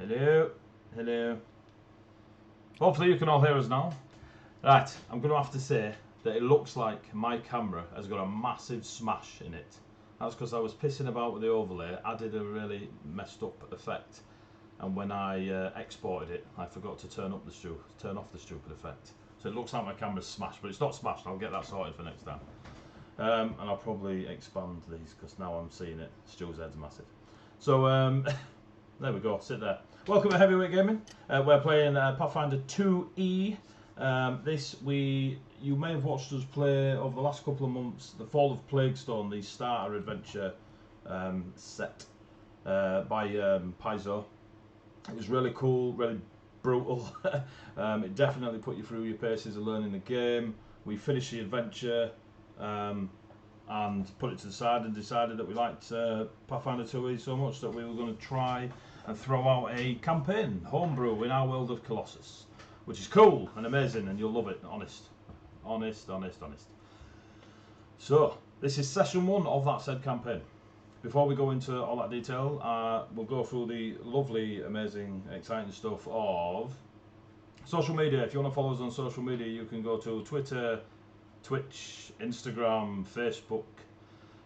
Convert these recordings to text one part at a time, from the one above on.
Hello. Hello. Hopefully you can all hear us now. Right, I'm going to have to say that it looks like my camera has got a massive smash in it. That's because I was pissing about with the overlay, added a really messed up effect, and when I exported it, I forgot to turn off the stupid effect. So it looks like my camera's smashed, but it's not smashed. I'll get that sorted for next time. And I'll probably expand these because now I'm seeing it. Stu's head's massive. So there we go. Sit there. Welcome to Heavyweight Gaming. We're playing Pathfinder 2E. You may have watched us play over the last couple of months the Fall of Plaguestone, the starter adventure set by Paizo. It was really cool, really brutal. It definitely put you through your paces of learning the game. We finished the adventure and put it to the side and decided that we liked Pathfinder 2E so much that we were going to try and throw out a campaign, homebrew in our world of Colossus, which is cool and amazing, and you'll love it. Honest. So this is session 1 of that said campaign. Before we go into all that detail, we'll go through the lovely, amazing, exciting stuff of social media. If you want to follow us on social media, you can go to Twitter, Twitch, Instagram, Facebook,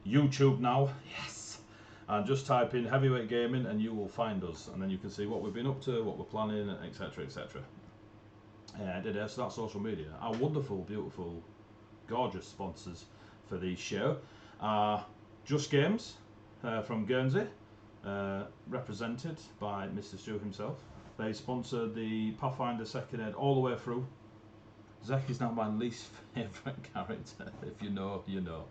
YouTube now. Yes. And just type in Heavyweight Gaming and you will find us, and then you can see what we've been up to, what we're planning, etc, etc. Yeah, so that's social media. Our wonderful, beautiful, gorgeous sponsors for the show are Just Games from Guernsey, represented by Mr. Stu himself. They sponsored the Pathfinder 2nd Ed all the way through. Zek is now my least favourite character. If you know, you know.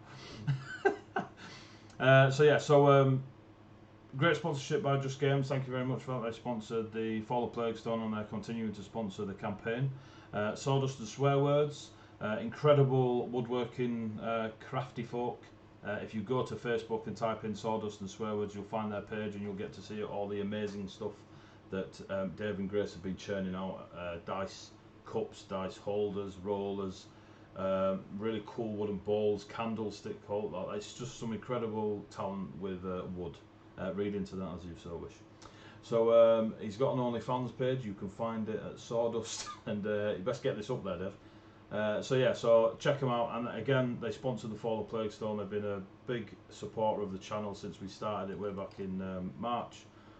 Great sponsorship by Just Games. Thank you very much for that. They sponsored the Fall of Plaguestone and they're continuing to sponsor the campaign. Sawdustandswearwords, incredible woodworking, crafty folk. If you go to Facebook and type in Sawdustandswearwords, you'll find their page and you'll get to see all the amazing stuff that Dave and Grace have been churning out. Dice cups, dice holders, rollers, really cool wooden bowls, candlestick holder. It's just some incredible talent with wood. Read into that as you so wish. So he's got an OnlyFans page. You can find it at Sawdust, and you best get this up there, Dave. So check them out. And again, they sponsored the Fall of Plaguestone. They've been a big supporter of the channel since we started it way back in March,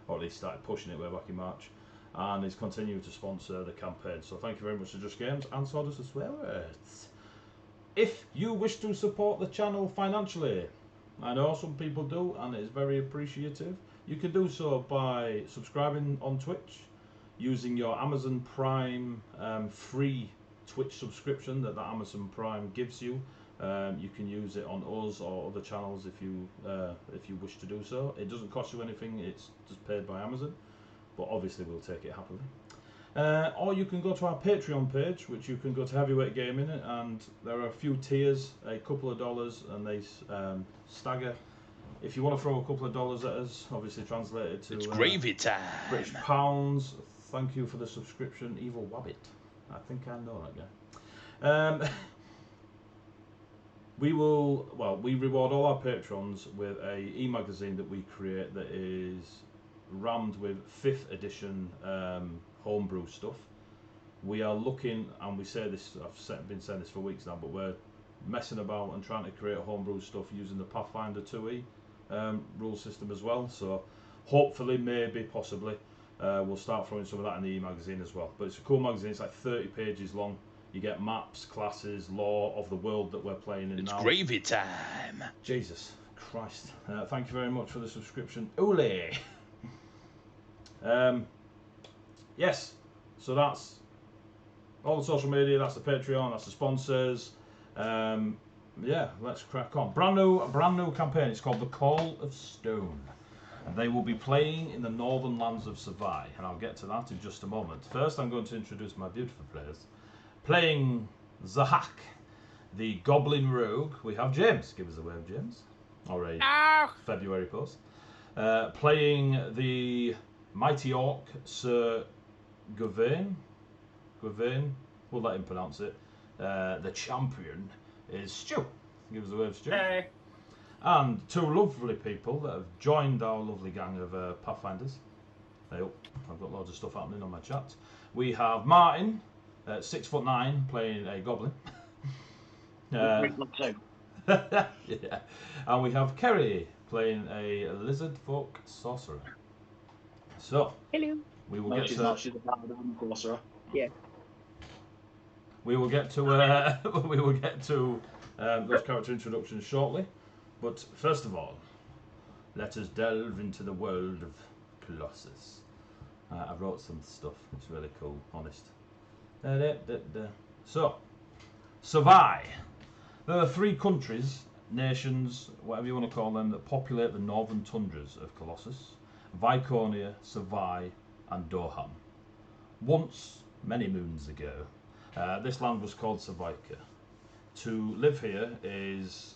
or at least started pushing it way back in March. And he's continued to sponsor the campaign. So thank you very much to Just Games and Sawdustandswearwords. If you wish to support the channel financially, I know some people do, and it is very appreciative. You can do so by subscribing on Twitch, using your Amazon Prime free Twitch subscription that Amazon Prime gives you. You can use it on us or other channels if you wish to do so. It doesn't cost you anything, it's just paid by Amazon, but obviously we'll take it happily. Or you can go to our Patreon page, which you can go to Heavyweight Gaming, and there are a few tiers, a couple of dollars, and they stagger. If you want to throw a couple of dollars at us, obviously translated to it's gravy time. British pounds, thank you for the subscription, Evil Wabbit. I think I know that guy. We reward all our patrons with a e-magazine that we create that is rammed with 5th edition homebrew stuff. We are looking, and we say this, I've been saying this for weeks now, but we're messing about and trying to create homebrew stuff using the Pathfinder 2E rule system as well. So hopefully, maybe, possibly, we'll start throwing some of that in the e-magazine as well. But it's a cool magazine. It's like 30 pages long. You get maps, classes, lore of the world that we're playing in now. It's gravy time. Jesus Christ. Thank you very much for the subscription. Ole! Yes, so that's all the social media, that's the Patreon, that's the sponsors. Yeah, let's crack on. Brand new campaign. It's called The Call of Stone, and they will be playing in the northern lands of Savai, and I'll get to that in just a moment. First, I'm going to introduce my beautiful players. Playing Zahak, the Goblin Rogue, we have James. Give us a wave, James. Or a February post. Playing the Mighty Orc, Sir Gawain, we'll let him pronounce it. The champion is Stu. Give us a wave, Stu. Hey. And two lovely people that have joined our lovely gang of Pathfinders. Hey up, I've got loads of stuff happening on my chat. We have Martin, 6'9", playing a goblin. Yeah. And we have Kerry playing a lizard folk sorcerer. So, Hello. we will No, get she's to. not. She's a bad sorcerer. Yeah. We will get to we will get to those character introductions shortly, but first of all, let us delve into the world of Colossus. I wrote some stuff. It's really cool, honest. So, Savai. There are 3 countries, nations, whatever you want to call them, that populate the northern tundras of Colossus: Viconia, Savai, and Doham. Once, many moons ago, this land was called Savaica. To live here it's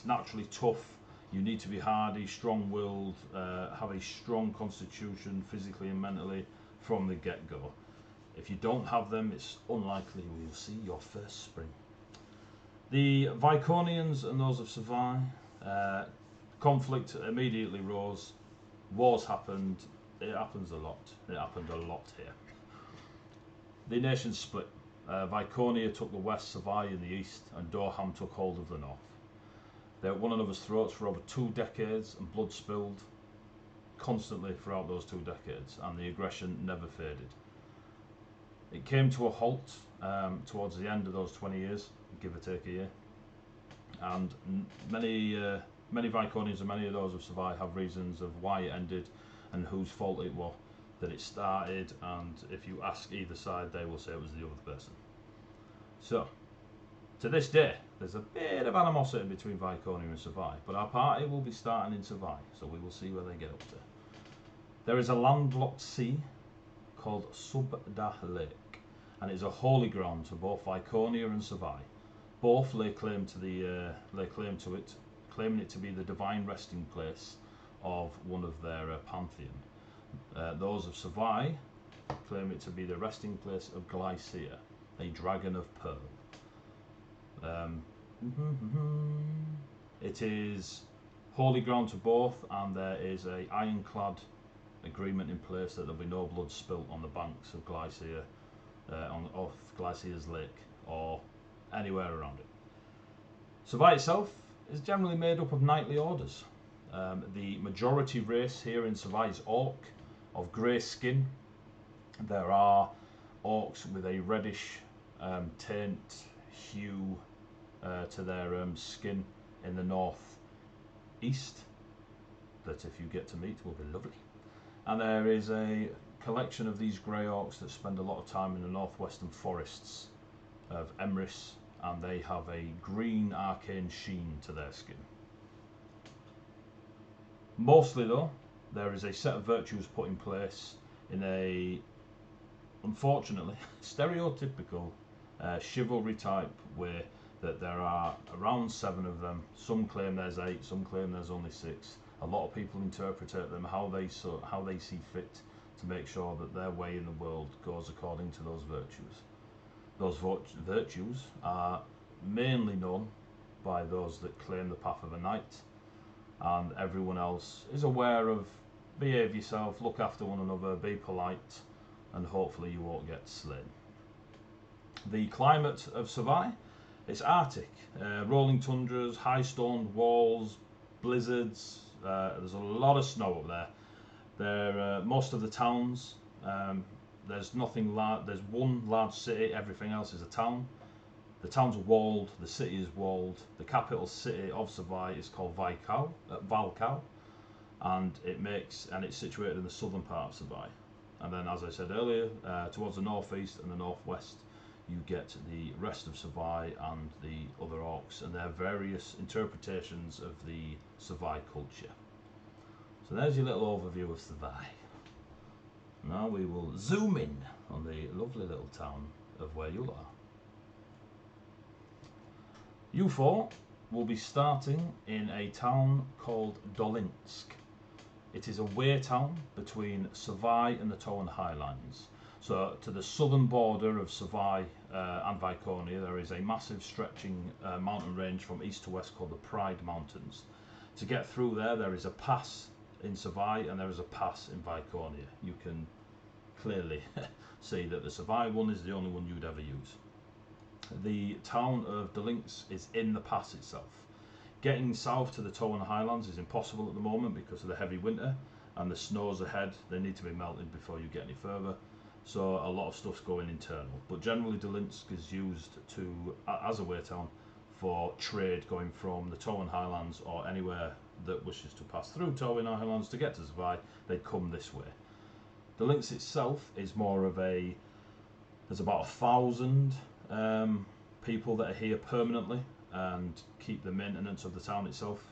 naturally tough. You need to be hardy, strong-willed, have a strong constitution physically and mentally from the get-go. If you don't have them, it's unlikely we will see your first spring. The Viconians and those of Savai, conflict immediately rose. Wars happened. It happens a lot. It happened a lot here. The nations split. Viconia took the west, Savai in the east, and Doham took hold of the north. They were at one another's throats for over 2 decades, and blood spilled constantly throughout those 2 decades, and the aggression never faded. It came to a halt towards the end of those 20 years, give or take a year, and many Viconians and many of those of Savai have reasons of why it ended and whose fault it was that it started, and if you ask either side, they will say it was the other person. So, to this day, there's a bit of animosity between Viconia and Savai, but our party will be starting in Savai, so we will see where they get up to. There is a landlocked sea called Subdah Lake, and it is a holy ground to both Viconia and Savai. Both lay claim to it, claiming it to be the divine resting place of one of their pantheon. Those of Savai claim it to be the resting place of Glycia, a dragon of pearl. It is holy ground to both, and there is a ironclad agreement in place that there'll be no blood spilt on the banks of Glycia, off Glycia's lake, or anywhere around it. Savai itself is generally made up of knightly orders. The majority race here in Savai is orc, of grey skin. There are orcs with a reddish tint hue to their skin in the north east, that if you get to meet will be lovely. And there is a collection of these grey orcs that spend a lot of time in the northwestern forests of Emrys, and they have a green arcane sheen to their skin. Mostly though, there is a set of virtues put in place in a, unfortunately, stereotypical chivalry type way, that there are around 7 of them. Some claim there's 8, some claim there's only 6. A lot of people interpret them how they see fit to make sure that their way in the world goes according to those virtues. Those virtues are mainly known by those that claim the path of a knight, and everyone else is aware of behave yourself, look after one another, be polite, and hopefully you won't get slain. The climate of Savai, it's Arctic, rolling tundras, high stone walls, blizzards. There's a lot of snow up there. Most of the towns, there's nothing large. There's one large city. Everything else is a town. The towns are walled. The city is walled. The capital city of Savai is called Valkau, and it's situated in the southern part of Savai. And then, as I said earlier, towards the northeast and the northwest, you get the rest of Savai and the other orcs and their various interpretations of the Savai culture. So there's your little overview of Savai. Now we will zoom in on the lovely little town of where you are. You four will be starting in a town called Dolinsk. It is a way town between Savai and the Towan Highlands. So to the southern border of Savai and Viconia, there is a massive stretching mountain range from east to west called the Pride Mountains. To get through there is a pass in Savai and there is a pass in Viconia. You can clearly see that the Savai one is the only one you'd ever use. The town of Delinks is in the pass itself. Getting south to the Towan Highlands is impossible at the moment because of the heavy winter and the snows ahead. They need to be melted before you get any further, so a lot of stuff's going internal. But generally Delinsk is used as a way town for trade going from the Towan Highlands or anywhere that wishes to pass through Towan Highlands to get to Savai. They'd come this way. Delinks itself is more of there's about 1,000 people that are here permanently and keep the maintenance of the town itself.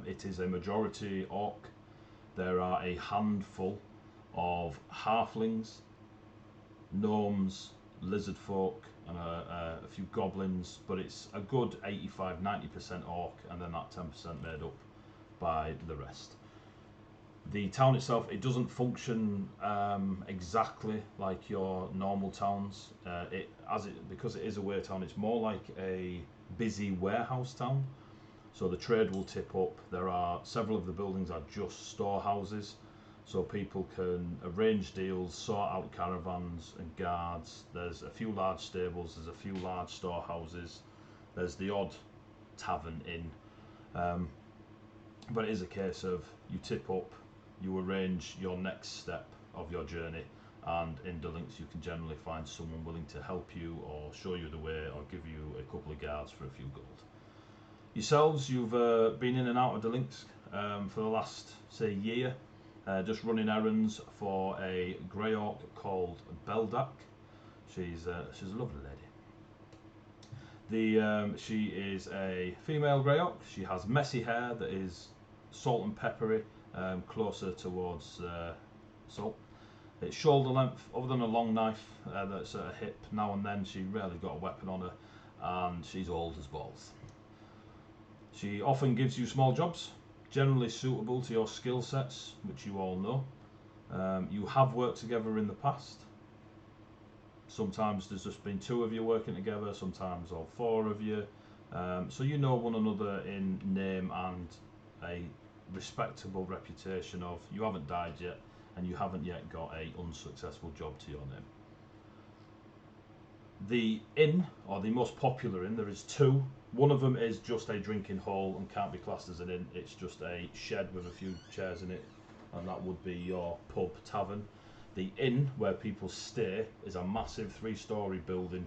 It is a majority orc. There are a handful of halflings, gnomes, lizard folk, and a few goblins, but it's a good 85-90% orc, and then that 10% made up by the rest. The town itself, it doesn't function exactly like your normal towns. Because it is a way town, it's more like a busy warehouse town. So the trade will tip up. There are several of the buildings are just storehouses, so people can arrange deals, sort out caravans and guards. There's a few large stables, there's a few large storehouses, there's the odd tavern inn, but it is a case of you tip up, you arrange your next step of your journey, and in Delinks you can generally find someone willing to help you or show you the way or give you a couple of guards for a few gold. Yourselves, you've been in and out of Delinks for the last, say, year, just running errands for a grey orc called Beldak. She's a lovely lady. She is a female grey orc. She has messy hair that is salt and peppery, closer towards salt. It's shoulder length, other than a long knife that's at her hip. Now and then she rarely got a weapon on her, and she's old as balls. She often gives you small jobs, generally suitable to your skill sets, which you all know. You have worked together in the past. Sometimes there's just been 2 of you working together, sometimes all 4 of you. So you know one another in name and a respectable reputation of you haven't died yet and you haven't yet got a unsuccessful job to your name. The inn, or the most popular inn, there is 2. One of them is just a drinking hall and can't be classed as an inn. It's just a shed with a few chairs in it, and that would be your pub tavern. The inn where people stay is a massive 3-story building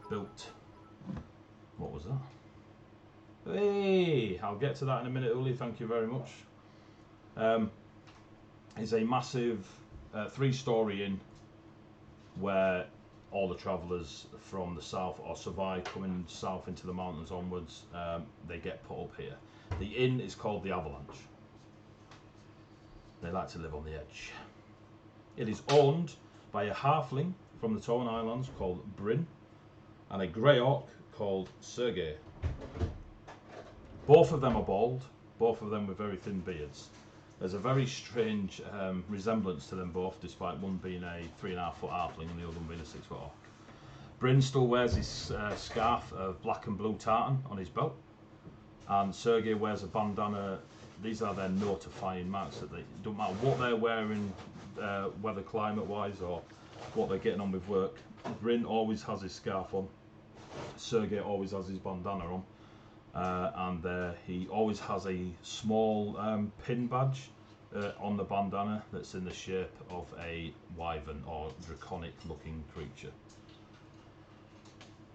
built. What was that? Hey, I'll get to that in a minute, Uli. Thank you very much. It's a massive 3-story inn where all the travellers from the south or Savai coming south into the mountains onwards, they get put up here. The inn is called the Avalanche. They like to live on the edge. It is owned by a halfling from the Towan Islands called Bryn and a grey orc called Sergei. Both of them are bald, both of them with very thin beards. There's a very strange resemblance to them both, despite one being a 3.5-foot halfling and the other one being a 6-foot orc. Bryn still wears his scarf of black and blue tartan on his belt, and Sergei wears a bandana. These are their notifying marks that they don't matter what they're wearing, weather climate wise, or what they're getting on with work. Bryn always has his scarf on, Sergei always has his bandana on. And he always has a small pin badge on the bandana that's in the shape of a wyvern or draconic looking creature.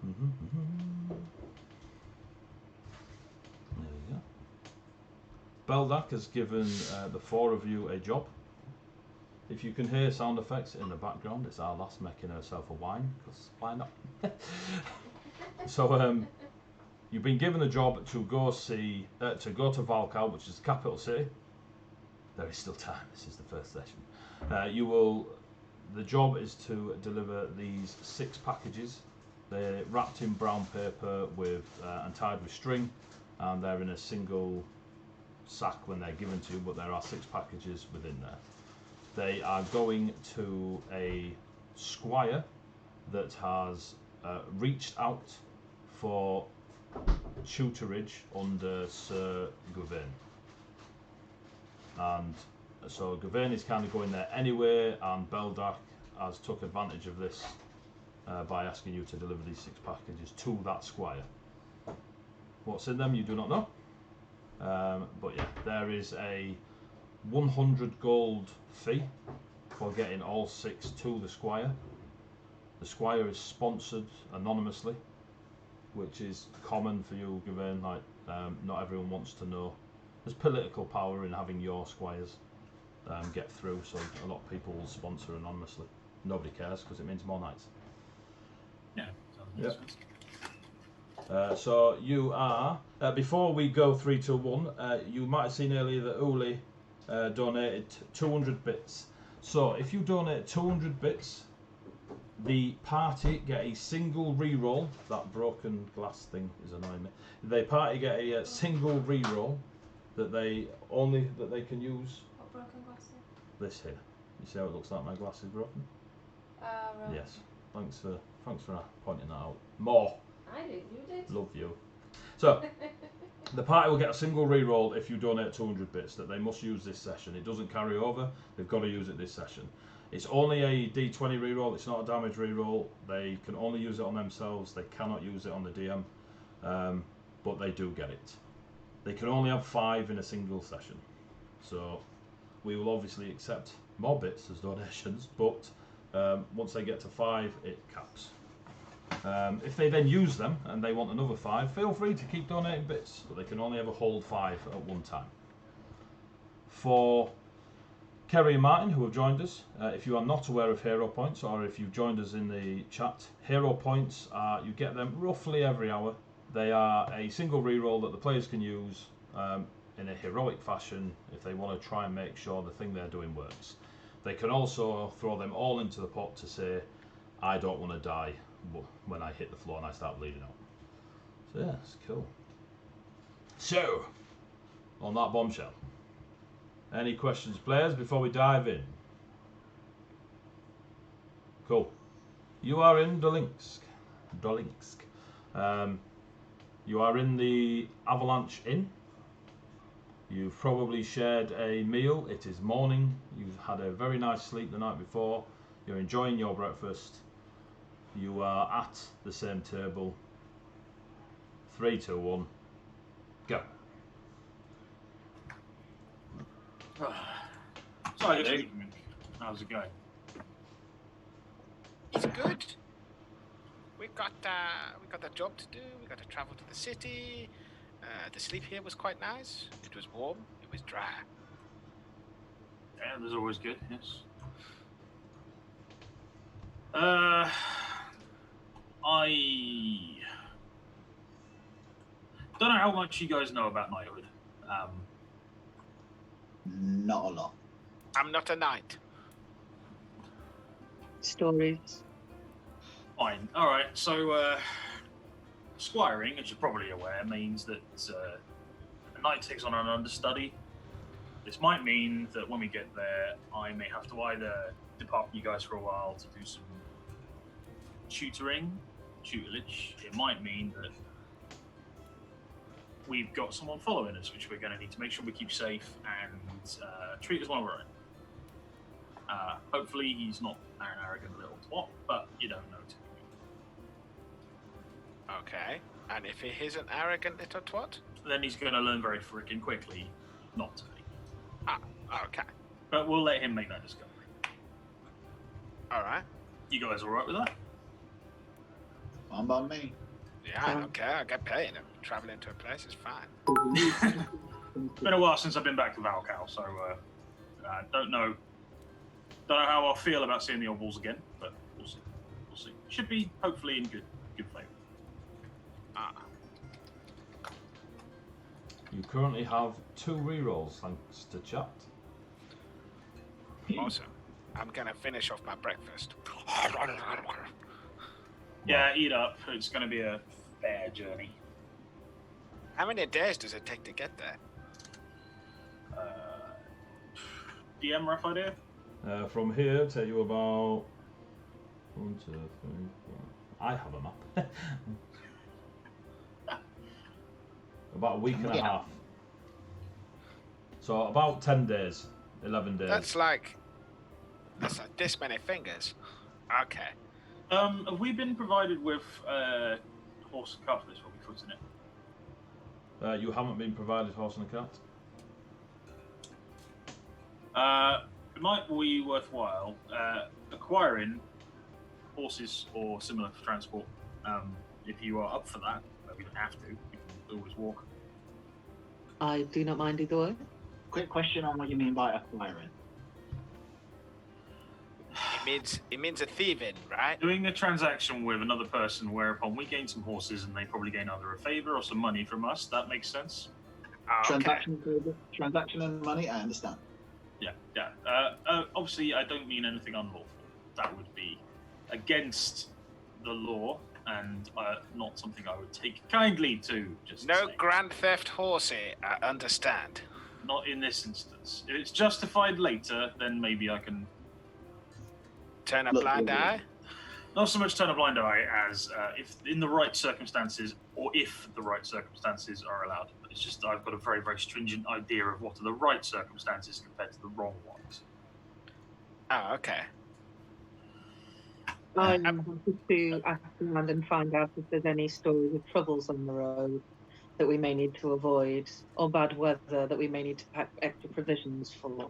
There we go. Beldak has given the 4 of you a job. If you can hear sound effects in the background, it's our lass making herself a wine, because why not? So you've been given a job to go to Valkal, which is the capital city. There is still time. This is the first session. The job is to deliver these 6 packages. They're wrapped in brown paper and tied with string, and they're in a single sack when they're given to you. But there are 6 packages within there. They are going to a squire that has reached out for tutorage under Sir Gouvain. and so Gawain is kind of going there anyway, and Beldak has took advantage of this by asking you to deliver these 6 packages to that squire. What's in them you do not know, but yeah, there is a 100 gold fee for getting all 6 to the squire. The squire is sponsored anonymously, which is common for you, Gawain. Like, not everyone wants to know. There's political power in having your squires get through, so a lot of people will sponsor anonymously. Nobody cares because it means more knights. Yeah. Yep. So you are, before we go 3, 2, 1, you might have seen earlier that Uli donated 200 bits. So if you donate 200 bits, the party get a single reroll. That broken glass thing is annoying me. The party get a single reroll that they can use. What broken glass? This here. You see how it looks like my glass is broken? Right. Yes. Thanks for pointing that out. More. I did. You did. Love you. So the party will get a single reroll if you donate 200 bits that they must use this session. It doesn't carry over. They've got to use it this session. It's only a D20 reroll. It's not a damage reroll. They can only use it on themselves. They cannot use it on the DM, but they do get it. They can only have 5 in a single session. So we will obviously accept more bits as donations, but once they get to 5, it caps. If they then use them and they want another 5, feel free to keep donating bits, but they can only ever hold 5 at one time. For Kerry and Martin, who have joined us, if you are not aware of hero points, or if you've joined us in the chat, hero points are, you get them roughly every hour. They are a single reroll that the players can use in a heroic fashion if they want to try and make sure the thing they're doing works. They can also throw them all into the pot to say, I don't want to die when I hit the floor and I start bleeding out. So yeah, it's cool. So, on that bombshell, any questions, players, before we dive in? Cool. You are in Dolinsk. You are in the Avalanche Inn. You've probably shared a meal. It is morning. You've had a very nice sleep the night before. You're enjoying your breakfast. You are at the same table. 3, 2, 1, go. Sorry, good evening. How's it going? It's good. We got a job to do. We got to travel to the city. The sleep here was quite nice. It was warm. It was dry. Yeah, that's always good. Yes. I don't know how much you guys know about knighthood. Not a lot. I'm not a knight. Stories. Fine. All right. So, squiring, as you're probably aware, means that a knight takes on an understudy. This might mean that when we get there, I may have to either depart you guys for a while to do some tutelage. It might mean that we've got someone following us, which we're going to need to make sure we keep safe and treat as one of our own. Hopefully he's not an arrogant little twat, but you don't know till you Okay. And if he is an arrogant little twat? then he's going to learn very freaking quickly not to be. Ah, okay. But we'll let him make that discovery. Alright. You guys alright with that? Fine by me. Yeah, I don't care. I get paid. Traveling to a place is fine. Been a while since I've been back to Valcal, so don't know how I'll feel about seeing the old walls again, but we'll see. We'll see. Should be hopefully in good flavour. Ah. You currently have 2 rerolls thanks to chat. Awesome. I'm gonna finish off my breakfast. Yeah, eat up. It's going to be a fair journey. How many days does it take to get there? DM, rough idea? From here, take you about 1, 2, 3, 4. I have a map. About a week and a half. So about 10 days, 11 days. That's like this many fingers. Okay. Have we been provided with horse and cart for this? What we put in it? You haven't been provided horse and a cart? It might be worthwhile acquiring horses or similar for transport. If you are up for that, we don't have to. We can always walk. I do not mind either way. Quick question on what you mean by acquiring. It means a thieving, right? Doing a transaction with another person whereupon we gain some horses and they probably gain either a favor or some money from us. That makes sense. Okay. Transaction and money, I understand. Yeah. Obviously, I don't mean anything unlawful. That would be against the law and not something I would take kindly to. Just No saying. grand theft horsey, I understand. Not in this instance. If it's justified later, then maybe I can Turn a Look, blind look, eye? not so much turn a blind eye as if in the right circumstances or if the right circumstances are allowed. It's just I've got a very, very stringent idea of what are the right circumstances compared to the wrong ones. Oh, okay. I'm happy to ask around and find out if there's any stories of troubles on the road that we may need to avoid, or bad weather that we may need to pack extra provisions for.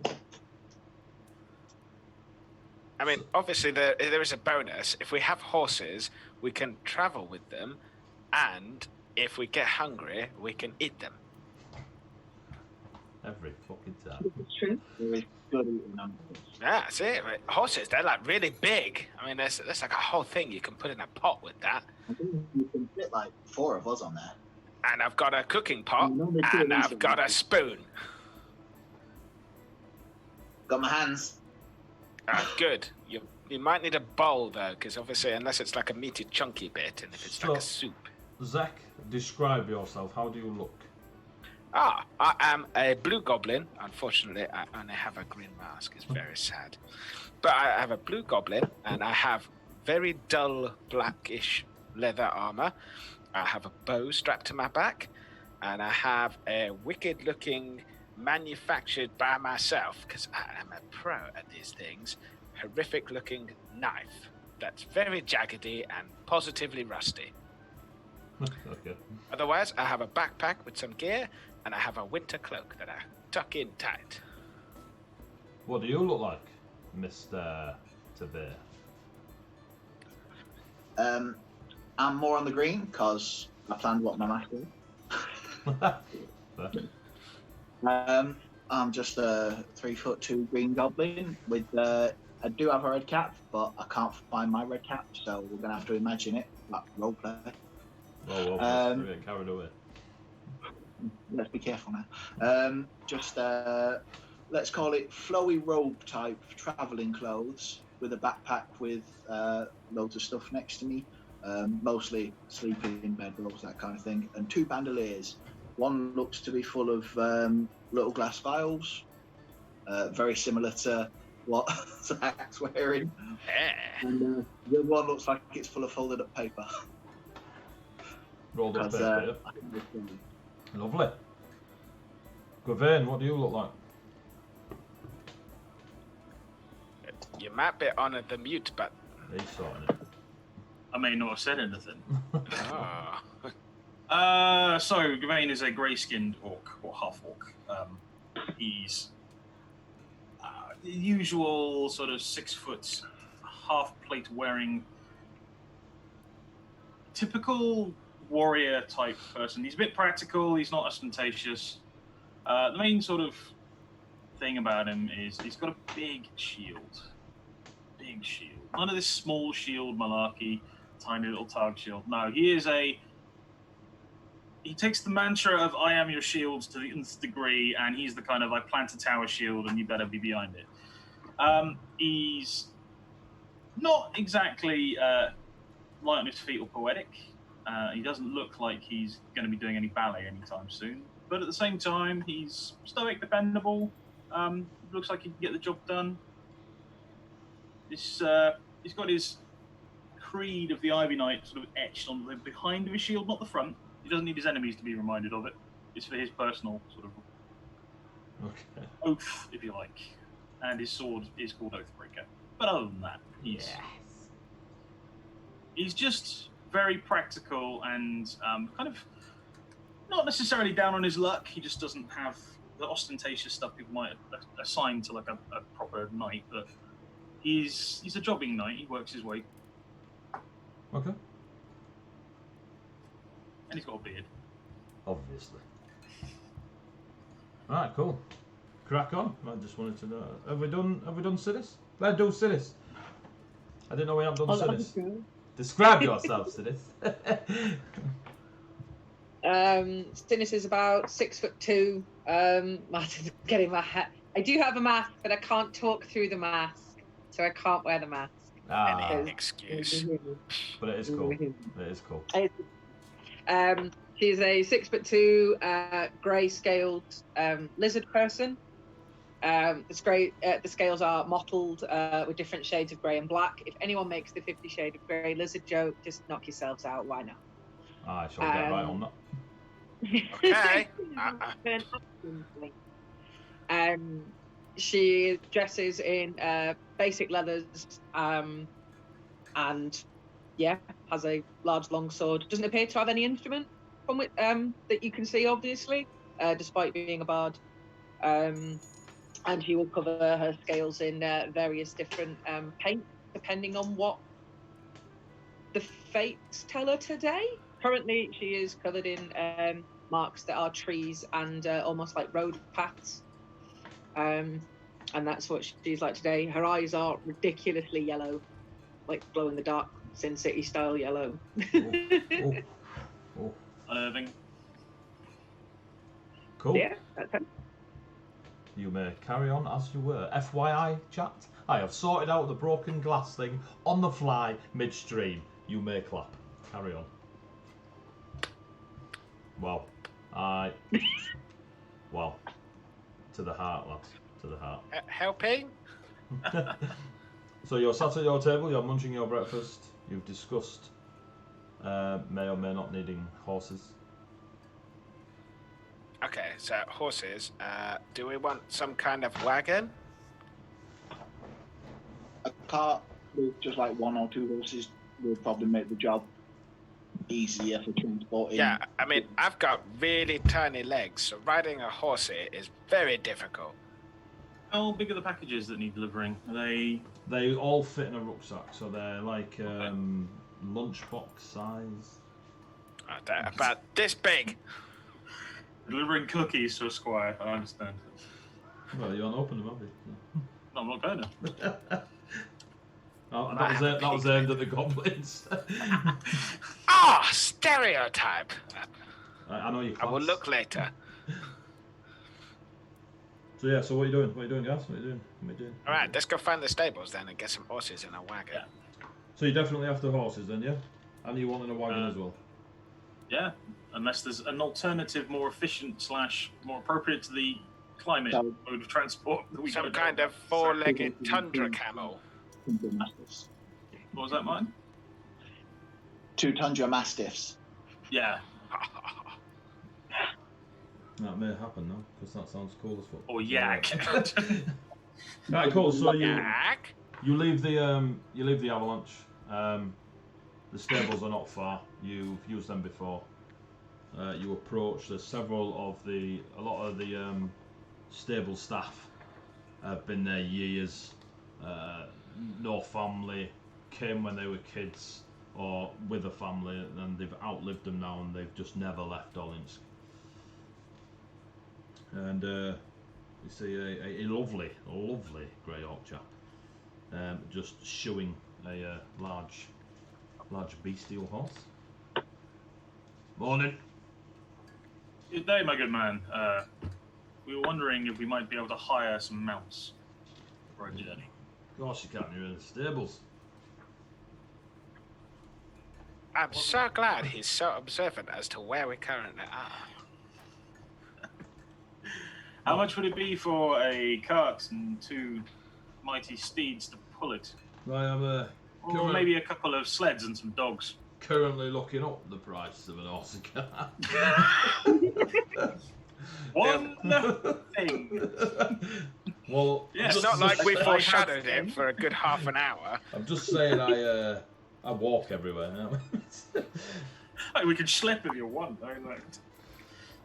I mean, obviously there is a bonus. If we have horses, we can travel with them, and if we get hungry, we can eat them. Every fucking time. It's true. There is good eating numbers. Yeah, that's it. Right. Horses, they're like really big. I mean, there's like a whole thing you can put in a pot with that. I think you can fit like 4 of us on there. And I've got a cooking pot, No, they do and it I've got a spoon. Got my hands. Good. You might need a bowl though, because obviously, unless it's like a meaty, chunky bit, and if it's like a soup. Zach, describe yourself. How do you look? I am a blue goblin. Unfortunately, I only have a green mask. It's very sad. But I have a blue goblin, and I have very dull blackish leather armor. I have a bow strapped to my back, and I have a wicked-looking, manufactured by myself, because I am a pro at these things, horrific-looking knife that's very jaggedy and positively rusty. Okay. Otherwise, I have a backpack with some gear, and I have a winter cloak that I tuck in tight. What do you look like, Mr. Tabir? I'm more on the green because I planned what my mask is. I'm just a 3'2" green goblin with. I do have a red cap, but I can't find my red cap, so we're gonna have to imagine it. Like roleplay. Oh, we're getting carried away. Let's be careful now. Let's call it flowy robe type traveling clothes with a backpack with loads of stuff next to me. Mostly sleeping bedrolls, that kind of thing, and 2 bandoliers. One looks to be full of little glass vials, very similar to what Zach's wearing. Yeah. And the other one looks like it's full of folded up paper. Rolled up 'Cause, paper, yeah. Lovely. Gavin, what do you look like? You might be on the mute button. He's sorting it. I may not have said anything. Oh. So Gawain is a grey-skinned orc or half-orc. He's the usual sort of 6 foot, half-plate wearing, typical warrior type person. He's a bit practical. He's not ostentatious. The main sort of thing about him is he's got a big shield. Big shield. None of this small shield malarkey, tiny little targ shield. No, he takes the mantra of "I am your shield" to the nth degree, and he's the kind of "I plant a tower shield and you better be behind it." He's not exactly light on his feet or poetic. He doesn't look like he's going to be doing any ballet anytime soon. But at the same time, he's stoic, dependable. Looks like he can get the job done. He's got his creed of the Ivy Knight sort of etched on the behind of his shield, not the front. He doesn't need his enemies to be reminded of it. It's for his personal sort of Okay. Oath, if you like. And his sword is called Oathbreaker. But other than that, he's just very practical and kind of not necessarily down on his luck. He just doesn't have the ostentatious stuff people might assign to like a proper knight. But he's a jobbing knight. He works his way. Okay. And he's got a beard. Obviously. Alright, cool. Crack on. I just wanted to know. Have we done Siddis? Let's do Siddis. I didn't know we hadn't done Siddis. Describe yourself, Siddis. Sinis is about 6'2". Martin's getting my hat. I do have a mask, but I can't talk through the mask, so I can't wear the mask. Any excuse. But it is cool. It is cool. She's a 6'2", grey-scaled lizard person. The scales are mottled with different shades of grey and black. If anyone makes the 50 Shade of Grey lizard joke, just knock yourselves out. Why not? I shall get right on that. Okay. She dresses in basic leathers and has a large long sword. Doesn't appear to have any instrument from it that you can see, obviously, despite being a bard. And she will cover her scales in various different paint, depending on what the fates tell her today. Currently, she is covered in marks that are trees and almost like road paths. And that's what she's like today. Her eyes are ridiculously yellow, like glow in the dark, Sin City style yellow. Oh. Unnerving. Cool. Yeah, that's it. You may carry on as you were. FYI, chat, I have sorted out the broken glass thing on the fly midstream. You may clap. Carry on. Wow. Wow. To the heart, lads. To the heart. Helping? So you're sat at your table, you're munching your breakfast, you've discussed may or may not needing horses. Okay, so horses. Do we want some kind of wagon? A cart with just like 1 or 2 horses will probably make the job easier for transporting. Yeah, I mean, I've got really tiny legs, so riding a horse is very difficult. How big are the packages that need delivering? Are they? They all fit in a rucksack, so they're like lunchbox size. They're about this big. Delivering cookies to a squire, I understand. Well, you won't open them, have you? No, I'm not going to. That was aimed at the goblins. Stereotype. I know you. I will look later. So yeah, so what are you doing? What are you doing, guys? What are you doing? All right, let's go find the stables then and get some horses in a wagon. Yeah. So you definitely have the horses then, yeah? And you want in a wagon as well? Yeah, unless there's an alternative, more efficient / more appropriate to the climate mode of transport. That we Some don't kind know. of 4-legged tundra camel. Tundra Mastiffs. What was that, mine? 2 Tundra Mastiffs. Yeah. That may happen now, because that sounds cool as fuck. Or yak. Right, cool. So Yak? you leave the avalanche. The stables are not far. You've used them before. You approach. There's a lot of the stable staff have been there years. No family, came when they were kids or with a family, and they've outlived them now, and they've just never left Olinsk. And you see a lovely grey orc chap, just shoeing a large bestial horse. Morning. Good day, my good man. We were wondering if we might be able to hire some mounts for a journey. Of course you can. You're in the stables. I'm so glad he's so observant as to where we currently are. How much would it be for a cart and 2 mighty steeds to pull it? I am Or maybe a couple of sleds and some dogs. currently looking up the price of an horse and cart. One thing. Well, Yeah, It's just- not like we I have foreshadowed it them. for a good half an hour. I'm just saying I walk everywhere now. Hey, we can schlep if you want. Though, like,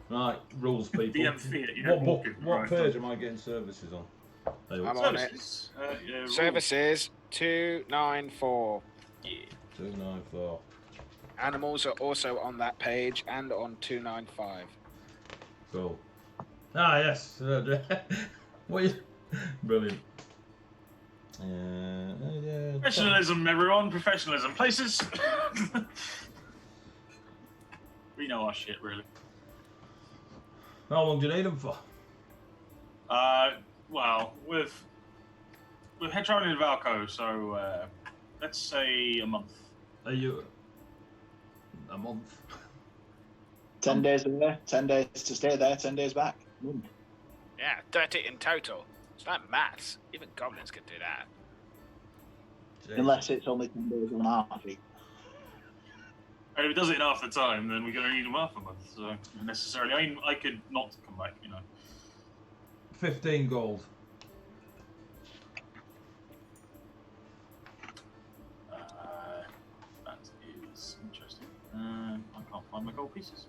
Right, rules people. DM Fiat, you What don't book? walk it. What Right, page fine. am I getting services on? There you I'm go. on it. Services. Yeah, rules. Services 294. Yeah. 294. Animals are also on that page and on 295. Cool. Ah, yes. What you... Brilliant. Yeah. Professionalism, everyone. Professionalism. Places. We know our shit, really. How long do you need them for? Well, we're head traveling to Valco, so let's say a month. Are you... A month? 10 days away, 10 days to stay there, 10 days back. Yeah, 30 in total. It's like maths. Even goblins can do that. Unless it's only 10 days on our feet. And if it does it in half the time, then we're going to need them half a month. So not necessarily, I mean, I could not come back, you know. 15 gold. That is interesting. I can't find my gold pieces.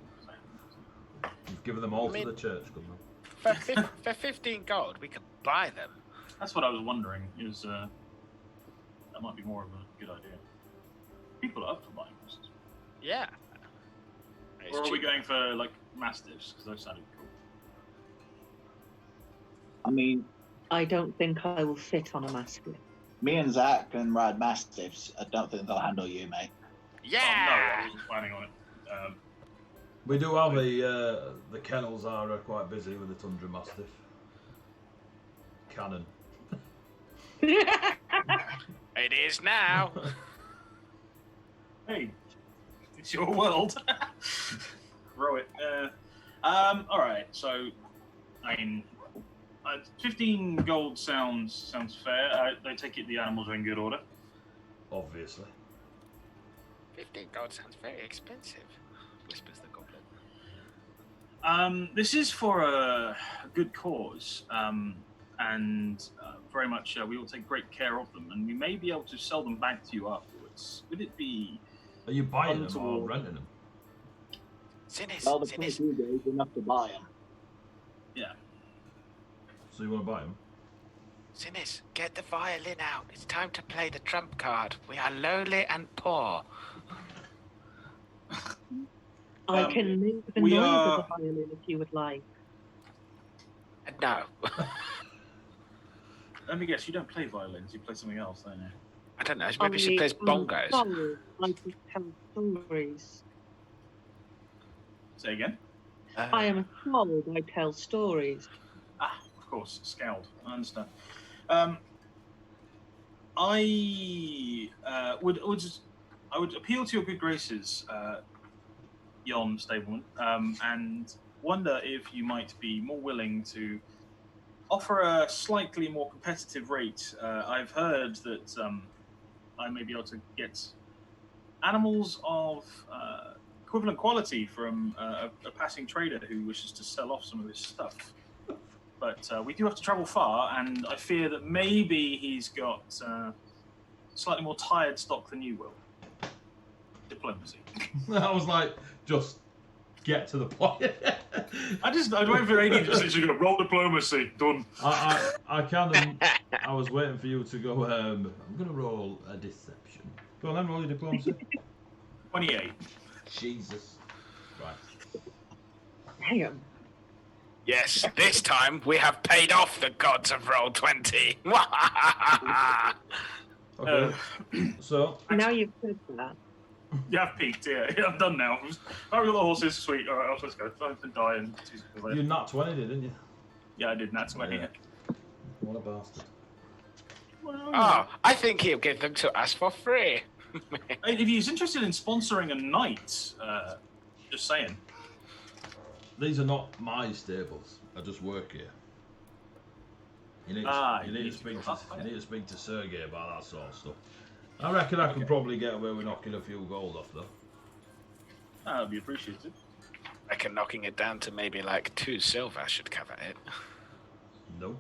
You've given them all I mean- to the church, couldn't you? For 15 gold, we could buy them. That's what I was wondering. Is that might be more of a good idea. People are up for buying horses. Yeah. It's Or are we cheap. going for like mastiffs? Because those sounded cool. I mean, I don't think I will fit on a mastiff. me and Zach can ride mastiffs. I don't think they'll handle you, mate. Oh, no, I Yeah! wasn't planning on it. We do have the kennels are quite busy with the Tundra Mastiff. Cannon. It is now. Hey, it's your world. Row it. All right. So, I mean, 15 gold sounds fair. I take it the animals are in good order. Obviously. 15 gold sounds very expensive, whispers the goblin. This is for a good cause, and very much we will take great care of them, and we may be able to sell them back to you afterwards. Would it be? Are you buying them or Untoward. renting them? Sinis, Well, the Sinis. 22 days enough to buy them. Yeah. So you want to buy them? Sinis, get the violin out. It's time to play the trump card. We are lowly and poor. I can make the we noise are- of the violin if you would like. No. Let me guess. You don't play violins. You play something else, don't you? I don't know. Maybe she plays bongos. Sorry, I can tell stories. Say again. I am a troll. I tell stories. Ah, of course, scowled. I understand. I would appeal to your good graces, Jon Stableman, and wonder if you might be more willing to offer a slightly more competitive rate. I've heard that I may be able to get animals of equivalent quality from a passing trader who wishes to sell off some of his stuff. But we do have to travel far, and I fear that maybe he's got slightly more tired stock than you will. Diplomacy. I was like, just get to the point. I wait for AD just literally go, roll diplomacy, done. I kind of, I was waiting for you to go, I'm going to roll a deception. Go on then, roll your diplomacy. 28. Jesus. Right. Damn. Yes, this time we have paid off the gods of Roll20. Okay. So, Now you've said that. You have peaked, yeah. I'm done now. I've got the horses, sweet. All right, let's go. Time to die and 2 seconds later. you nat 20, didn't you? Yeah, I did. That's my Yeah. What a bastard. Oh, I think he'll give them to us for free. If he's interested in sponsoring a night, just saying. These are not my stables. I just work here. You need, you need to speak to Sergey about that sort of stuff. I reckon I could probably get away with knocking a few gold off though. That would be appreciated. reckon knocking it down to maybe like 2 silver should cover it. No.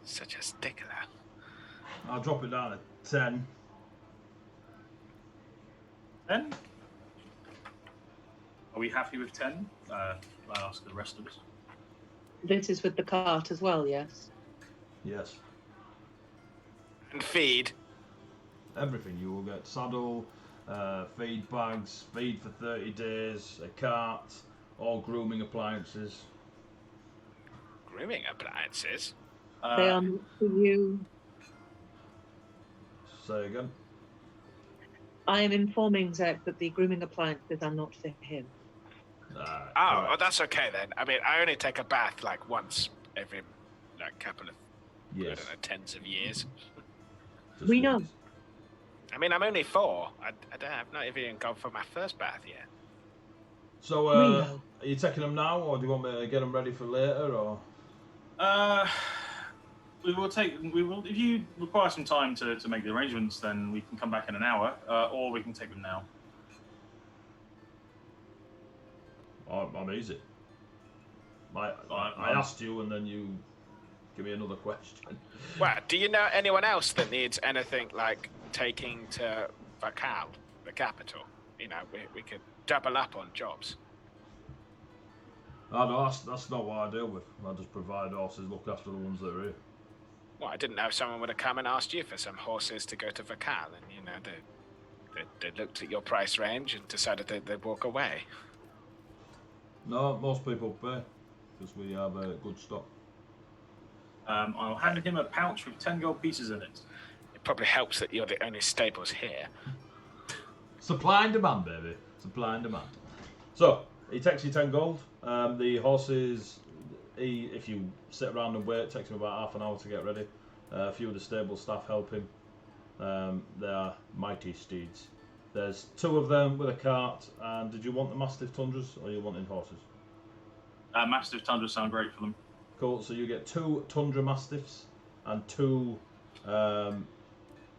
Such a stickler. I'll drop it down to 10. 10? Are we happy with 10? I ask the rest of us. This is with the cart as well, yes? Yes. And feed. Everything. You will get saddle, feed bags, feed for 30 days, a cart, all grooming appliances. Grooming appliances? They are not for you. Say again. I am informing Zek that the grooming appliances are not for him. Oh, that's okay then. I mean, I only take a bath like once every like couple of I Yes. don't know, tens of years. Just We know. once. I mean, I'm only 4. I've not even gone for my first bath yet. So, We are know. you taking them now, or do you want me to get them ready for later, or? We will take. We will. If you require some time to make the arrangements, then we can come back in an hour, or we can take them now. I'm easy. I asked you, and then you give me another question. Well, do you know anyone else that needs anything like taking to Vakal, the capital? You know, we could double up on jobs. Oh, no, that's not what I deal with. I just provide horses, look after the ones that are here. Well, I didn't know if someone would have come and asked you for some horses to go to Vakal, and you know, they looked at your price range and decided they'd walk away. No, most people pay because we have a good stock. I'll hand him a pouch with 10 gold pieces in it. It probably helps that you're the only stables here. Supply and demand, baby. Supply and demand. So he takes you 10 gold. The horses, if you sit around and wait, it takes him about half an hour to get ready. A few of the stable staff help him. They are mighty steeds. There's 2 of them with a cart. And did you want the Mastiff Tundras, or are you wanting horses? Mastiff Tundra sound great for them. Cool. So you get 2 Tundra Mastiffs and 2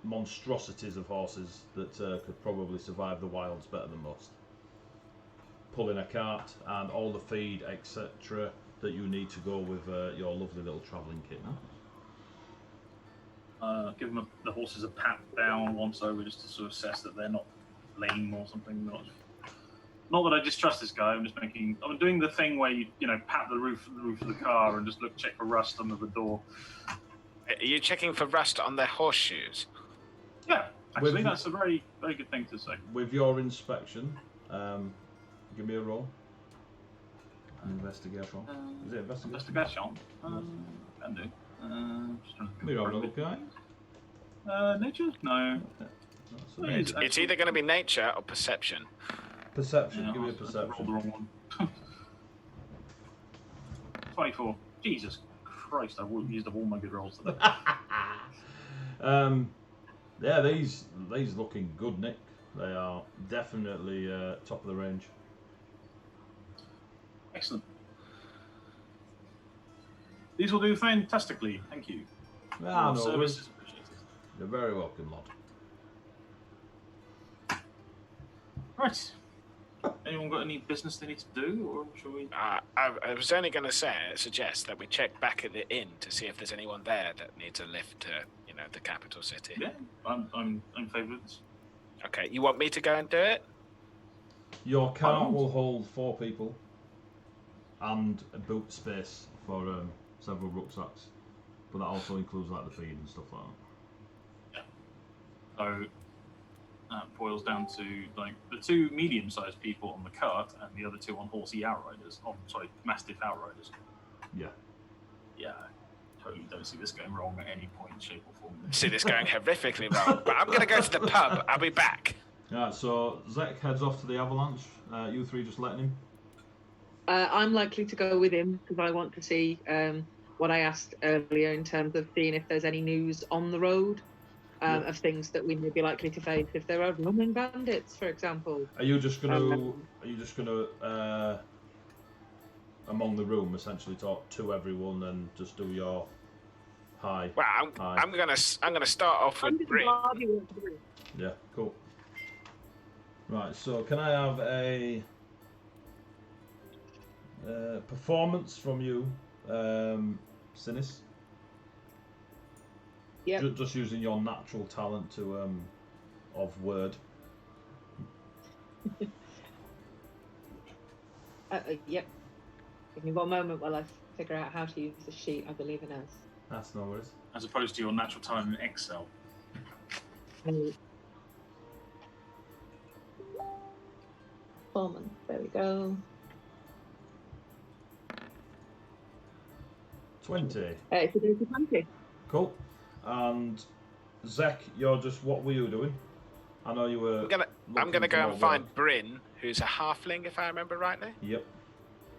monstrosities of horses that could probably survive the wilds better than most. Pulling a cart and all the feed, etc., that you need to go with your lovely little travelling kit now. Give them the horses a pat down once over, just to sort of assess that they're not lame or something. Not that I distrust this guy. I'm doing the thing where you pat the roof of the car and just check for rust under the door. Are you checking for rust on their horseshoes? Yeah, actually, that's a very, very good thing to say. With your inspection, give me a roll. Investigation. Is it investigation? Investigation. Can do. Just trying to We're all okay. Nature? No. It's either going to be nature or perception. Perception. Yeah, Give me a I rolled the perception. wrong one. 24. Jesus Christ! I've used up all my good rolls today. Yeah, these looking good, Nick. They are definitely top of the range. Excellent. These will do fantastically. Thank you. Ah, Your no service worries. is appreciated. You're very welcome, lad. Right. Anyone got any business they need to do, or shall we? I was only going to suggest that we check back at the inn to see if there's anyone there that needs a lift to, the capital city. Yeah, I'm in favour of this. Okay, you want me to go and do it? Your cart will hold 4 people and a boot space for several rucksacks, but that also includes like the feed and stuff like that. So that boils down to the 2 medium-sized people on the cart and the other 2 on horsey outriders. Mastiff outriders. Yeah. Yeah, I totally don't see this going wrong at any point, shape, or form. See this going horrifically wrong, but I'm going to go to the pub. I'll be back. Alright, so Zek heads off to the avalanche. You 3 just letting him? I'm likely to go with him because I want to see what I asked earlier in terms of seeing if there's any news on the road of things that we may be likely to face if there are roaming bandits, for example. Are you just gonna among the room essentially talk to everyone and just do your hi? Well, I'm gonna start off I'm with just Bree. glad you went through. Yeah, cool. Right, so can I have a performance from you, Sinis? Yep. Just using your natural talent to of word. Yep. Give me one moment while I figure out how to use the sheet. I believe it is. That's no worries. As opposed to your natural talent in Excel. Performance. There we go. 20. It's a dirty 20. Cool. And Zek, you're just, what were you doing? I know you were. I'm gonna go looking and for find work. Bryn, who's a halfling, if I remember rightly. Yep.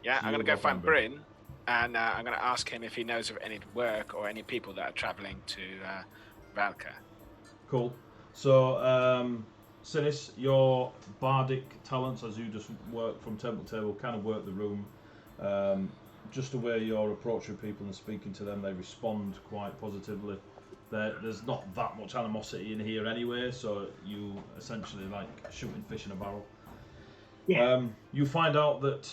Yeah, So I'm you'll gonna go go find find Bryn. Bryn, and I'm gonna ask him if he knows of any work or any people that are travelling to Valka. Cool. So, Sinis, your bardic talents, as you just work from table to table, kind of work the room. Just the way you're approaching people and speaking to them, they respond quite positively. There's not that much animosity in here anyway, so you essentially like shooting fish in a barrel. Yeah. You find out that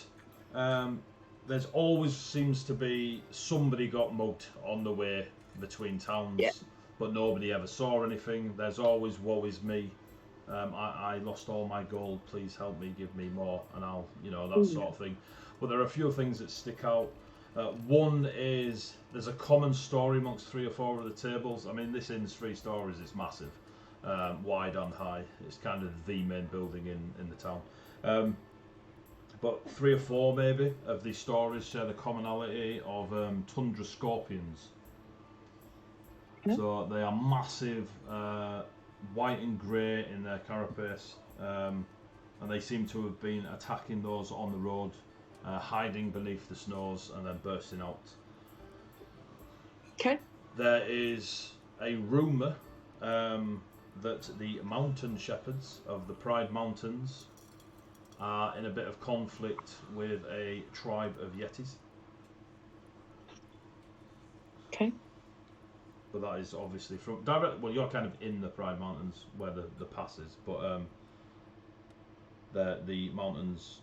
there's always seems to be somebody got mugged on the way between towns, Yeah. but nobody ever saw anything. There's always woe is me. I lost all my gold. Please help me, give me more, and I'll, that sort of thing. But there are a few things that stick out. One is there's a common story amongst 3 or 4 of the tables. I mean, this inn's 3 stories. It's massive, wide and high. It's kind of the main building in the town. But 3 or 4 maybe of these stories share the commonality of tundra scorpions. Okay. So they are massive, white and grey in their carapace, and they seem to have been attacking those on the road, hiding beneath the snows and then bursting out. Okay. There is a rumour that the mountain shepherds of the Pride Mountains are in a bit of conflict with a tribe of Yetis. Okay. But that is obviously from direct. Well, you're kind of in the Pride Mountains where the pass is, but the mountains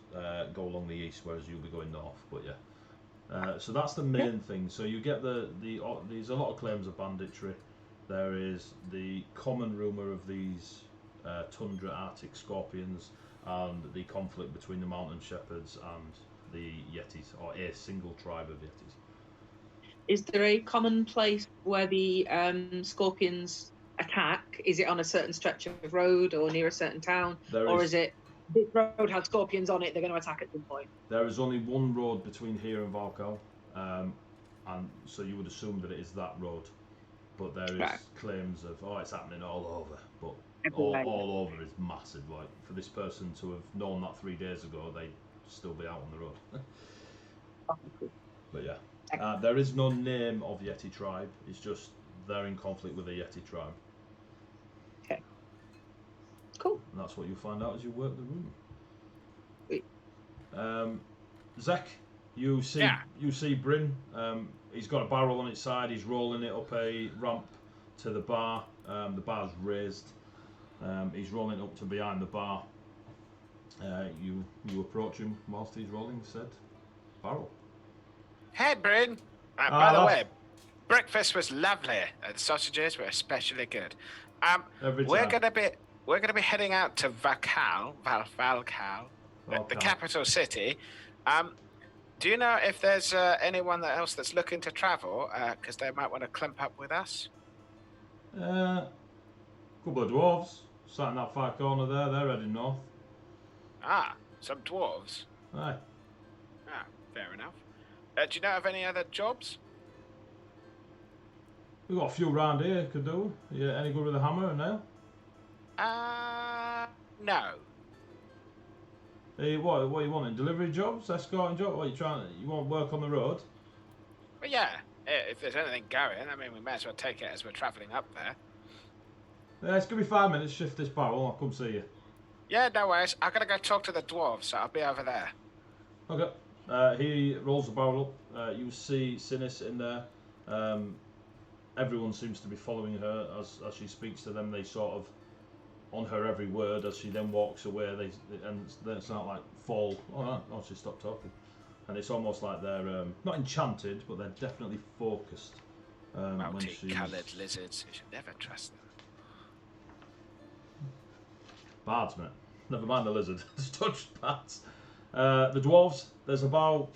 go along the east, whereas you'll be going north. But yeah, so that's the main thing. So you get there's a lot of claims of banditry. There is the common rumor of these tundra Arctic scorpions and the conflict between the mountain shepherds and the Yetis, or a single tribe of Yetis. Is there a common place where the scorpions attack? Is it on a certain stretch of road or near a certain town? Or is it this road has scorpions on it, they're going to attack at some point? There is only one road between here and Valkal, and so you would assume that it is that road. But there is claims of, it's happening all over. But all over is massive. Like, for this person to have known that 3 days ago, they'd still be out on the road. But yeah. There is no name of Yeti tribe. It's just they're in conflict with a Yeti tribe. Okay. Cool. And that's what you find out as you work the room. Sweet. Zek, you see Bryn. He's got a barrel on its side. He's rolling it up a ramp to the bar. The bar's raised. He's rolling up to behind the bar. You approach him whilst he's rolling said barrel. Hey, Bryn. By the way, breakfast was lovely. The sausages were especially good. We're gonna be heading out to Valkal, the capital city. Do you know if there's anyone else that's looking to travel? Because they might want to clump up with us. Couple of dwarves sat in that far corner there. They're heading north. Some dwarves. Aye. Fair enough. Do you know of any other jobs? We've got a few round here could do. Yeah, any good with a hammer and nail? No. Hey, what are you wanting? Delivery jobs? Escorting jobs? What you want work on the road? Well, yeah. If there's anything going, I mean, we may as well take it as we're travelling up there. Yeah, it's gonna be 5 minutes. Shift this barrel. I'll come see you. Yeah, no worries. I'm gonna go talk to the dwarves, so I'll be over there. Okay. He rolls the barrel up. You see Sinis in there. Everyone seems to be following her as she speaks to them. They sort of on her every word as she then walks away. And then it's not like fall. Oh, she stopped talking. And it's almost like they're not enchanted, but they're definitely focused. Multi-coloured lizards. You should never trust them. Bards, mate. Never mind the lizard. Just touch bards. The dwarves, there's about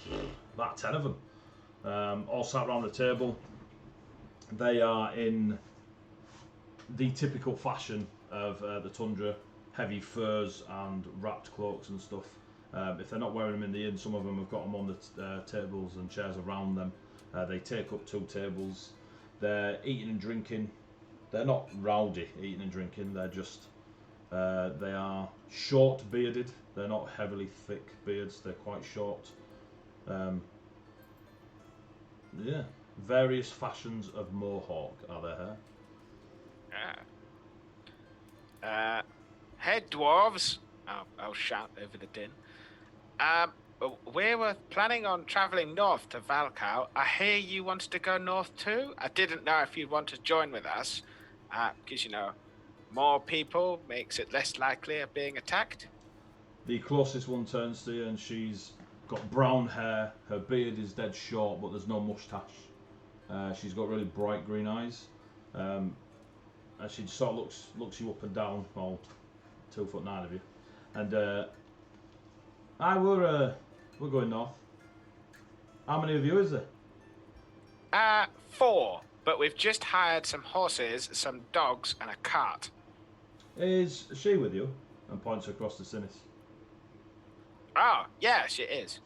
10 of them, all sat around the table. They are in the typical fashion of the tundra, heavy furs and wrapped cloaks and stuff. If they're not wearing them in the inn, some of them have got them on the tables and chairs around them. They take up 2 tables. They're eating and drinking. They're not rowdy eating and drinking. They're just they are short bearded. They're not heavily thick beards. They're quite short. Yeah, various fashions of mohawk are their hair. Hey, dwarves! I'll shout over the din. We were planning on travelling north to Valkau. I hear you wanted to go north too. I didn't know if you'd want to join with us, because you know, more people makes it less likely of being attacked. The closest one turns to you, and she's got brown hair. Her beard is dead short, but there's no moustache. She's got really bright green eyes, and she sort of looks you up and down, all 2'9" of you, and we're going north. How many of you is there? 4, but we've just hired some horses, some dogs, and a cart. Is she with you? And points across the Sinis. Oh, yeah, she is.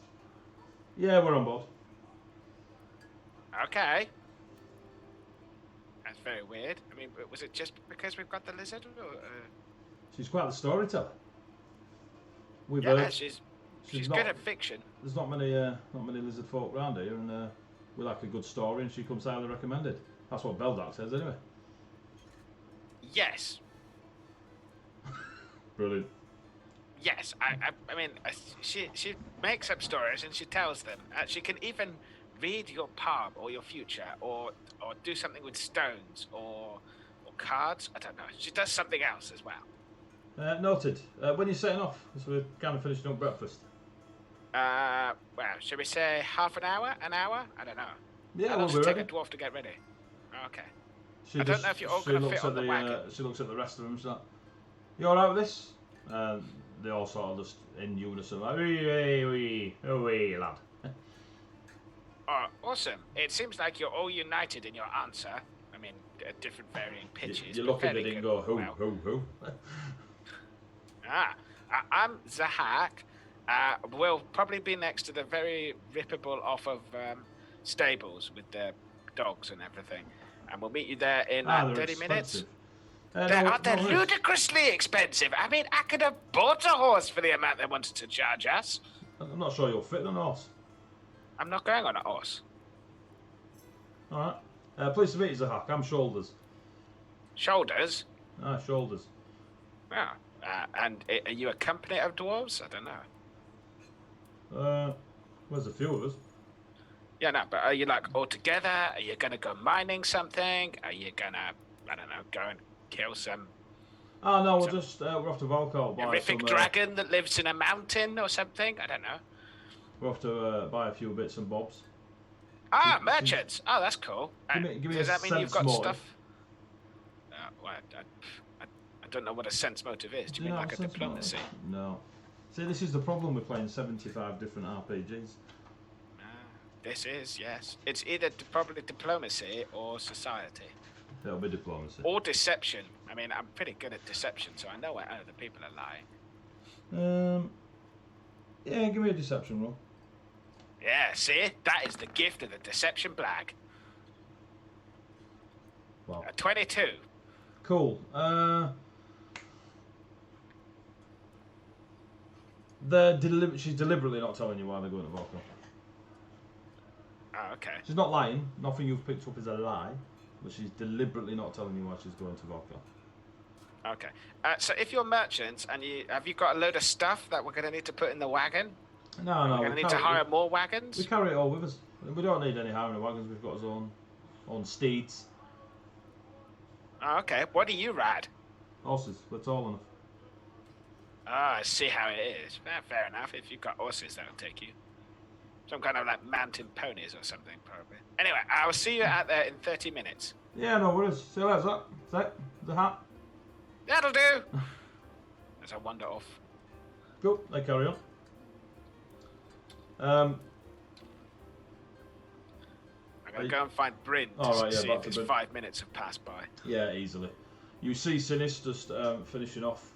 Yeah, we're on board. Okay. That's very weird. I mean, was it just because we've got the lizard? Or, She's quite the storyteller. We've yeah, heard. she's not, good at fiction. There's not many lizard folk around here, and we like a good story, and she comes highly recommended. That's what Beldak says, anyway. Yes. Brilliant. Yes, I mean, she makes up stories and she tells them. She can even read your palm or your future, or do something with stones or cards. I don't know. She does something else as well. Noted. When you're setting off, so we're kind of finishing up breakfast. Well, should we say half an hour? An hour? I don't know. Yeah, How we'll long be does it take ready. a dwarf to get ready? Okay. She I don't know if you're all going to fit on the wagon. She looks at the rest of them. She's like, "You all right with this?" They all sort of just in unison, like, "Wee, lad." Oh, awesome. It seems like you're all united in your answer. I mean, at different varying pitches. You're but lucky they very didn't good. go, Well, who. I'm Zahak. We'll probably be next to the very rippable off of stables with the dogs and everything. And we'll meet you there in 30 minutes. They're ludicrously expensive. I mean, I could have bought a horse for the amount they wanted to charge us. I'm not sure you'll fit on a horse. I'm not going on a horse. All right. Pleased to meet you, Zahak. I'm Shoulders. Shoulders? Shoulders. Yeah. And are you a company of dwarves? I don't know. There's a few of us. Yeah, no, but are you like all together? Are you gonna go mining something? Are you gonna, I don't know, go and kill some Oh no, we're off to Valkal. horrific dragon that lives in a mountain or something? I don't know. We're off to buy a few bits and bobs. Merchants. Oh, that's cool. Give me Does a that mean you've got sense stuff? Well, I don't know what a sense motive is. Do you mean like a diplomacy? No. See, this is the problem with playing 75 different RPGs. This is, yes. It's either probably diplomacy or society. It'll be diplomacy. Or deception. I mean, I'm pretty good at deception, so I know where other people are lying. Yeah, give me a deception roll. Yeah, see? That is the gift of the deception blag. Wow. 22. Cool. She's deliberately not telling you why they're going to Valkal. Oh, okay. She's not lying. Nothing you've picked up is a lie. But she's deliberately not telling you why she's going to Valkal. Okay. So if you're merchants and have you got a load of stuff that we're going to need to put in the wagon? No. We're going to need to hire more wagons? We carry it all with us. We don't need any hiring of wagons. We've got our own steeds. Oh, okay. What do you ride? Horses, we're tall enough. Ah, I see how it is. Fair enough. If you've got horses, that'll take you. Some kind of like mountain ponies or something, probably. Anyway, I'll see you out there in 30 minutes. Yeah, no worries. See you later, Zach. Zach, the hat. That'll do! As I wander off. Cool, they carry on. I'm going to go and find Bryn to see if his 5 minutes have passed by. Yeah, easily. You see Sinis just finishing off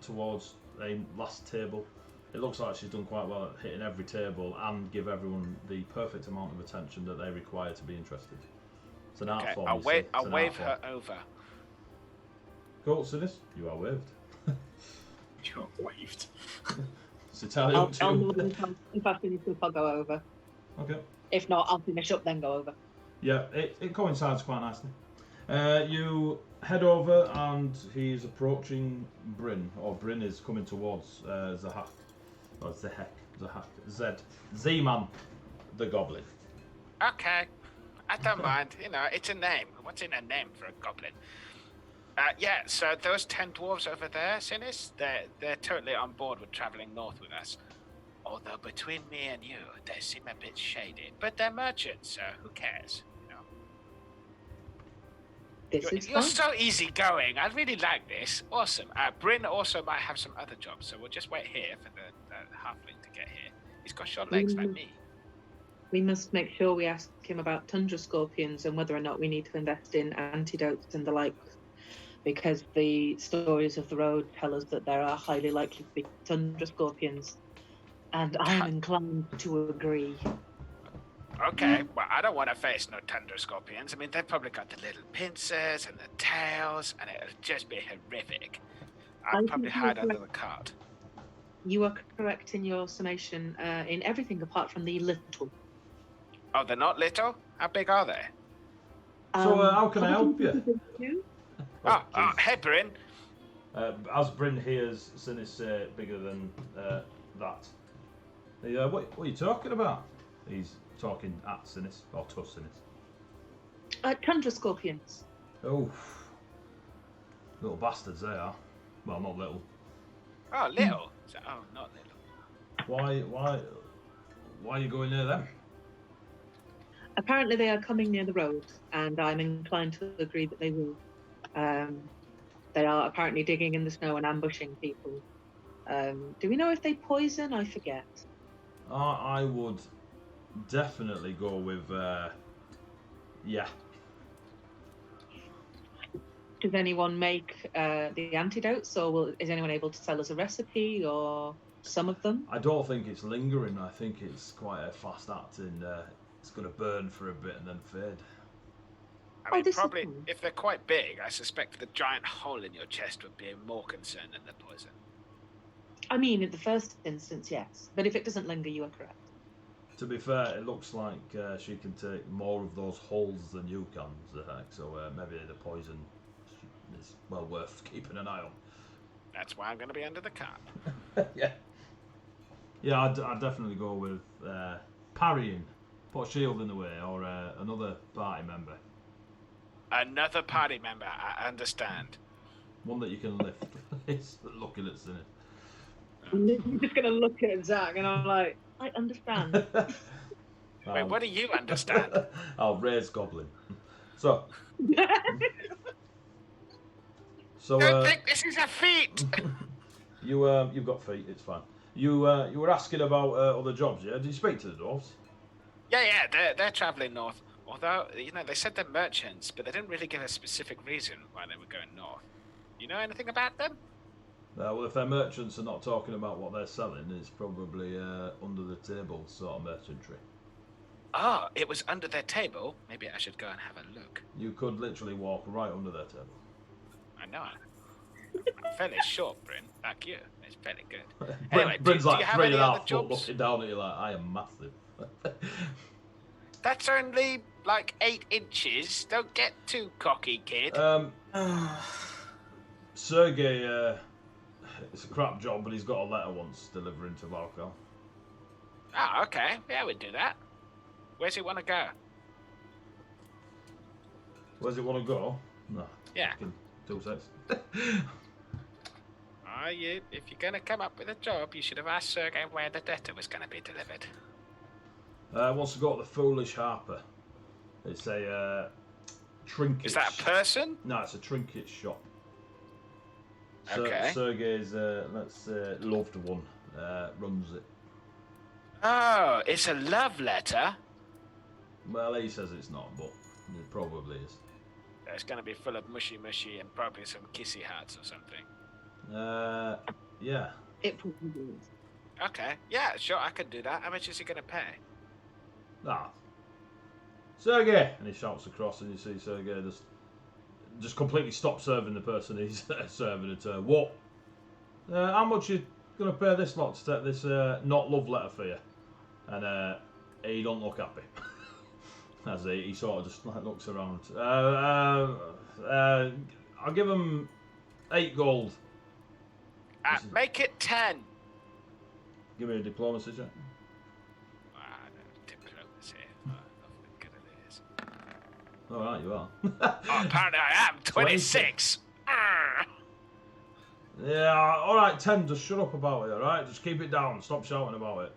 towards a last table. It looks like she's done quite well at hitting every table and give everyone the perfect amount of attention that they require to be interested. It's an art form. I'll wave her over. Cool, Sinis, you are waved. You're waved. It's Italian I'll too. if I finish up, I'll go over. Okay. If not, I'll finish up, then go over. Yeah, it coincides quite nicely. You head over and he's approaching Bryn, or Bryn is coming towards Zahak. Or Zahak. Z-Man, the Goblin. Okay. I don't mind. You know, it's a name. What's in a name for a goblin? Yeah, so those 10 dwarves over there, Sinis, they're totally on board with traveling north with us. Although between me and you, they seem a bit shady. But they're merchants, so who cares? You know? You're so easygoing. I really like this. Awesome. Bryn also might have some other jobs, so we'll just wait here for the halfling to get here. He's got short legs like me. We must make sure we ask him about tundra scorpions and whether or not we need to invest in antidotes and the like, because the stories of the road tell us that there are highly likely to be tundra scorpions, and I'm inclined to agree. Okay, well, I don't want to face no tundra scorpions. I mean, they've probably got the little pincers and the tails, and it'll just be horrific. I'll probably hide under the cart. You are correct in your summation in everything apart from the little. Oh, they're not little? How big are they? So how can I help you? Hey, Bryn. As Bryn hears Sinis say bigger than that. What are you talking about? He's talking at Sinis, or to Sinis. Tundra scorpions. Oh, little bastards they are. Well, not little. Oh, little? Oh, not little. Why are you going near them? Apparently they are coming near the road, and I'm inclined to agree that they will. They are apparently digging in the snow and ambushing people. Do we know if they poison? I forget. I would definitely go with, yeah. Does anyone make the antidotes, or is anyone able to tell us a recipe, or some of them? I don't think it's lingering. I think it's quite a fast acting. It's going to burn for a bit and then fade. I mean, probably, if they're quite big, I suspect the giant hole in your chest would be more concern than the poison. I mean, in the first instance, yes. But if it doesn't linger, you are correct. To be fair, it looks like she can take more of those holes than you can, Zahak. So maybe the poison is well worth keeping an eye on. That's why I'm going to be under the cart. Yeah. Yeah, I'd definitely go with parrying. Put a shield in the way, or another party member. Another party member, I understand. One that you can lift. It's looking at Sinis. I'm just going to look at Zach, and I'm like, I understand. Wait, what do you understand? I'll raise Goblin. So. Don't think this is a feat! You've got feet, it's fine. You were asking about other jobs, yeah? Did you speak to the dwarves? Yeah, they're travelling north. Although, you know, they said they're merchants, but they didn't really give a specific reason why they were going north. You know anything about them? Well, if their merchants are not talking about what they're selling, it's probably under the table sort of merchantry. Oh, it was under their table? Maybe I should go and have a look. You could literally walk right under their table. I know. I'm fairly short, Bryn, like you. It's fairly good. Anyway, Bryn's like do you have 3.5 any other foot jobs? looking down at you like, I am massive. That's only like 8 inches. Don't get too cocky, kid. Sergey, it's a crap job, but he's got a letter once delivering to Valkal. Oh, okay. Yeah, we'd do that. Where's he want to go? Where's he want to go? No. Yeah. 2 seconds. If you're going to come up with a job, you should have asked Sergei where the letter was going to be delivered. Wants to go to the Foolish Harper. It's a trinket. Is that a person? No, it's a trinket shop. Okay. Sergei's, let's say, loved one runs it. Oh, it's a love letter. Well, he says it's not, but it probably is. It's going to be full of mushy and probably some kissy hearts or something. Yeah. It probably is. Okay, yeah, sure, I can do that. How much is he going to pay? Ah. Sergei! And he shouts across, and you see Sergei just completely stop serving the person he's serving it to. What? How much you going to pay this lot to take this not love letter for you? And he don't look happy. As he sort of just like looks around. I'll give him 8 gold. Make it 10. Give me a diplomacy check. Diplomacy. I'm not good at this. Alright, you are. Apparently I am. 26. Yeah, alright, 10. Just shut up about it, alright? Just keep it down. Stop shouting about it.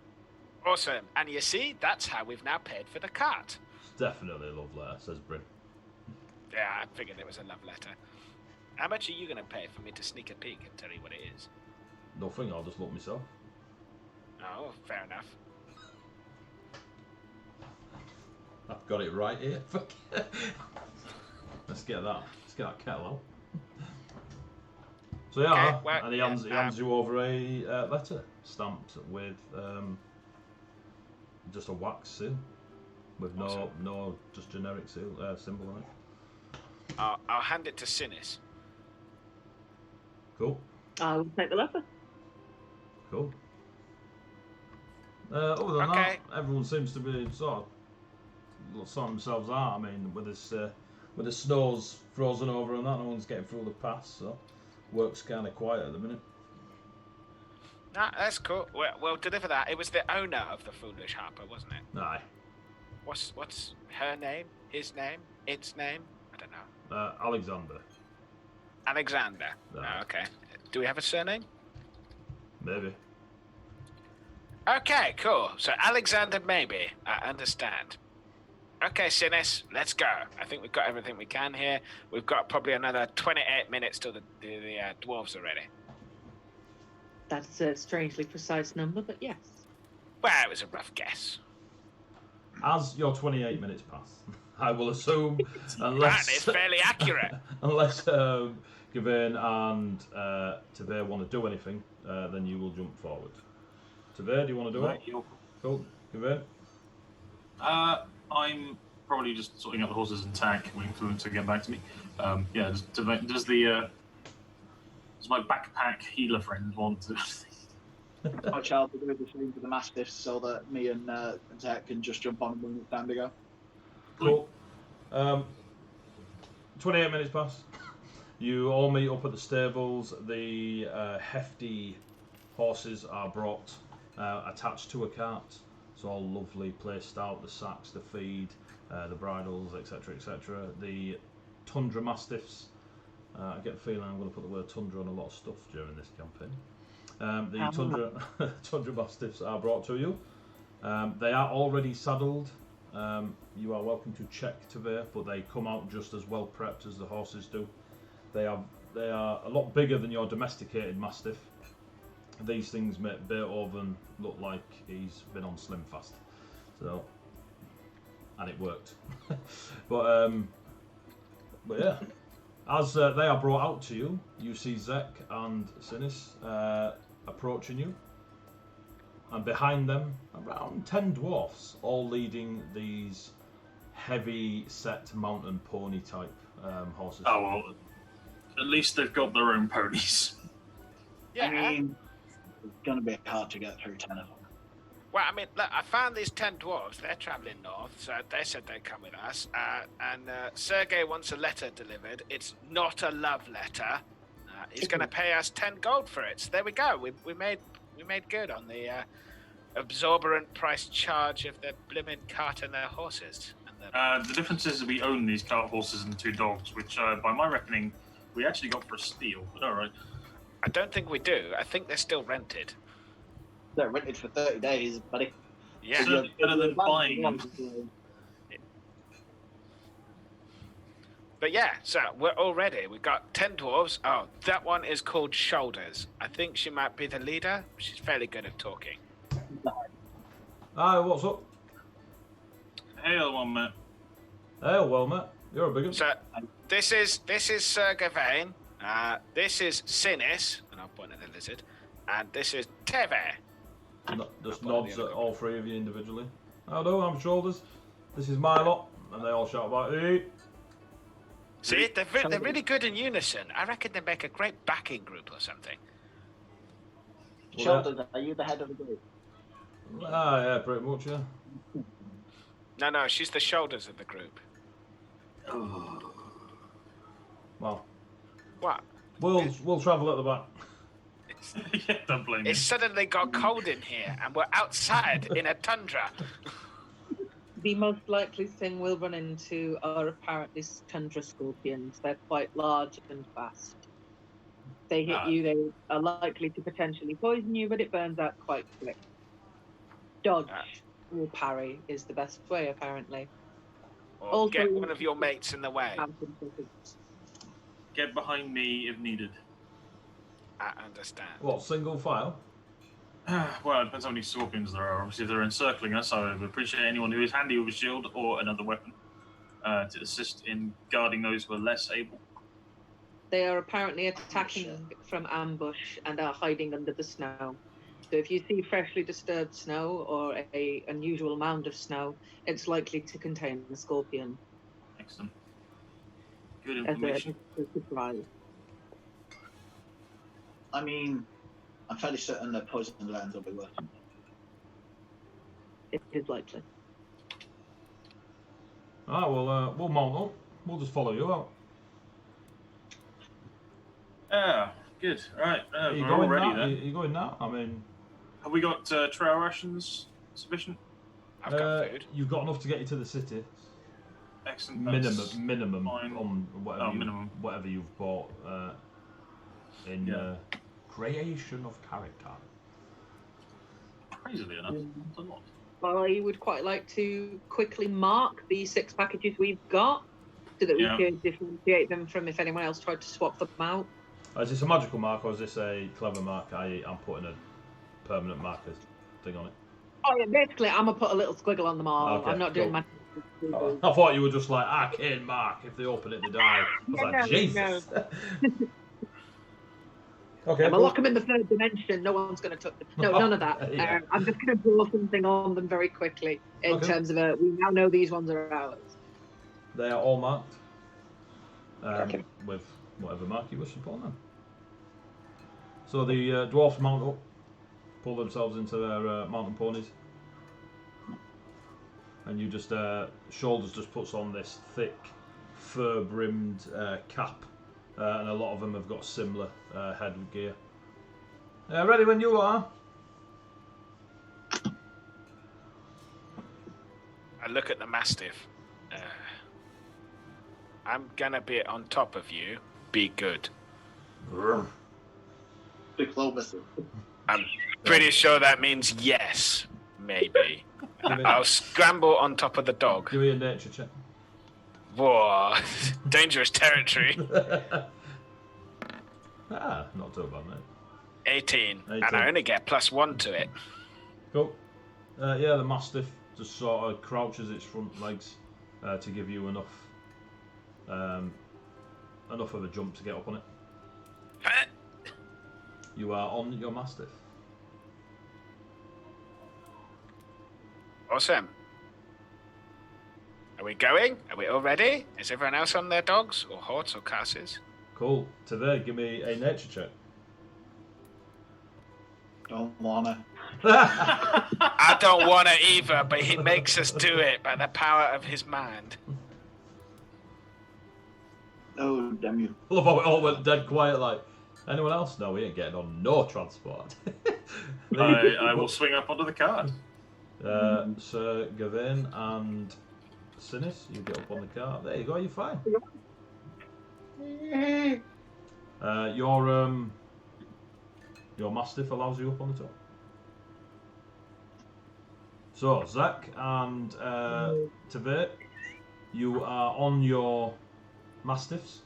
Awesome. And you see, that's how we've now paid for the cart. It's definitely a love letter, says Bryn. Yeah, I figured it was a love letter. How much are you going to pay for me to sneak a peek and tell you what it is? Nothing, I'll just look myself. Oh, fair enough. I've got it right here. Let's get that kettle out. So yeah, Okay, well, and he hands you over a letter stamped with just a wax seal, with no just generic seal symbol on it. I'll hand it to Sinis. Cool. I will take the letter. Cool. Other than Okay. that, everyone seems to be sort of sorting themselves out. I mean, with the snow's frozen over and that, no one's getting through the pass, so work's kind of quiet at the minute. Nah, that's cool. We'll deliver that. It was the owner of the Foolish Harper, wasn't it? Aye. What's her name? His name? Its name? I don't know. Alexander. Alexander. Aye. Oh, okay. Do we have a surname? Maybe. Okay, cool. So Alexander, maybe. I understand. Okay, Sinis, let's go. I think we've got everything we can here. We've got probably another 28 minutes till the dwarves are ready. That's a strangely precise number, but yes. Well, it was a rough guess. As your 28 minutes pass, I will assume, unless That is fairly accurate. unless Gavin and Tavir want to do anything, then you will jump forward. Tavir, do you want to do it? Cool. Gavin? I'm probably just sorting out the horses and tack, waiting for them to get back to me. Does my backpack healer friend want to? My child will do the same to the Mastiffs so that me and Zach can just jump on them when it's time to go. Cool. 28 minutes pass. You all meet up at the stables. The hefty horses are brought attached to a cart. It's all lovely placed out. The sacks, the feed, the bridles, etc., etc. The tundra mastiffs. I get the feeling I'm going to put the word tundra on a lot of stuff during this campaign. The tundra mastiffs are brought to you. They are already saddled. You are welcome to check Tavir, but they come out just as well prepped as the horses do. They are a lot bigger than your domesticated mastiff. These things make Beethoven look like he's been on Slim Fast. So, and it worked. but yeah, as they are brought out to you, you see Zek and Sinis approaching you, and behind them around 10 dwarfs, all leading these heavy-set mountain pony type horses. Oh well, at least they've got their own ponies. Yeah. I mean, it's going to be hard to get through 10 of them. Well, I mean, look, I found these 10 dwarves. They're travelling north, so they said they'd come with us. And Sergei wants a letter delivered. It's not a love letter. He's going to pay us 10 gold for it. So there we go. We made good on the absorbent price charge of the blimmin' cart and their horses. And The difference is that we own these cart horses and 2 dogs, which, by my reckoning, we actually got for a steal. But all right. I don't think we do. I think they're still rented. They're rented for 30 days, buddy. Yeah. So Certainly better than buying them. But yeah, so we're all ready. We've got 10 dwarves. Oh, that one is called Shoulders. I think she might be the leader. She's fairly good at talking. Hi, what's up? Hey, other one, mate. Hey, well, mate. You're a big one. So this is Sir Gawain. This is Sinis, and I'll point at the lizard. And this is Teve. Just nods at all three of you individually. Hello, I'm Shoulders. This is my lot. And they all shout about, hey. See, they're really good in unison. I reckon they make a great backing group or something. Shoulders, are you the head of the group? Ah, yeah, pretty much, yeah. No, she's the shoulders of the group. Well, What? we'll travel at the back. Yeah, don't blame me. It's suddenly got cold in here, and we're outside in a tundra. The most likely thing we'll run into are apparently tundra scorpions. They're quite large and fast. If they hit you, they are likely to potentially poison you, but it burns out quite quick. Dodge or parry is the best way, apparently. Or Also- get one of your mates in the way. Get behind me if needed. I understand. What, single file? Well, it depends how many scorpions there are. Obviously, if they're encircling us, I would appreciate anyone who is handy with a shield or another weapon to assist in guarding those who are less able. They are apparently attacking from ambush and are hiding under the snow. So if you see freshly disturbed snow or a unusual mound of snow, it's likely to contain the scorpion. Excellent. Good As information. a surprise. I mean, I'm fairly certain that poisoned lands will be working. It is likely. Ah, well, we'll mount up. We'll just follow you out. Yeah, good. All right, Are you we're going all ready now? Are then. you going now? I mean, Have we got trail rations sufficient? I've got food. you've got enough to get you to the city. Excellent. Minimum fine. on whatever, minimum. whatever you've bought in Yeah. creation of character. Crazily enough, it's a lot. I would quite like to quickly mark the 6 packages we've got so that we Yeah. can differentiate them from if anyone else tried to swap them out. Is this a magical mark or is this a clever mark? I'm putting a permanent marker thing on it. Oh yeah, basically I'm gonna put a little squiggle on them all. Okay, I'm not doing cool. my. I thought you were just like arcane mark. If they open it, they die. I was like, No, Jesus. Okay. I'm gonna cool. lock them in the 3rd dimension. No one's gonna touch them. No, none of that. Yeah. I'm just gonna draw something on them very quickly in Okay. terms of we now know these ones are ours. They are all marked Okay. with whatever mark you wish to put on them. So the dwarfs mount up, pull themselves into their mountain ponies, and you just Shoulders just puts on this thick fur-brimmed cap, and a lot of them have got similar headgear. Ready when you are. I look at the Mastiff. I'm gonna be on top of you. Be good. Big Clovis. I'm pretty sure that means yes, maybe. I'll scramble on top of the dog. Give me a nature check. Whoa, dangerous territory. Not too bad, mate. 18, 18. and I only get +1 to it. Cool. Yeah, the Mastiff just sort of crouches its front legs to give you enough of a jump to get up on it. You are on your Mastiff. Awesome. Are we going? Are we all ready? Is everyone else on their dogs, or horses, or casses? Cool. Today, give me a nature check. Don't wanna. I don't want to either, but he makes us do it by the power of his mind. Oh, damn you. I love how it all went dead quiet. Like, anyone else? No, we ain't getting on no transport. I will swing up onto the cart. Sir Gawain and Sinis, you get up on the car. There you go. You're fine. Your Mastiff allows you up on the top. So, Zach and Tavert, you are on your Mastiffs.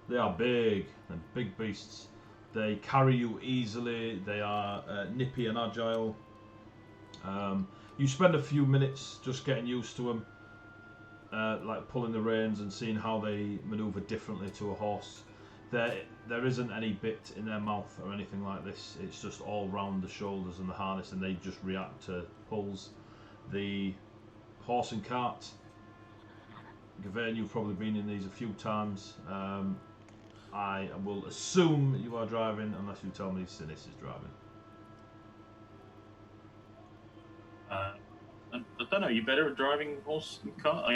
They are big, they're big beasts. They carry you easily, they are nippy and agile. You spend a few minutes just getting used to them, like pulling the reins and seeing how they manoeuvre differently to a horse. There isn't any bit in their mouth or anything like this. It's just all round the shoulders and the harness, and they just react to pulls. The horse and cart, Gawain, you've probably been in these a few times. I will assume you are driving, unless you tell me Sinis is driving. I don't know. You better at driving horse and cart? I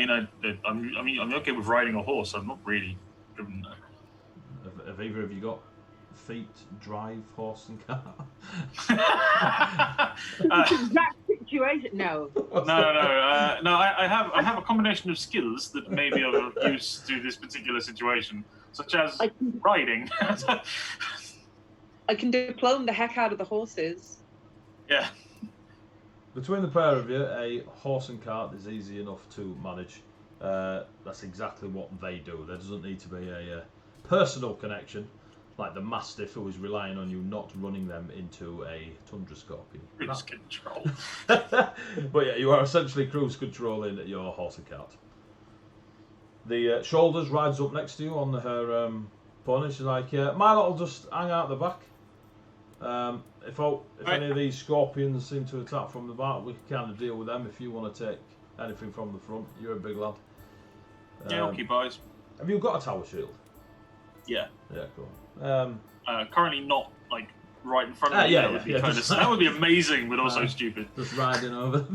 mean, I'm okay with riding a horse. I'm not really driven. Have either of you got feet drive horse and cart? Exact situation. No. No. I have a combination of skills that may be of use to this particular situation, such as riding. I can diplome the heck out of the horses. Yeah. Between the pair of you, a horse and cart is easy enough to manage. That's exactly what they do. There doesn't need to be a personal connection, like the Mastiff who is relying on you not running them into a tundra scorpion. Cruise control. But yeah, you are essentially cruise controlling your horse and cart. The Shoulders rides up next to you on her pony. She's like, my lot will just hang out the back. If any of these scorpions seem to attack from the back, we can kind of deal with them. If you want to take anything from the front, you're a big lad. Yeah, occupies. Have you got a tower shield? Yeah. Yeah, cool. Currently not like right in front of me. That would be amazing, but also stupid. Just riding over.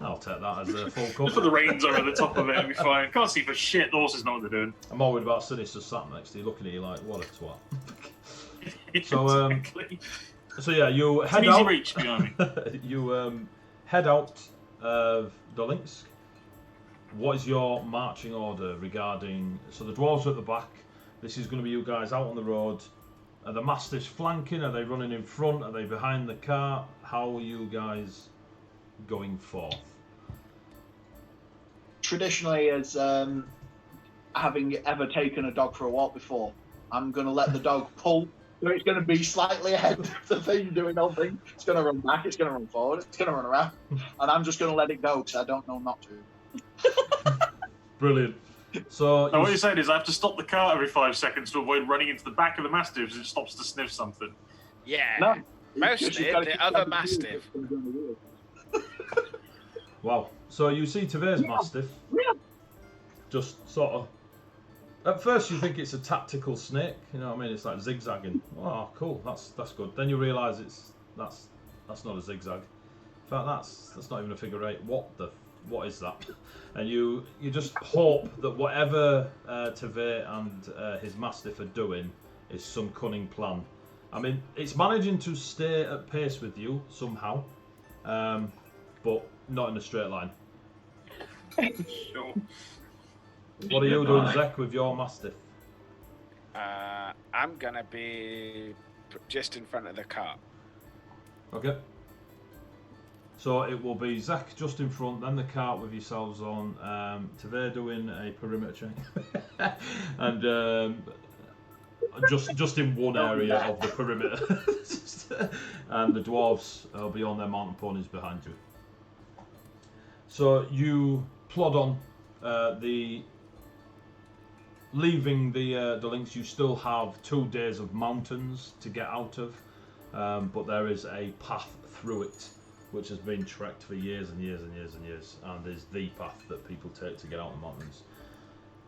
I'll take that as a full cover. Just put the reins over the top of it and be fine. Can't see for shit. The horses know what they're doing. I'm all worried about Sinister sat next to you, looking at you like, what a twat. So yeah, you head an easy out. reach behind me. You head out of Dolinsk. What is your marching order regarding? So the dwarves are at the back. This is going to be you guys out on the road. Are the Mastiffs flanking? Are they running in front? Are they behind the car? How are you guys going forth? Traditionally, as having ever taken a dog for a walk before, I'm going to let the dog pull. So it's going to be slightly ahead of the thing, doing nothing. It's going to run back, it's going to run forward, it's going to run around. And I'm just going to let it go because I don't know not to. Brilliant. So what you're saying is I have to stop the car every 5 seconds to avoid running into the back of the Mastiff as it stops to sniff something. Yeah. No. Mostly the other Mastiff. Wow. So you see Taver's Mastiff just sort of. At first you think it's a tactical snake, you know what I mean? It's like zigzagging. Oh, cool. That's good. Then you realise that's not a zigzag. In fact, that's not even a figure eight. What is that? And you just hope that whatever Taver and his Mastiff are doing is some cunning plan. I mean, it's managing to stay at pace with you somehow, but not in a straight line. Sure. What are you doing, Zek, with your Mastiff? I'm gonna be just in front of the car. Okay. So it will be Zach just in front, then the cart with yourselves on, Taver doing a perimeter check, and just in one area of the perimeter, and the dwarves will be on their mountain ponies behind you. So you plod on, leaving the links. You still have 2 days of mountains to get out of, but there is a path through it, which has been trekked for years and years and years and years, and is the path that people take to get out of the mountains.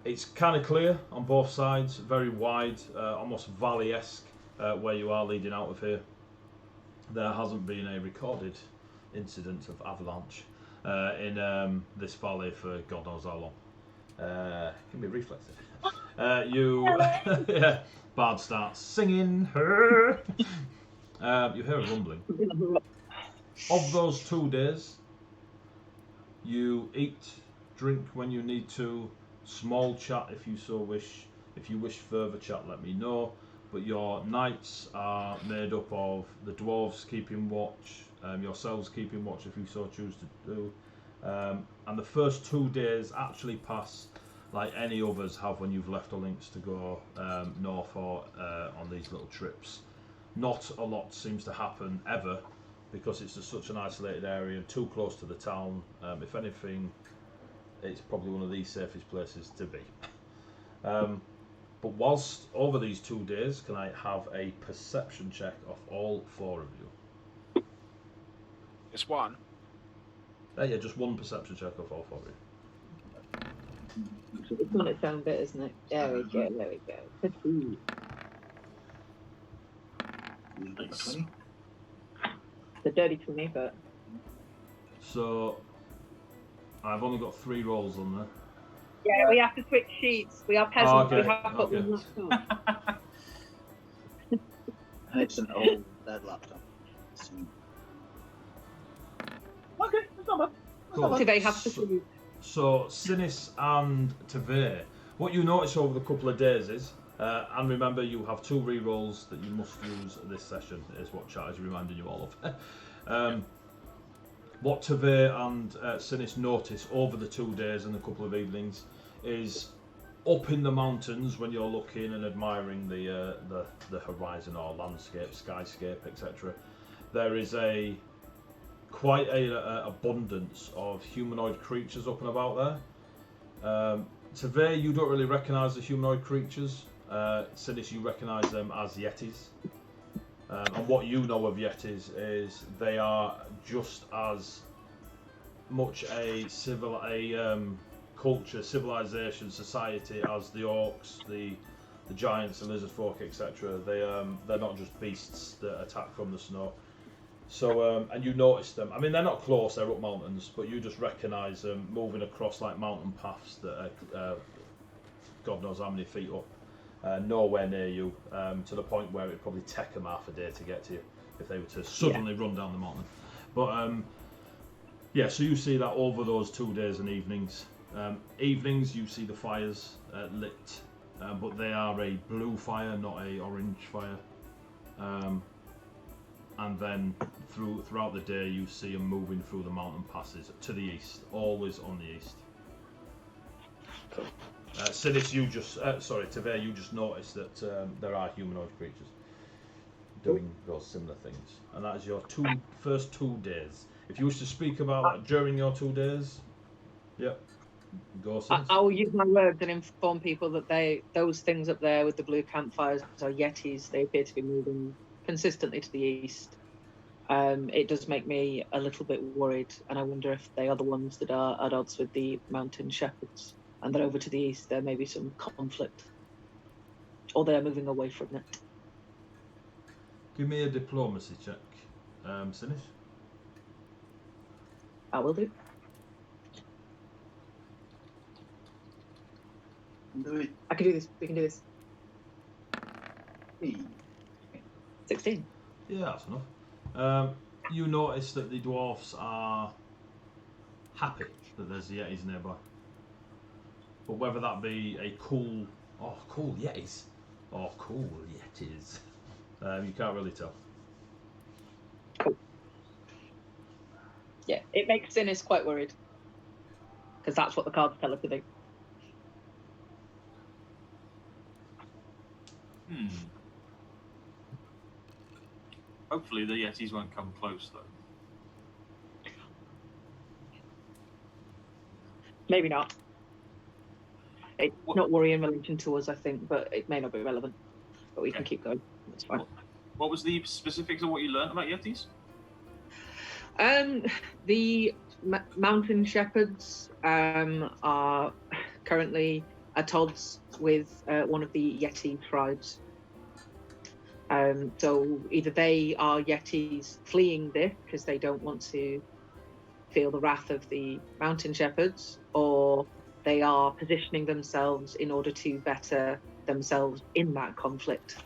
It's kind of clear on both sides, very wide, almost valley-esque, where you are leading out of here. There hasn't been a recorded incident of avalanche in this valley for God knows how long. Can be reflexive. Yeah, Bard starts singing. You hear a rumbling. Of those 2 days, you eat, drink when you need to, small chat if you so wish. If you wish further chat, let me know. but your knights are made up of the dwarves keeping watch, yourselves keeping watch if you so choose to do, and the first 2 days actually pass like any others have when you've left a links to go north or on these little trips. Not a lot seems to happen ever because it's just such an isolated area and too close to the town. If anything, it's probably one of the safest places to be. But whilst over these 2 days, can I have a perception check of all 4 of you? It's one. Yeah, just one perception check of all 4 of you. It's on its own bit, isn't it? There we go, there we go. Ooh. Nice. 20. It's a dirty 20, but... So I've only got 3 rolls on there. Yeah, we have to switch sheets. We are peasants. Oh, okay, We have to put okay. one laptop. It's an old dead laptop. So, Okay, that's not bad. Cool. Do they have to So- choose? So, Sinis and Tavir, what you notice over the couple of days is, and remember you have 2 rerolls that you must use this session, is what chat is reminding you all of. What Tavir and Sinis notice over the 2 days and a couple of evenings is up in the mountains when you're looking and admiring the horizon or landscape, skyscape, etc. There is quite a abundance of humanoid creatures up and about there. Tavir, you don't really recognise the humanoid creatures. Sinis, you recognise them as yetis. And what you know of yetis is they are just as much a culture, civilization, society as the orcs, the giants, the lizard folk, etc. They're not just beasts that attack from the snow. So, and you notice them. I mean, they're not close, they're up mountains, but you just recognise them moving across like mountain paths that are God knows how many feet up, nowhere near you, to the point where it'd probably take them half a day to get to you if they were to suddenly run down the mountain. But yeah, so you see that over those 2 days and evenings. Evenings, you see the fires lit, but they are a blue fire, not a orange fire. And then throughout the day you see them moving through the mountain passes to the east, always on the east. Cool. Sinis, Tavir, you just noticed that there are humanoid creatures doing those similar things. And that is your first 2 days. If you wish to speak about that during your 2 days, yep, go Sinis. I will use my words and inform people that those things up there with the blue campfires are yetis. They appear to be moving consistently to the east. It does make me a little bit worried, and I wonder if they are the ones that are at odds with the mountain shepherds, and that over to the east there may be some conflict, or they're moving away from it. Give me a diplomacy check, Sinis. I will do. do it. I can do this. We can do this. Hey. 16. Yeah, that's enough. You notice that the dwarfs are happy that there's yetis nearby. But whether that be a cool yetis, or cool yetis, you can't really tell. Cool. Yeah, it makes Sinis quite worried. Because that's what the cards tell us to do. Hopefully the yetis won't come close though. Maybe not. It's not worrying in relation to us, I think, but it may not be relevant. But we can keep going. That's fine. What was the specifics of what you learned about yetis? The mountain shepherds are currently at odds with one of the Yeti tribes. So either they are Yetis fleeing this because they don't want to feel the wrath of the mountain shepherds, or they are positioning themselves in order to better themselves in that conflict,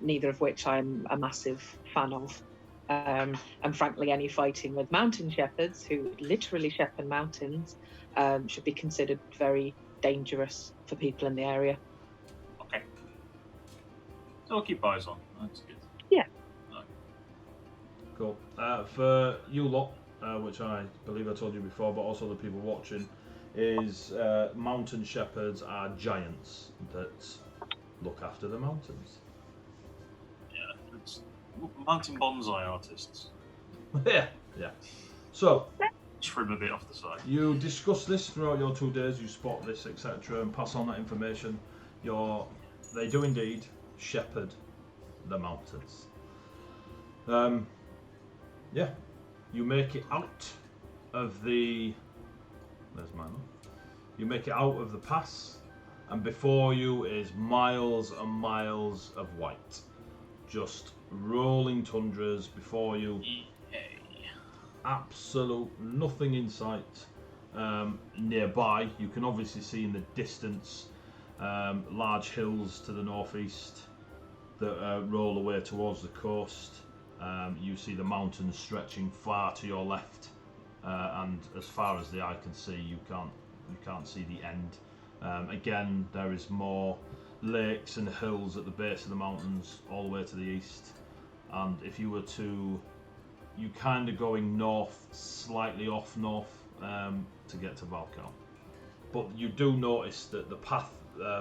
neither of which I'm a massive fan of. And frankly, any fighting with mountain shepherds, who literally shepherd mountains, should be considered very dangerous for people in the area. Okay. I'll keep eyes on. That's good. Yeah. Cool. For you lot, which I believe I told you before, but also the people watching, is mountain shepherds are giants that look after the mountains. Yeah, it's mountain bonsai artists. Yeah. So, Trim a bit off the side. you discuss this throughout your 2 days, you spot this, etc., and pass on that information. They do indeed shepherd the mountains. Yeah, you make it out of the. There's mine. You make it out of the pass, and before you is miles and miles of white, just rolling tundras before you. Absolute nothing in sight. Nearby, you can obviously see in the distance large hills to the northeast that roll away towards the coast. You see the mountains stretching far to your left, and as far as the eye can see, you can't see the end. Again, there is more lakes and hills at the base of the mountains, all the way to the east. And if you were to, you kind of going north, slightly off north, to get to Valkal. But you do notice that the path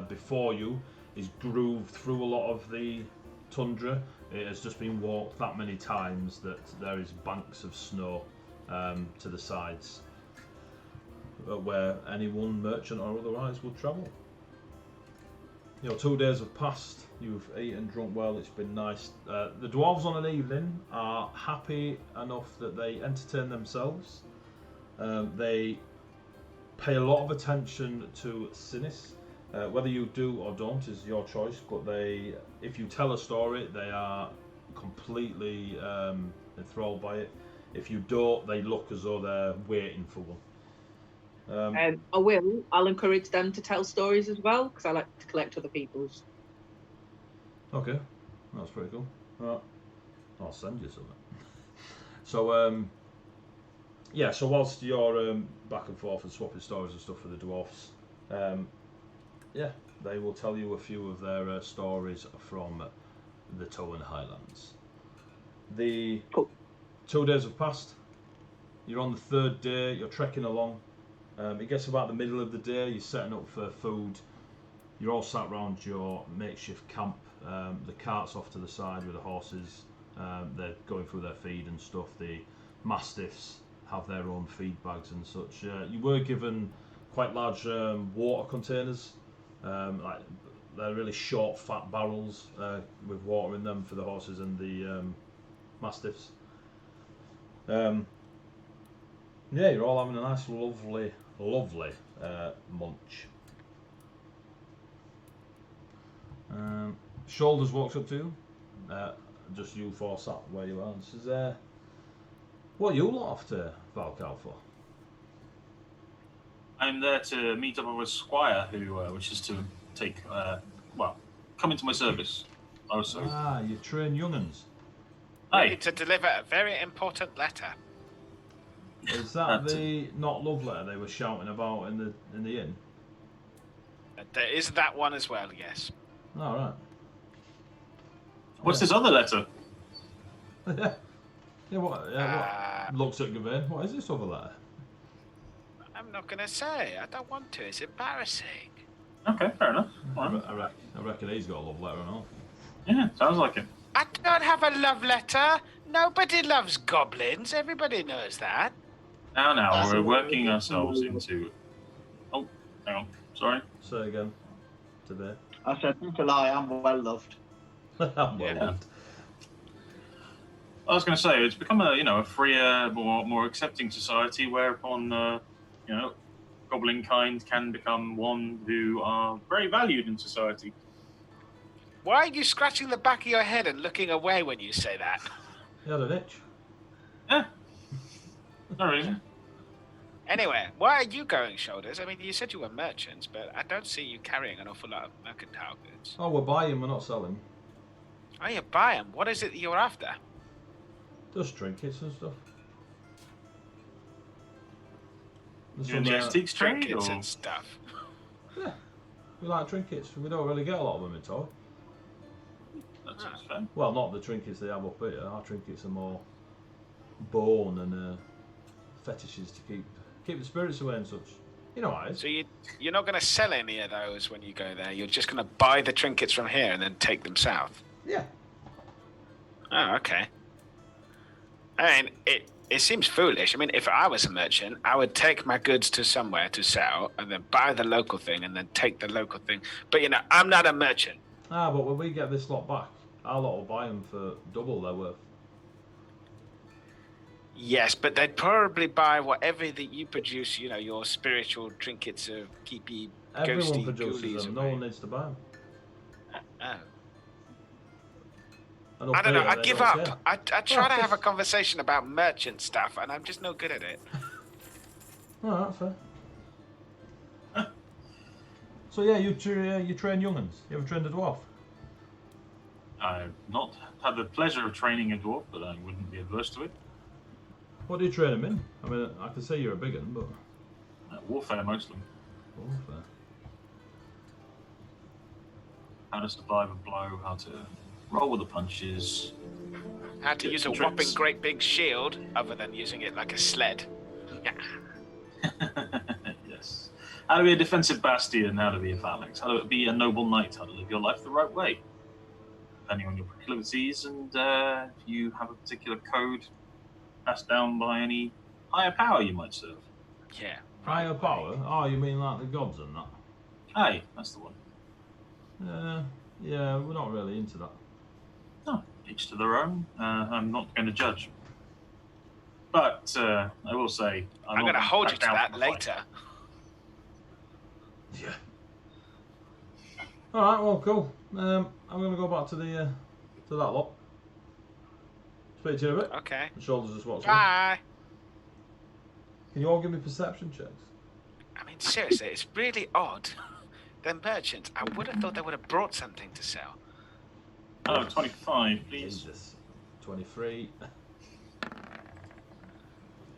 before you is grooved through a lot of the tundra. It has just been walked that many times that there is banks of snow to the sides where anyone, merchant or otherwise, would travel. 2 days have passed, you've eaten, drunk well, it's been nice. The dwarves on an evening are happy enough that they entertain themselves. They pay a lot of attention to Sinis. Whether you do or don't is your choice, but if you tell a story, they are completely enthralled by it. If you don't, they look as though they're waiting for one. I'll encourage them to tell stories as well, because I like to collect other people's. Okay, that's pretty cool. Right. I'll send you something. So, so whilst you're back and forth and swapping stories and stuff for the dwarfs, they will tell you a few of their stories from the Towan Highlands. The 2 days have passed. You're on the third day. You're trekking along. It gets about the middle of the day. You're setting up for food. You're all sat around your makeshift camp. The cart's off to the side with the horses. They're going through their feed and stuff. The mastiffs have their own feed bags and such. You were given quite large water containers. They're really short, fat barrels with water in them for the horses and the mastiffs. You're all having a nice, lovely munch. Shoulders walks up to you. Just you four sat where you are and says, what are you lot off to Valkal for? I'm there to meet up with a squire who wishes to come into my service. Also. You train young'uns. Ready to deliver a very important letter. Is that the not love letter they were shouting about in the inn? There is that one as well, yes. All right. What's this other letter? What? Looks at Gawain. What is this other letter? I'm not going to say. I don't want to. It's embarrassing. Okay, fair enough. I reckon he's got a love letter and all. Yeah, sounds like it. I don't have a love letter. Nobody loves goblins. Everybody knows that. Now, we're working ourselves into... Oh, hang on. Sorry. Say again. Today. I said, not to lie, I'm well loved. I'm well loved. I was going to say, it's become a freer, more accepting society whereupon, goblin kind can become one who are very valued in society. Why are you scratching the back of your head and looking away when you say that? You had an itch. Yeah. No reason. Anyway, why are you going, Shoulders? I mean, you said you were merchants, but I don't see you carrying an awful lot of mercantile goods. Oh, we're buying, we're not selling. Oh, you buy them? What is it that you're after? Just trinkets and stuff. You in the antiques trade, Trinkets or? and stuff. Yeah, we like trinkets. We don't really get a lot of them in town. That's fair. Well, not the trinkets they have up here. Our trinkets are more bone and fetishes to keep the spirits away and such. You know how it is. So you're not going to sell any of those when you go there. You're just going to buy the trinkets from here and then take them south. Yeah. Oh, okay. I mean, it seems foolish. I mean, if I was a merchant, I would take my goods to somewhere to sell and then buy the local thing and then take the local thing. But, you know, I'm not a merchant. But when we get this lot back, our lot will buy them for double their worth. Yes, but they'd probably buy whatever that you produce, you know, your spiritual trinkets of keepy, Everyone ghosty, produces ghoulies them. No away. one needs to buy them. Oh. And I up don't know. here, I they give don't up. care. I try to have a conversation about merchant stuff, and I'm just no good at it. Alright, fair. So yeah, you train young'uns. You ever trained a dwarf? I've not had the pleasure of training a dwarf, but I wouldn't be adverse to it. What do you train them in? I mean, I can say you're a big one, but Warfare mostly. warfare. How to survive a blow, how to roll with the punches. How to use a Tricks. whopping great big shield, other than using it like a sled. Yes. How to be a defensive bastion, how to be a phalanx, how to be a noble knight, how to live your life the right way. Depending on your proclivities and if you have a particular code passed down by any higher power you might serve. Yeah. Higher power? Oh, you mean like the gods and that? Aye, that's the one. Yeah, we're not really into that. No, each to their own. I'm not going to judge. But I will say... I'm going to hold you to that later. Yeah. Alright, well, cool. I'm going to go back to the to that lot. Speak to you in a bit. Okay. The shoulders just watching. Bye. Can you all give me perception checks? I mean, seriously, it's really odd. They're merchants. I would have thought they would have brought something to sell. Oh, 25, please. Jesus. 23.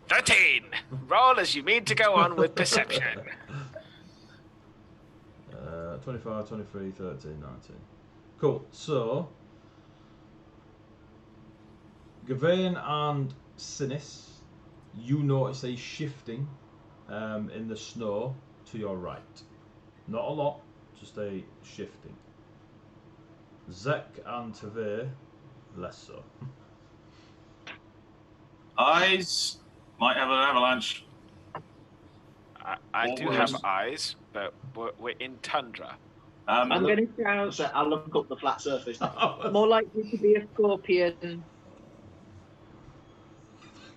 13! Roll as you mean to go on with perception. 25, 23, 13, 19. Cool. So, Gawain and Sinis, you notice a shifting in the snow to your right. Not a lot, just a shifting. Zek and Tavir, less so. Eyes might have an avalanche. I do have eyes, but we're in tundra. I'm going to shout. So I'll look up the flat surface. More likely to be a scorpion.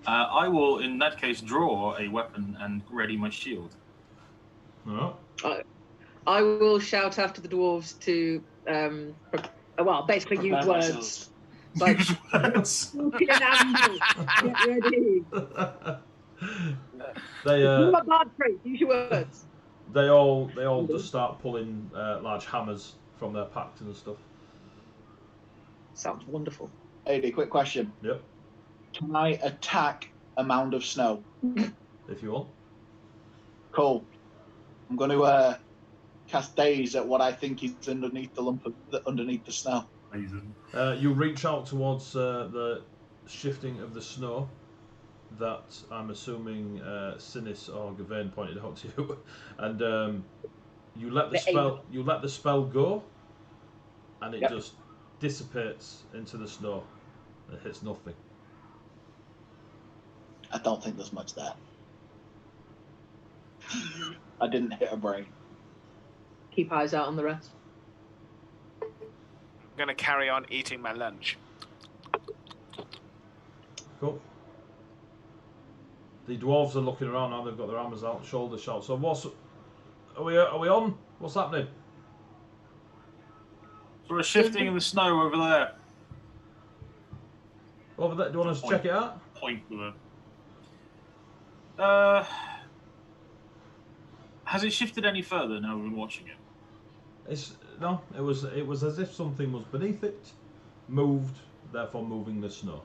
I will, in that case, draw a weapon and ready my shield. Alright. I will shout after the dwarves to, well, basically use words. Like, scorpion animal, get ready. They Not bad trait, use your words. they all just start pulling large hammers from their packs and stuff. Sounds wonderful. AD, quick question. Yep. Can I attack a mound of snow? If you want. Cool. I'm going to cast Daze at what I think is underneath underneath the snow. Amazing. You reach out towards the shifting of the snow that I'm assuming Sinis or Gawain pointed out to you, and you let the spell go, and it just dissipates into the snow. It hits nothing. I don't think there's much there. I didn't hit a brain. Keep eyes out on the rest. I'm going to carry on eating my lunch. Cool. The dwarves are looking around now. They've got their hammers out, shoulder shot. So are we on? What's happening? We're shifting in the snow over there. Over there. Do you want us to check it out? Point with a. Has it shifted any further now we've been watching it? No. It was as if something was beneath it, moved, therefore moving the snow.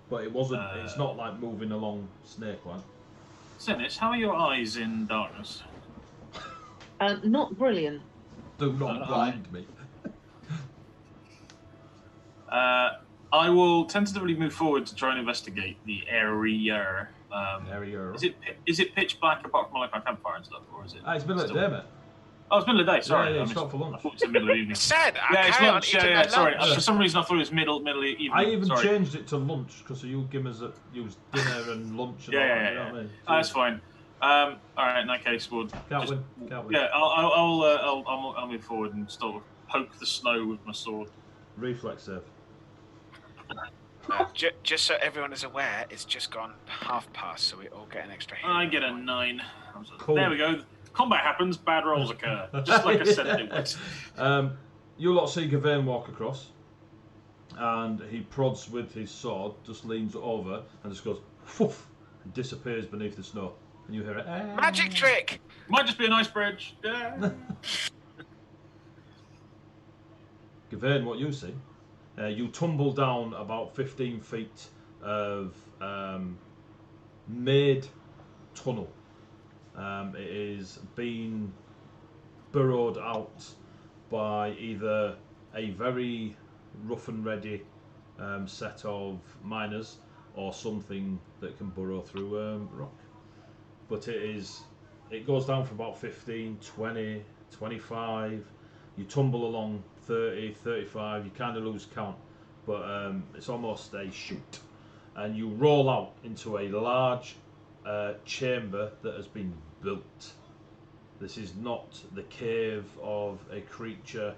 But it wasn't. It's not like moving along snake line. Sinis, how are your eyes in darkness? Not brilliant. Do not blind me. I will tentatively move forward to try and investigate the area. Area. Is it pitch black apart from like my campfire and stuff, or is it? It's middle of the day, mate. Oh, it's middle of the day. Sorry, Yeah, I it's not for lunch. I thought it was the middle of the evening. Said, Yeah, it's lunch. Yeah. Sorry, Lunch. for some reason I thought it was middle of the evening. I even Sorry. changed it to lunch because you give us use dinner and lunch. And all that, you know what I mean? That's fine. All right, in that case, we'll Can't win. Yeah, I'll move forward and sort of poke the snow with my sword. Reflex save. Just so everyone is aware, it's just gone past, so we all get an extra hit. I get a 9. Cool. There we go. Combat happens, bad rolls occur. Just like I said it would. You lot see Gawain walk across, and he prods with his sword, just leans over, and just goes, woof, and disappears beneath the snow. And you hear it. Magic trick! Might just be a nice bridge. Yeah. Gawain, what you see, you tumble down about 15 feet of made tunnel. It is being burrowed out by either a very rough and ready set of miners or something that can burrow through rock. But it goes down for about 15, 20, 25. You tumble along 30, 35, you kind of lose count, but it's almost a chute. And you roll out into a large chamber that has been built. This is not the cave of a creature.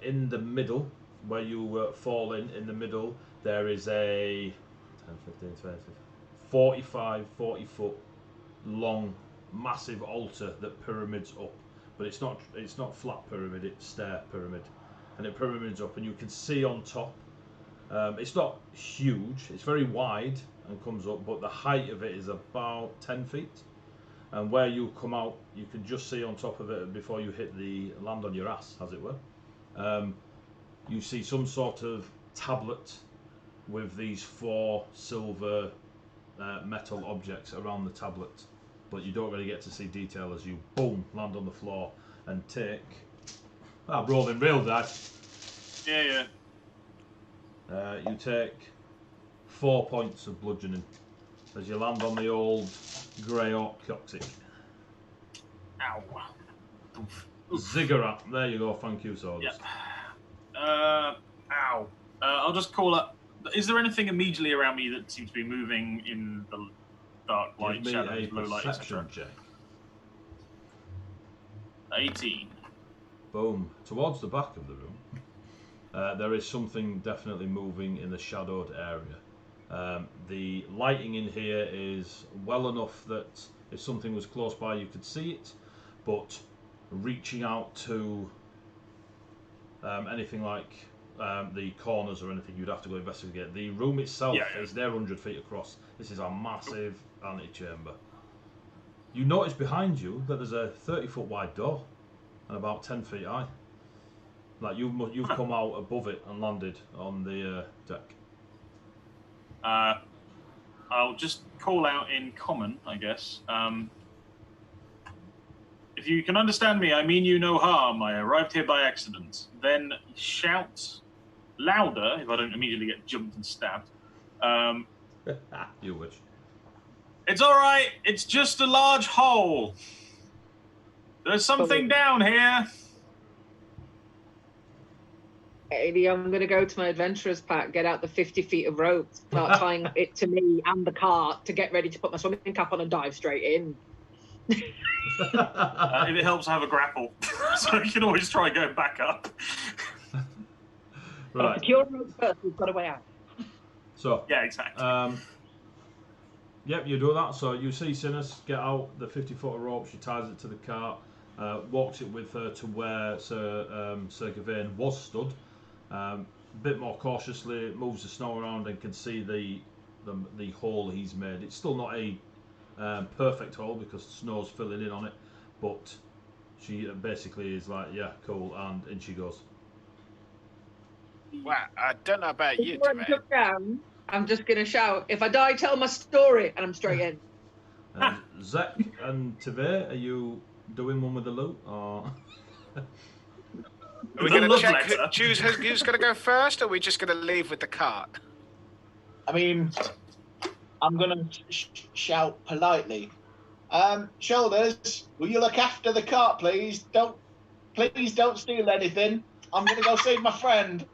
In the middle, where you fall in the middle, there is a 10, 15, 20, 40 foot long, massive altar that pyramids up. But it's not flat pyramid, it's stair pyramid, and it pyramids up, and you can see on top. It's not huge, it's very wide and comes up, but the height of it is about 10 feet. And where you come out, you can just see on top of it before you hit the land on your ass, as it were. You see some sort of tablet with these 4 silver metal objects around the tablet, but you don't really get to see detail as you boom land on the floor and take. I'm rolling real dice. Yeah. You take 4 points of bludgeoning as you land on the old grey orc coccyx. Ow. Ziggurat. There you go. Thank you, Sawdust. Yeah. Ow. I'll just call up. Is there anything immediately around me that seems to be moving in the dark light, Give me shadows, a low light, perception etc.? check. 18. Boom. Towards the back of the room, there is something definitely moving in the shadowed area. The lighting in here is well enough that if something was close by you could see it, but reaching out to anything like the corners or anything, you'd have to go investigate. The room itself is there 100 feet across. This is a massive antechamber. You notice behind you that there's a 30-foot wide door and about 10 feet high. Like you've come out above it and landed on the deck. I'll just call out in common, I guess. If you can understand me, I mean you no harm. I arrived here by accident. Then shout louder if I don't immediately get jumped and stabbed. You wish. It's all right. It's just a large hole. There's something down here. Maybe I'm going to go to my adventurer's pack, get out the 50 feet of rope, start tying it to me and the cart to get ready to put my swimming cap on and dive straight in. If it helps, I have a grapple, so you can always try going back up. Right. Secure rope first, we've got a way out. So. Yeah, exactly. Yep, you do that. So you see Sinus get out the 50-foot of rope. She ties it to the cart, walks it with her to where Sir Gawain was stood. A bit more cautiously, moves the snow around and can see the hole he's made. It's still not a perfect hole because the snow's filling in on it, but she basically is like, yeah, cool, and in she goes. Well, I don't know about you, Before I Jermaine. jump down, I'm just going to shout, if I die, tell my story, and I'm straight in. Zek and Teve, are you doing one with the loot, or? Are we The going to love check letter. choose who's going to go first, or are we just going to leave with the cart? I mean, I'm gonna shout politely. Shoulders, will you look after the cart, please? Please don't steal anything. I'm gonna go see my friend.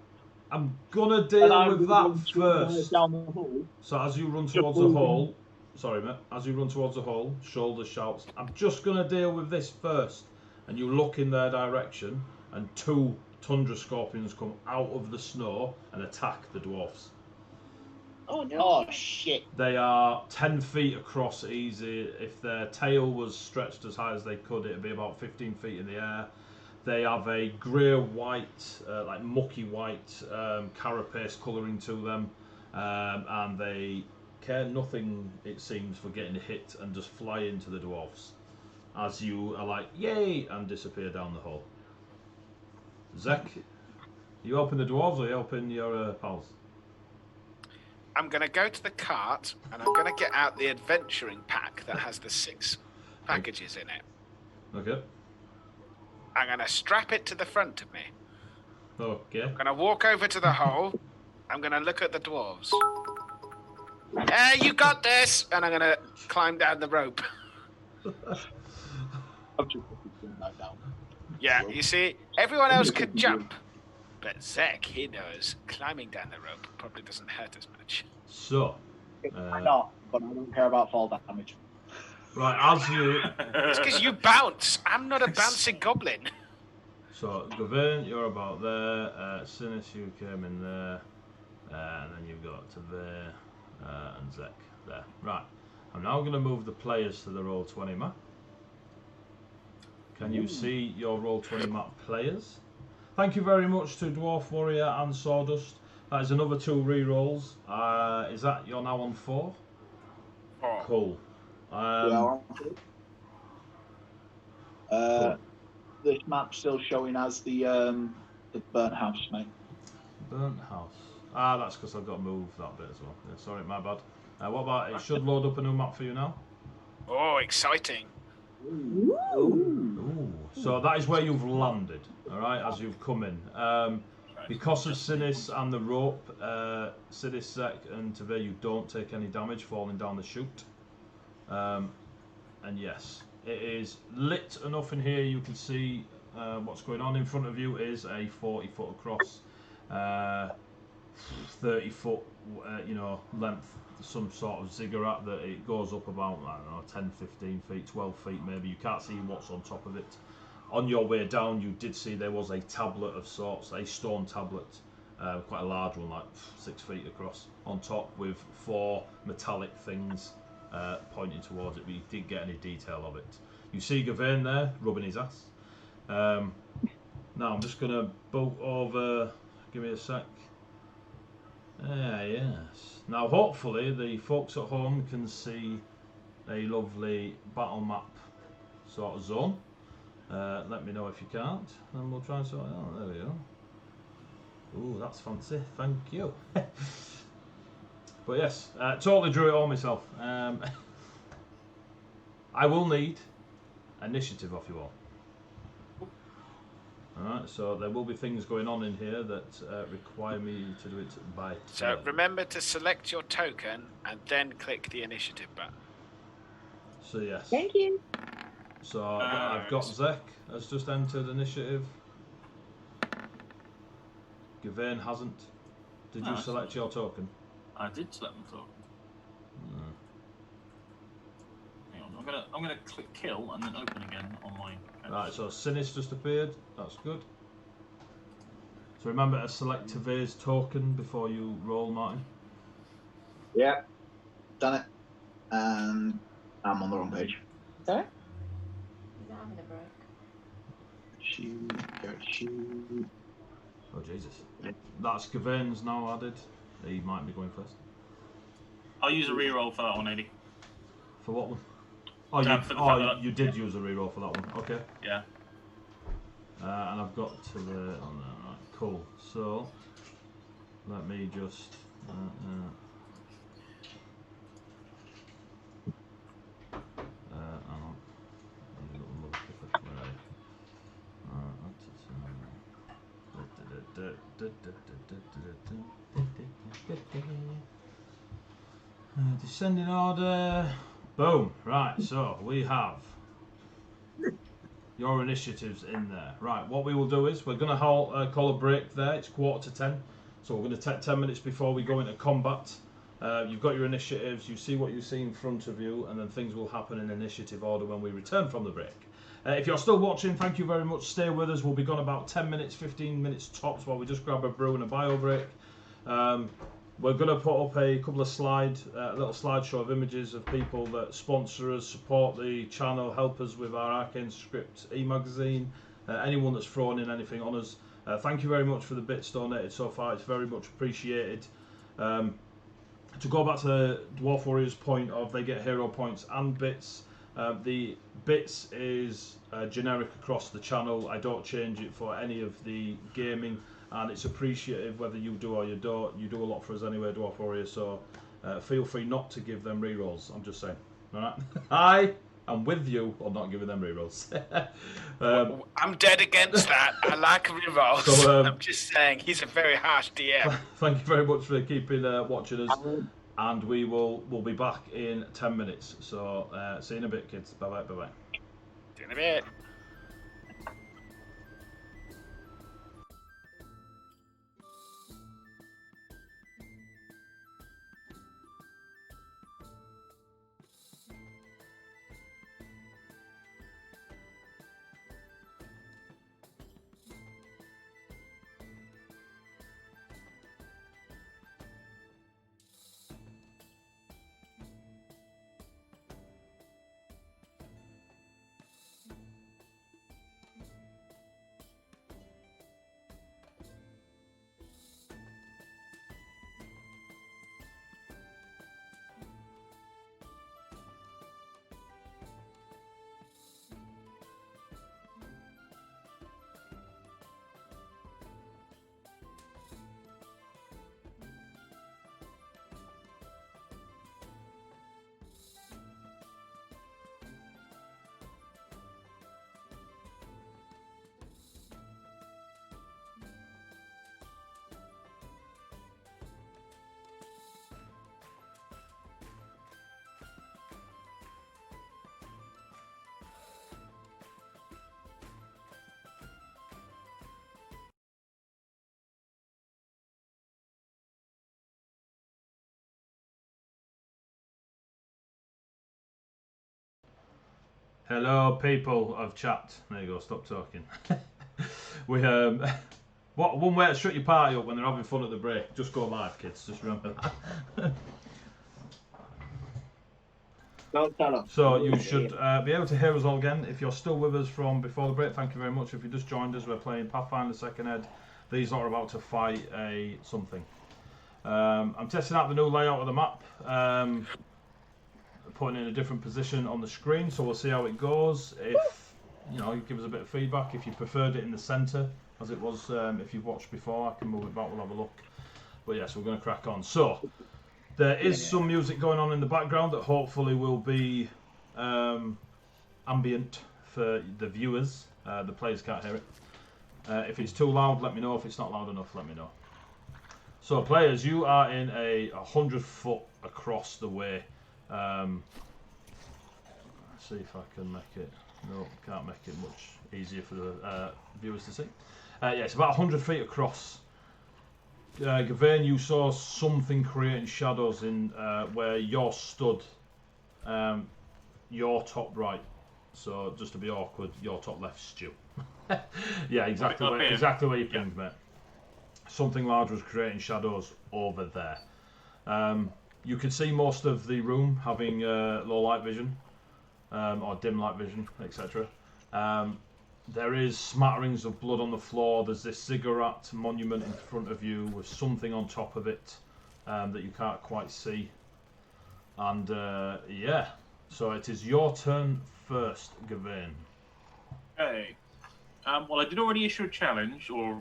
I'm gonna And deal I'm with gonna that go straight first. down the hall. So as you run towards the hole, sorry mate, as you run towards the hole, Shoulders shouts, I'm just gonna deal with this first. And you look in their direction, and 2 tundra scorpions come out of the snow and attack the dwarfs. Oh no. Oh shit! They are 10 feet across easy. If their tail was stretched as high as they could, it'd be about 15 feet in the air. They have a grey-white, like mucky white carapace colouring to them, and they care nothing, it seems, for getting hit and just fly into the dwarfs as you are like, yay, and disappear down the hole. Zek, you helping the dwarves or you helping your pals? I'm going to go to the cart and I'm going to get out the adventuring pack that has the 6 packages in it. Okay. I'm going to strap it to the front of me. Okay. I'm going to walk over to the hole. I'm going to look at the dwarves. You got this! And I'm going to climb down the rope. I'm just looking right down. Yeah, you see, everyone else could jump. But Zek, he knows climbing down the rope probably doesn't hurt as much. So, Why not? But I don't care about fall damage. right, as you... It's because you bounce. I'm not a bouncing goblin. So, Gavin, you're about there. Sinis, you came in there. And then you've got to there. And Zek there. Right. I'm now going to move the players to the Roll20 map. Can you see your Roll20 map players? Thank you very much to Dwarf Warrior and Sawdust. That is another 2 re-rolls. Is that you're now on 4? Oh. Cool. Cool. This map's still showing as the burnt house, mate. Burnt house. That's because I've got to move that bit as well. Yeah, sorry, my bad. What about it? Should load up a new map for you now. Oh, exciting. Ooh. So that is where you've landed, alright, as you've come in. Because of Sinis and the rope, Sinis, Zek and Tavir, you don't take any damage falling down the chute. And yes, it is lit enough in here you can see what's going on. In front of you is a 40-foot across, 30-foot length, some sort of ziggurat that it goes up about, I don't know, 10, 15 feet, 12 feet maybe. You can't see what's on top of it. On your way down, you did see there was a tablet of sorts, a stone tablet, quite a large one, like 6 feet across, on top with 4 metallic things pointing towards it, but you didn't get any detail of it. You see Gavin there, rubbing his ass. Now I'm just going to bolt over, give me a sec. Yes. Now hopefully the folks at home can see a lovely battle map sort of zone. Let me know if you can't, and we'll try and sort it out. There we go. Ooh, that's fancy. Thank you. But yes, totally drew it all myself. I will need initiative off you all. Alright, so there will be things going on in here that require me to do it by So turn. remember to select your token and then click the initiative button. So yes. Thank you. So I've got Zek has just entered initiative. Gavin hasn't. Did you select your token? I did select my token. Hang on, I'm gonna click kill and then open again on my. Right, so Sinis just appeared. That's good. So remember to select Tavir's token before you roll, Martin. Yeah, done it. And I'm on the wrong page. Sorry? He's not having a break. Shoot. Oh Jesus. That's Gavin's now added. He might be going first. I'll use a reroll for that one, Eddie. For what one? Oh, you did use a reroll for that one. Okay. Yeah. And I've got to the. Oh no, right. Cool. So let me just. Hang on. A little motherfucker. Where are you? Descending order. Boom. Right, so we have your initiatives in there. Right, what we will do is we're going to call a break there. It's 9:45, so we're going to take 10 minutes before we go into combat. You've got your initiatives, you see what you see in front of you, and then things will happen in initiative order when we return from the break. If you're still watching, thank you very much. Stay with us. We'll be gone about 10 minutes, 15 minutes tops while we just grab a brew and a bio break. We're going to put up a couple of little slideshow of images of people that sponsor us, support the channel, help us with our Arcane Script e-magazine, anyone that's thrown in anything on us. Thank you very much for the bits donated so far. It's very much appreciated. To go back to the Dwarf Warriors point of they get hero points and bits, the bits is generic across the channel. I don't change it for any of the gaming, and it's appreciative whether you do or you don't. You do a lot for us anyway, Dwarf Warriors, so feel free not to give them rerolls. I'm just saying. Alright? I am with you on not giving them rerolls. I'm dead against that. I like rerolls. So, I'm just saying, he's a very harsh DM. Thank you very much for keeping watching us, and we'll be back in 10 minutes. So see you in a bit, kids. Bye bye. See you in a bit. Hello, people of chat. There you go. Stop talking. We one way to shut your party up when they're having fun at the break. Just go live, kids. Just remember that. Don't tell them. So you should be able to hear us all again. If you're still with us from before the break, thank you very much. If you just joined us, we're playing Pathfinder 2nd Ed. These lot are about to fight a something. I'm testing out the new layout of the map. Putting it in a different position on the screen, so we'll see how it goes. If you give us a bit of feedback. If you preferred it in the centre as it was, if you've watched before, I can move it back. We'll have a look. But yes, we're going to crack on. So there is some music going on in the background that hopefully will be ambient for the viewers. The players can't hear it. If it's too loud, let me know. If it's not loud enough, let me know. So players, you are in a 100-foot across the way. Let's see if I can make it. No, can't make it much easier for the viewers to see. Yeah, it's about 100 feet across. Gawain, you saw something creating shadows in where you're stood. Your top right. So just to be awkward, your top left, Stu. Yeah, exactly where you pinged, mate. Something large was creating shadows over there. You can see most of the room having low light vision or dim light vision, etc. There is smatterings of blood on the floor. There's this ziggurat monument in front of you with something on top of it that you can't quite see. And yeah, so it is your turn first, Gawain. Okay. Well, I did already issue a challenge or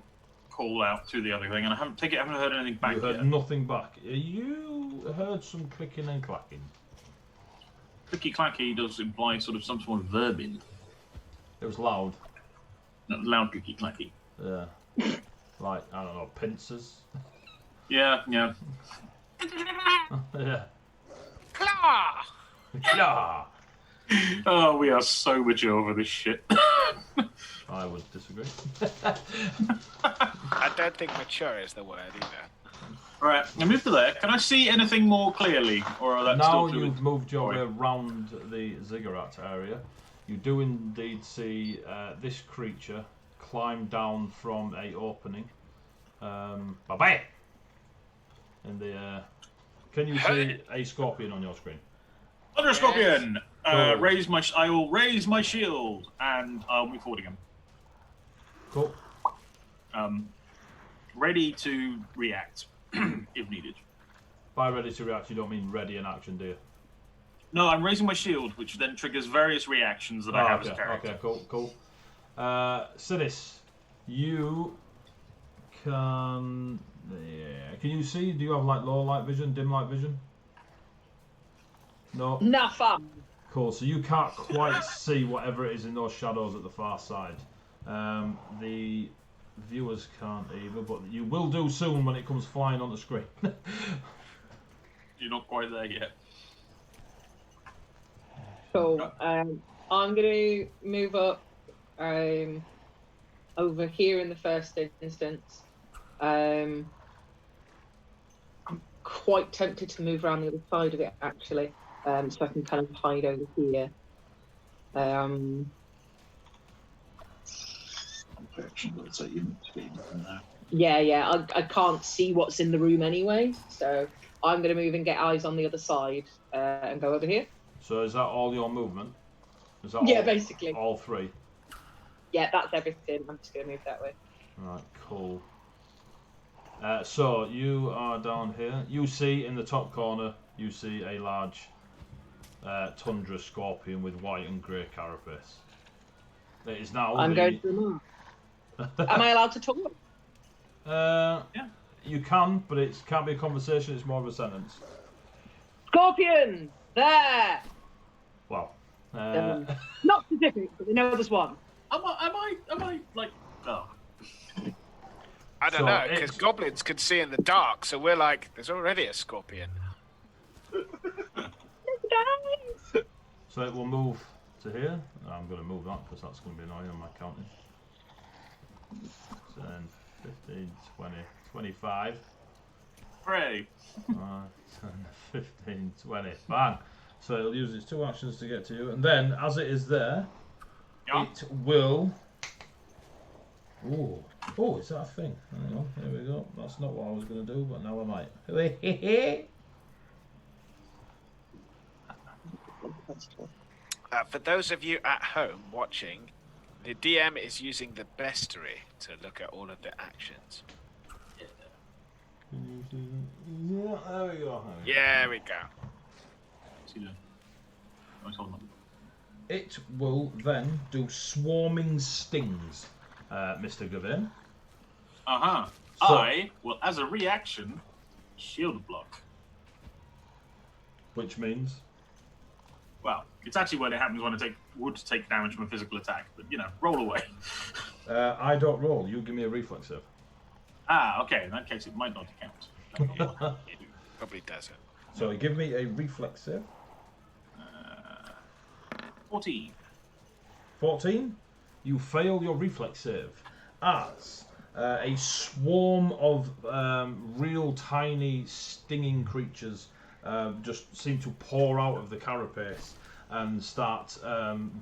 call out to the other thing, and I haven't heard anything back yet. You heard nothing back. You heard some clicking and clacking. Clicky clacky does imply sort of some sort of verbing. It was loud. Loud clicky clacky. Yeah. like, I don't know, pincers. Yeah. Yeah. Claw! Yeah. Oh, we are so mature for this shit. I would disagree. I don't think mature is the word either. Right, I move to there. Can I see anything more clearly, or are that Now still too? you've moved your way Sorry. around the ziggurat area. You do indeed see this creature climb down from a opening. Bye-bye! In the air. Can you see a scorpion on your screen? Thunder Scorpion. Cool. I will raise my shield, and I'll move forward again. Cool. Ready to react if needed. By ready to react, you don't mean ready in action, do you? No, I'm raising my shield, which then triggers various reactions that I have as a character. Okay, cool. Sinis, you can... Yeah. Can you see? Do you have like low light vision, dim light vision? No? Nah, fam. Cool, so you can't quite see whatever it is in those shadows at the far side. The viewers can't either, but you will do soon when it comes flying on the screen. You're not quite there yet. So I'm going to move up over here in the first instance. I'm quite tempted to move around the other side of it, actually, so I can kind of hide over here. Yeah, I can't see what's in the room anyway, so I'm going to move and get eyes on the other side and go over here. So is that all your movement? Is that all, basically. all three? Yeah, that's everything. I'm just going to move that way. Right, cool. So you are down here. You see in the top corner, you see a large tundra scorpion with white and grey carapace. It is now. I'm going to move. Am I allowed to talk? Yeah. You can, but it can't be a conversation. It's more of a sentence. Scorpion! There! Wow. Not specific, but they know there's one. Am I like? Oh. I don't know, because goblins can see in the dark, so we're like, there's already a scorpion. So it will move to here. I'm going to move that because that's going to be annoying on my counting. 10, 15, 20, 25. Hooray! 10, 15, 20. Bang! So it'll use its 2 actions to get to you, and then as it is there, it will. Oh, is that a thing? Hang on, here we go. That's not what I was going to do, but now I might. For those of you at home watching, the DM is using the bestiary to look at all of the actions. Yeah, there we go. Yeah, we go. What's he doing? Oh, he's holding on. It will then do swarming stings, Mr. Gavin. Uh-huh. So- I will, as a reaction, shield block. Which means? Well, it's actually when it happens when I would take damage from a physical attack, but you know, roll away. I don't roll. You give me a reflex save. Ah, okay. In that case, it might not count. It probably doesn't. So give me a reflex save. 14. 14. You fail your reflex save as a swarm of real tiny stinging creatures just seem to pour out of the carapace and start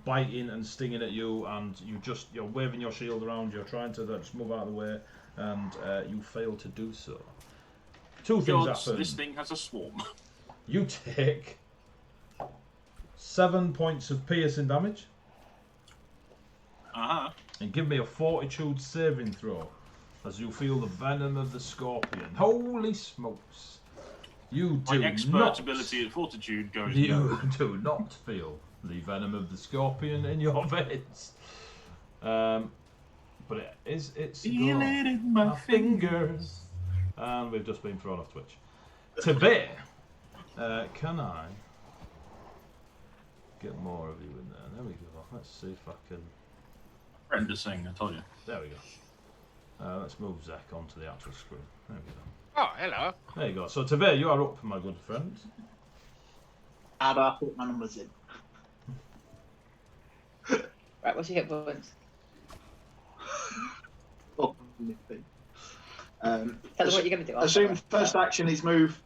biting and stinging at you, and you're waving your shield around, you're trying to just move out of the way, and you fail to do so. Two things happen. This thing has a swarm. You take 7 points of piercing damage. Uh-huh. And give me a fortitude saving throw as you feel the venom of the scorpion. Holy smokes. You do My expert not, ability at fortitude goes you do not feel the venom of the scorpion in your veins. But it's Feel it in my fingers. And we've just been thrown off Twitch. Today, can I get more of you in there? There we go. Let's see if I can. Friend to sing, I told you. There we Let's move Zek onto the actual screen. There we go. Oh, hello. There you go. So Tavir, you are up, my good friend. How do I put my numbers in? Right, what's your hit points? Oh, Tell them what you're going to do. assume first action is move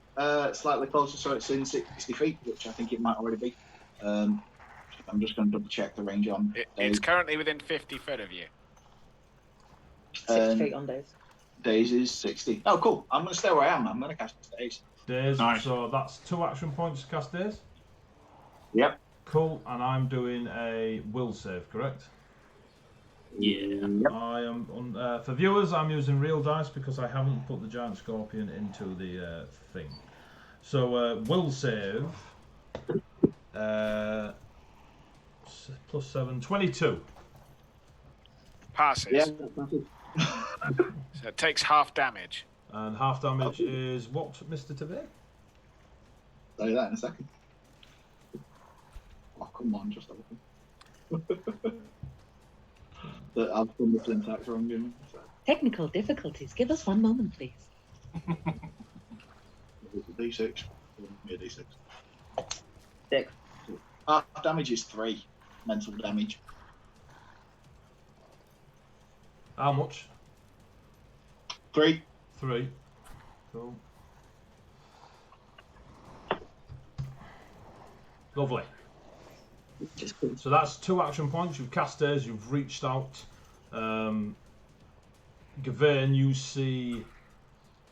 slightly closer, so it's in 60 feet, which I think it might already be. I'm just going to double check the range on. It's currently within 50 foot of you. 6 feet on days. Days is 60. Oh, cool. I'm going to stay where I am. I'm going to cast Days. Days. Nice. So that's 2 action points to cast Days. Yep. Cool. And I'm doing a will save, correct? Yeah. Yep. I am for viewers. I'm using real dice because I haven't put the giant scorpion into the thing. So will save +7, 22. Passes. Yeah. So it takes half damage. And half damage is what, Mr. Tavir? Tell you that in a second. Oh, come on, just a little. I've done the syntax wrong, didn't I? So, Technical difficulties. Give us one moment, please. it's a D6. Yeah, D6. 6. Half damage is 3. Mental damage. How much? 3. 3. Cool. Lovely. Just cool. So that's 2 action points. You've cast Days, you've reached out. Gavin, you see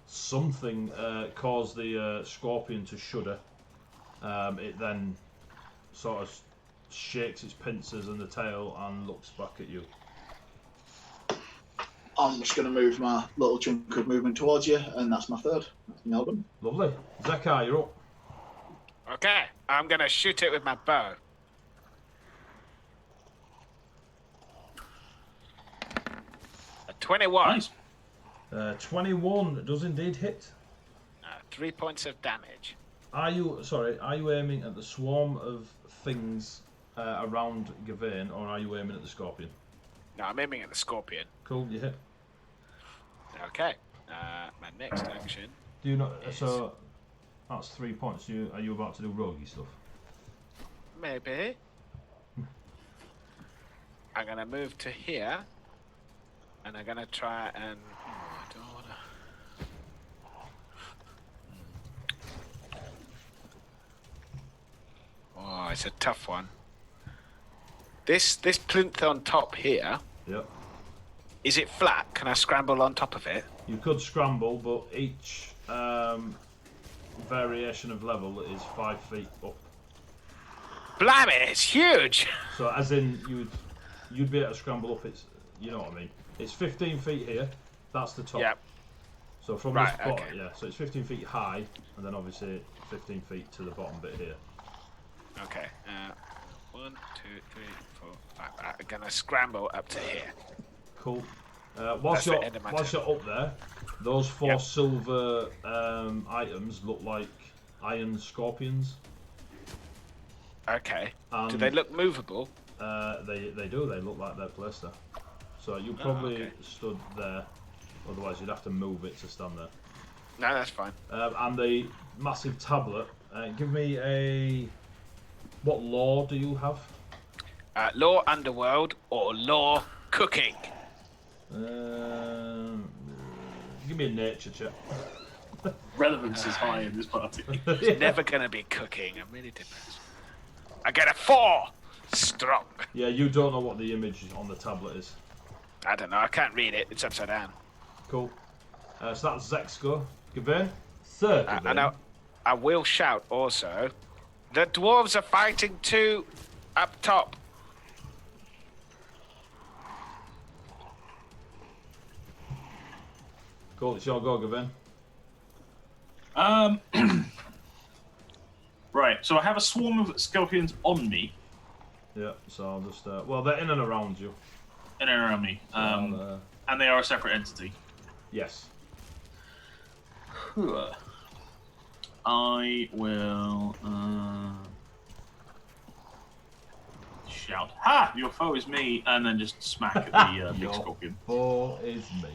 something cause the scorpion to shudder. It then sort of shakes its pincers and the tail and looks back at you. I'm just going to move my little chunk of movement towards you, and that's my third. That's my album. Lovely. Zekar, you're up. Okay, I'm going to shoot it with my bow. A 21. Nice. 21 does indeed hit. 3 points of damage. Are you aiming at the swarm of things around Gavin, or are you aiming at the scorpion? No, I'm aiming at the scorpion. Cool, you hit. Okay. My next action. Do you not? So that's 3 points. Are you about to do roguey stuff? Maybe. I'm going to move to here. And I'm going to try and... Oh, I don't want to... Oh, it's a tough one. This plinth on top here, Yep. is it flat? Can I scramble on top of it? You could scramble, but each variation of level is 5 feet up. Blimey, it's huge! So as in you'd be able to scramble up. It's, you know what I mean. It's 15 feet here. That's the top. Yep. So from Right, this bottom, okay. yeah. So it's 15 feet high, and then obviously 15 feet to the bottom bit here. Okay. 1, 2, 3, 4, 5. I'm going to scramble up to here. Cool. Whilst That's the end of my you're up there, those 4 Yep. silver items look like iron scorpions. Okay. Do And they look movable? They do. They look like they're placed there. So you probably okay. stood there. Otherwise, you'd have to move it to stand there. No, that's fine. And the massive tablet. Give me a. What law do you have? Law Underworld or Law Cooking? Give me a nature check. Relevance is high in this party. It's never going to be cooking. I'm really depressed. I get a 4! Strong. Yeah, you don't know what the image on the tablet is. I don't know. I can't read it. It's upside down. Cool. So that's Zek's go. Gavin? Third. And I will shout also. The dwarves are fighting too up top. Cool, it's your go, Gavin. Right, so I have a swarm of scorpions on me, Yeah, so I'll just. Well, they're in and around you. in and around me, So I'll, and they are a separate entity. yes. I will shout, "Ha! Your foe is me!" and then just smack at the big Your scorpion. foe is me.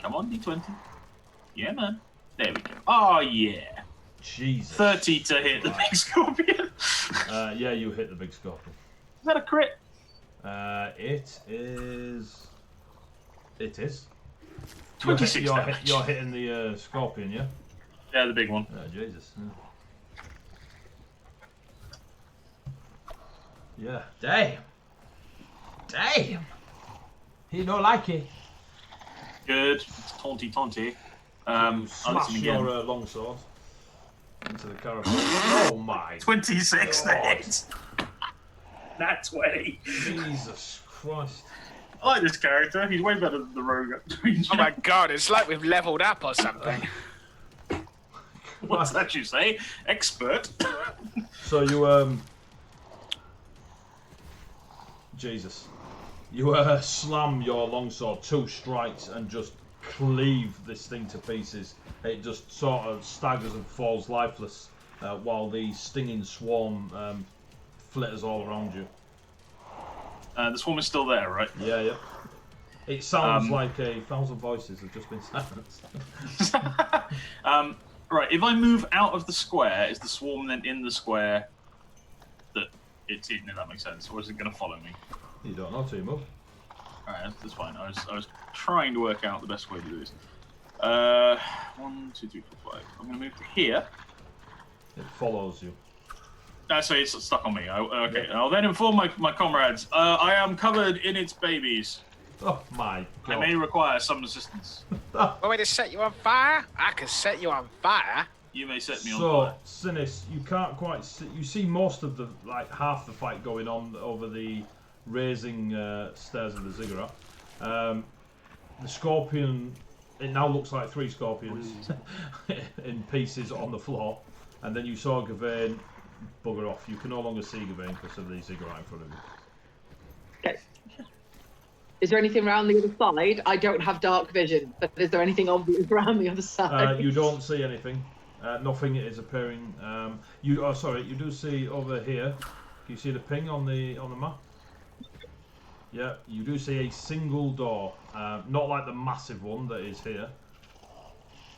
Come on, D20. Yeah, man. There we go. Oh, yeah. Jesus. 30 to hit the big scorpion. Yeah, you hit the big scorpion. Is that a crit? It is. It is. 26 damage. You're hitting the scorpion, yeah? Yeah, the big one. Jesus. Yeah. Damn. He don't like it. Good. Taunty. I'll Smash listen again. your longsword into the character. Oh my. 26 to God. hit. Nat 20. Jesus Christ. I like this character. He's way better than the rogue. Oh my god, it's like we've leveled up or something. What's that you say? Expert. So you Jesus. You slam your longsword 2 strikes and just cleave this thing to pieces. It just sort of staggers and falls lifeless while the stinging swarm flitters all around you. The swarm is still there, right? Yeah. It sounds like 1,000 voices have just been silenced. Right, if I move out of the square, is the swarm then in the square that it's in, if that makes sense? Or is it going to follow me? You don't know till you move. Alright, that's fine. I was trying to work out the best way to do this. 1, 2, 3, 4, 5. I'm going to move to here. It follows you. So it's stuck on me. Okay, I'll then inform my comrades. I am covered in its babies. Oh my I god. may require some assistance. Want me to set you on fire? I can set you on fire. You may set me on So, fire. Sinis, you can't quite see. You see most of the, half the fight going on over the raising stairs of the ziggurat. The scorpion, it now looks like 3 scorpions in pieces on the floor. And then you saw Gavain bugger off. You can no longer see Gavain because of the ziggurat in front of you. Okay. Is there anything around the other side? I don't have dark vision, but is there anything obvious around the other side? You don't see anything. Nothing is appearing. You do see over here. Can you see the ping on the map? Yeah, you do see a single door. Not like the massive one that is here.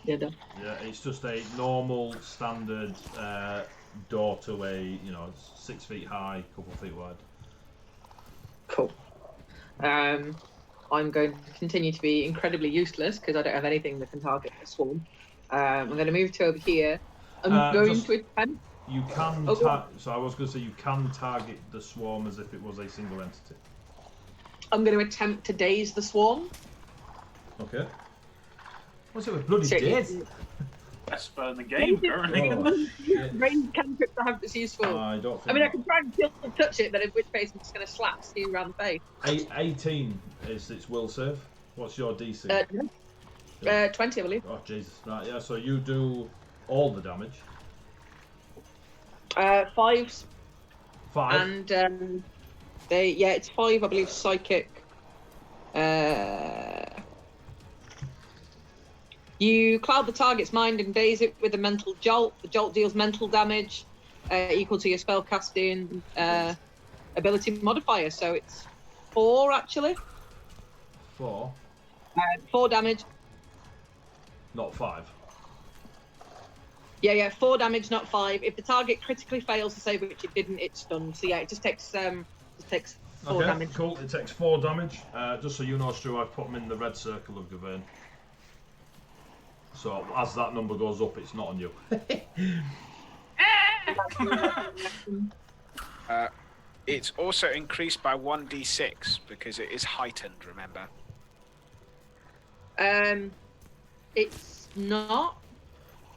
Yeah, no. Yeah, it's just a normal standard door to a 6 feet high, couple feet wide. Cool. I'm going to continue to be incredibly useless because I don't have anything that can target the swarm. I'm going to move to over here. I'm going to attempt. You can. So I was going to say you can target the swarm as if it was a single entity. I'm going to attempt to daze the swarm. Okay. What's it with bloody daze? Best spell in the game currently. Ranged cantrips I have this useful. I don't think. I mean, I can try and kill and touch it, but in which case I'm just going to slap Steve around the face. 18 is its will save. What's your DC? 20, I believe. Oh Jesus! Right, yeah. So you do all the damage. 5s. 5. And it's 5, I believe. Psychic. You cloud the target's mind and daze it with a mental jolt. The jolt deals mental damage equal to your spellcasting ability modifier. So it's 4 actually. 4. 4 damage. Not 5. Yeah, 4 damage, not 5. If the target critically fails to save, which it didn't, it's stunned. So yeah, it just takes 4 damage. Cool. It takes 4 damage. Just so you know, Stu, I've put them in the red circle of Gavain. So as that number goes up, it's not on you. It's also increased by 1d6 because it is heightened, remember? It's not.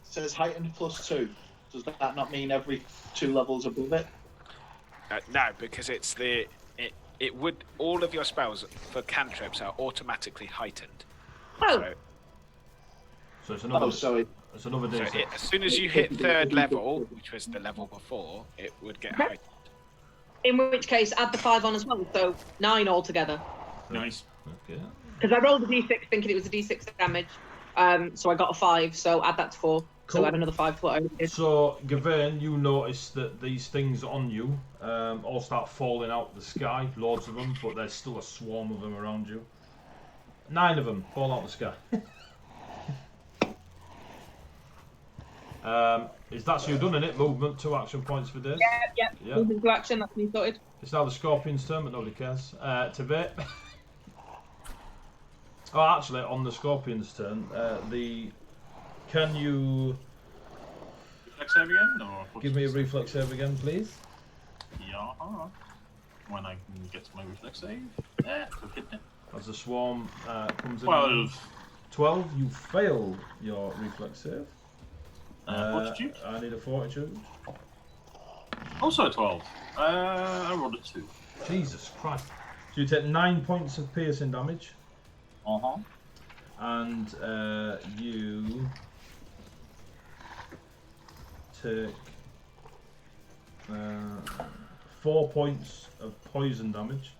It says heightened +2. Does that not mean every 2 levels above it? No, because it's it would, all of your spells for cantrips are automatically heightened. Oh. So it's another. So It's another So D6. as soon as you hit 3rd level, which was the level before, it would get heightened. In which case, add the 5 on as well, so 9 altogether. Nice. Okay. Because I rolled a d6 thinking it was a d6 damage, so I got a 5, so add that to 4. Cool. So add another 5 to what I did. So, Gavain, you notice that these things on you all start falling out the sky, loads of them, but there's still a swarm of them around you. 9 of them fall out the sky. Is that so you've done in it? Movement, 2 action points for days? Yeah. Moving to action, that's me sorted. It's now the Scorpion's turn, but nobody cares. To bit. Oh, actually, on the Scorpion's turn, can you Reflex save again? Or give me a reflex save again, please? Yeah. When I can get to my reflex save. Yeah, okay. As the swarm comes in. 12. 12, you fail your reflex save. Fortitude? I need a fortitude. Also a 12. I rolled a 2. Jesus Christ. So you take 9 points of piercing damage. Uh-huh. And you take 4 points of poison damage.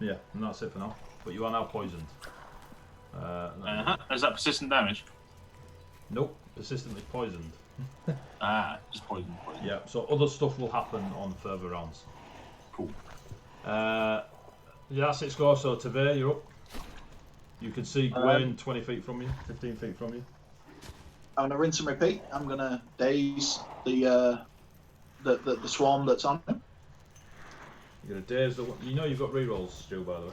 Yeah, and that's it for now. But you are now poisoned. Is that persistent damage? Nope, persistently poisoned. Just poison. Yeah, so other stuff will happen on further rounds. Cool. Yeah, that's it score. So Tavir, you're up. You can see Gwen 20 feet from you, 15 feet from you. I'm gonna rinse and repeat. I'm gonna daze the swarm that's on him. You're gonna daze the one. You know you've got rerolls, Stu, by the way.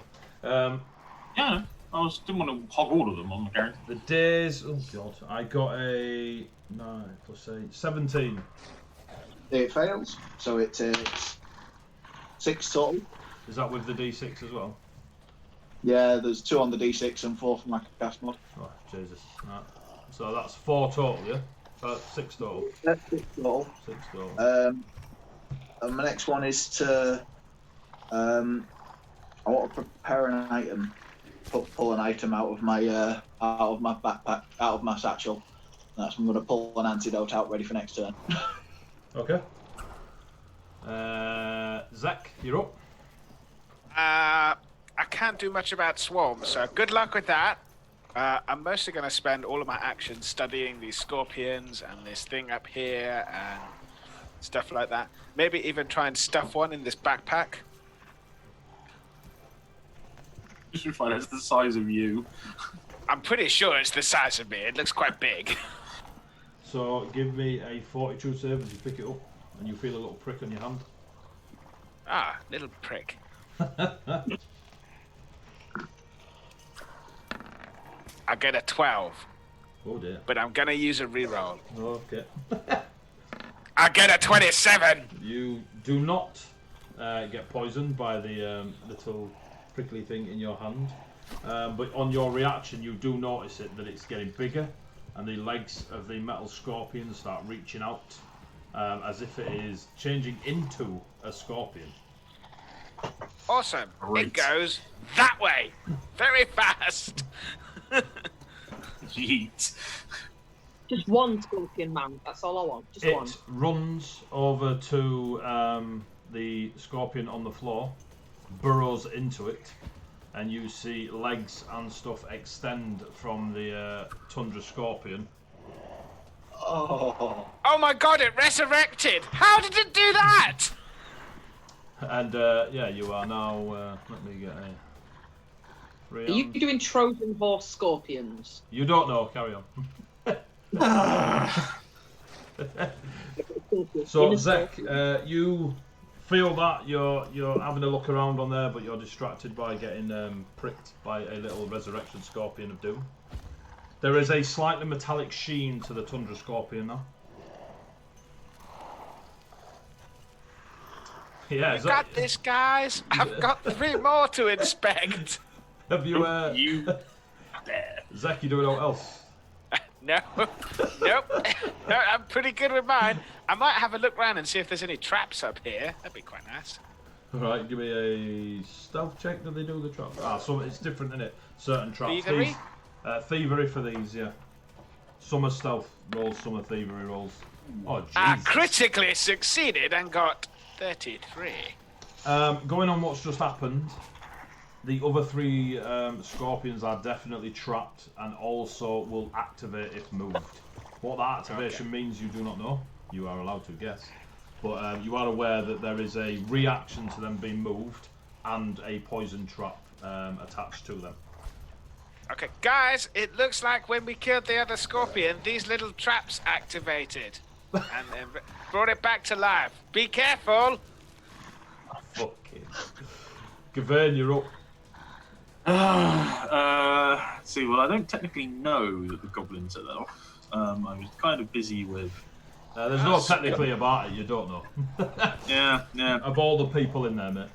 Yeah, I didn't want to hog all of them on the character. The daze. Oh god, I got a 9 plus 8, 17. It fails, so it takes 6 total. Is that with the D6 as well? Yeah, there's 2 on the D6 and 4 from my cast mod. Oh Jesus. Right. So that's 4 total, yeah. 6 total. That's 6 total. 6 total. And my next one is to I want to prepare an item, pull an item out of my backpack, out of my satchel. That's I'm going to pull an antidote out ready for next turn. Okay. Zach, you're up. I can't do much about swarms, so good luck with that. I'm mostly going to spend all of my actions studying these scorpions and this thing up here and stuff like that. Maybe even try and stuff one in this backpack. Just find it's the size of you. I'm pretty sure it's the size of me. It looks quite big. So give me a fortitude save as you pick it up, and you feel a little prick on your hand. Ah, little prick. I get a 12. Oh dear. But I'm gonna use a reroll. Okay. I get a 27. You do not get poisoned by the little prickly thing in your hand, but on your reaction, you do notice that it's getting bigger, and the legs of the metal scorpion start reaching out, as if it is changing into a scorpion. Awesome. Great. It goes that way. Very fast. Yeet. Just one scorpion man. That's all I want. Just one. It runs over to the scorpion on the floor, burrows into it, and you see legs and stuff extend from the tundra scorpion. Oh. Oh my god, it resurrected. How did it do that? And yeah, you are now. Let me get a. Are you doing Trojan horse scorpions? You don't know. Carry on. So Zek, you feel that you're having a look around on there, but you're distracted by getting pricked by a little resurrection scorpion of doom. There is a slightly metallic sheen to the tundra scorpion now. Yeah, You got this, guys. I've got 3 more to inspect. Have you? You there. Zach, you doing all else? No. Nope. No, I'm pretty good with mine. I might have a look around and see if there's any traps up here. That'd be quite nice. Right, give me a stealth check. Do they do the trap? So it's different, isn't it? Certain traps. Thievery? Thievery for these, yeah. Some are stealth rolls, some are thievery rolls. Oh, I jeez. critically succeeded and got 33. Going on what's just happened, the other 3 scorpions are definitely trapped and also will activate if moved. What that activation means you do not know. You are allowed to guess. But you are aware that there is a reaction to them being moved and a poison trap attached to them. Okay, guys, it looks like when we killed the other scorpion, these little traps activated and brought it back to life. Be careful. Fucking. Gavin, you're up. Let's see, well, I don't technically know that the goblins are there. I was kind of busy with. There's no technically about it, you don't know. Yeah. Of all the people in there, mate.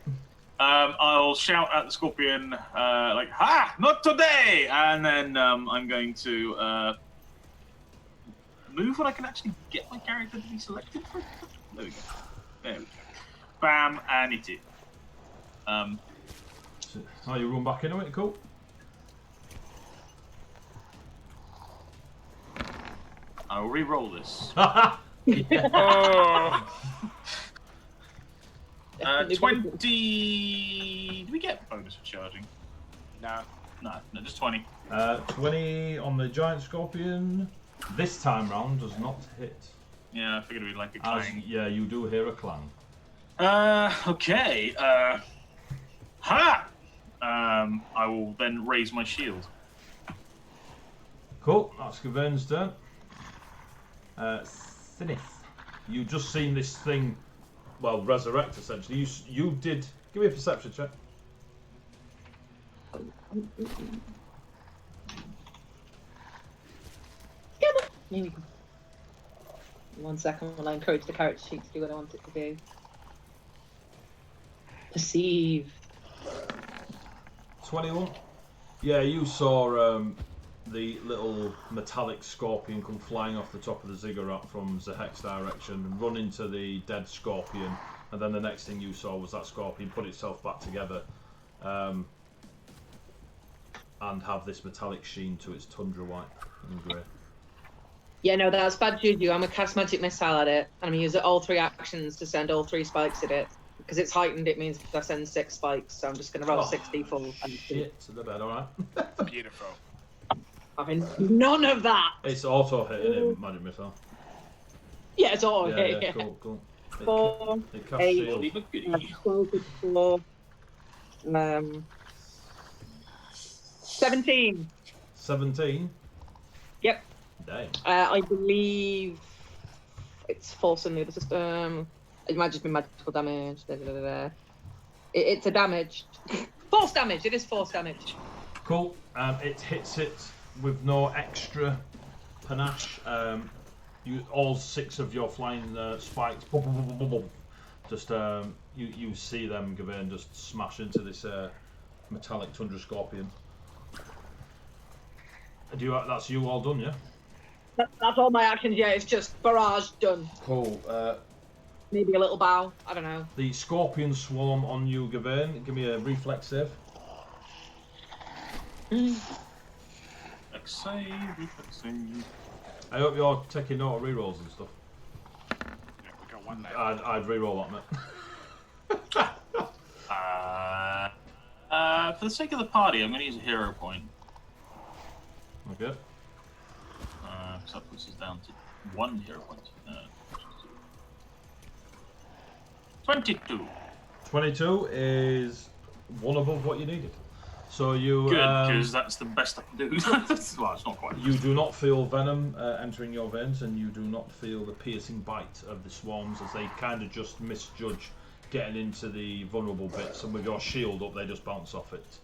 I'll shout at the scorpion, like, "Ha! Not today!" And then I'm going to move when I can actually get my character to be selected for it. There we go. Bam, and hit it. Oh, you run back into it, cool. I'll re-roll this. Oh. 20. Do we get bonus for charging? No. No, just 20. 20 on the giant scorpion. This time round does not hit. Yeah, I figured we'd like a As, clang. yeah, you do hear a clang. Okay. Ha! I will then raise my shield. Cool, that's Gavin's turn. Sinith, you just seen this thing, well, resurrect essentially. You did. Give me a perception check. Maybe. 1 second while I encourage the character sheet to do what I want it to do. Perceive. 21. Yeah, you saw the little metallic scorpion come flying off the top of the ziggurat from Zahek's direction and run into the dead scorpion, and then the next thing you saw was that scorpion put itself back together and have this metallic sheen to its tundra white and grey. Yeah, no, that's bad juju. I'm gonna cast magic missile at it, and I'm gonna use all 3 actions to send all 3 spikes at it. Because it's heightened, it means I send 6 spikes, so I'm just gonna roll 6d4. Shit, to the bed, alright. Beautiful. Having none of that. It's auto hitting it, magic missile. Yeah, it's all Yeah, okay. yeah, cool. It, 4, it casts 8, shield. Bloody but goody. 12, 17. 17? Yep. Dang. I believe it's force in the system. It might just be magical damage. It's a damage. Force damage. It is force damage. Cool. It hits it with no extra panache. You all 6 of your flying spikes. Boom, boom, boom, boom, boom, boom. Just you see them, Gavin, just smash into this metallic tundra scorpion. That's you all done, yeah? That's all my actions. Yeah, it's just barrage done. Cool. Maybe a little bow. I don't know. The scorpion swarm on you, Gavin. Give me a reflex save. Reflex save. I hope you're taking note of rerolls and stuff. Yeah, we got one there. I'd reroll that, mate. For the sake of the party, I'm going to use a hero point. Okay. So that puts us down to 1 hero point. 22. 22 is 1 above what you needed. So you Good, because that's the best I can do. Well, it's not quite. you do not feel venom entering your veins, and you do not feel the piercing bite of the swarms as they kind of just misjudge getting into the vulnerable bits, and with your shield up, they just bounce off it.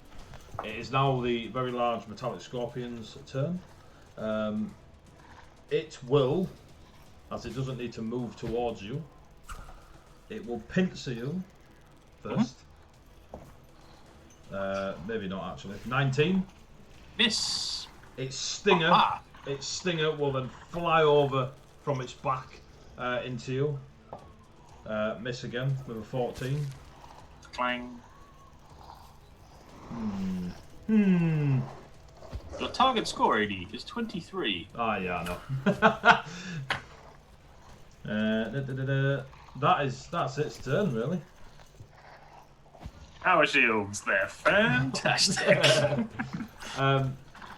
It is now the very large metallic scorpion's turn. It will, as it doesn't need to move towards you, it will pincer you first. Maybe not actually. 19. Miss. Its stinger. Aha. Its stinger will then fly over from its back into you. Miss again with a 14. Clang. Hmm. Your target score, AD, is 23. Ah, yeah, I know. That's its turn, really. Power shields, they're fantastic.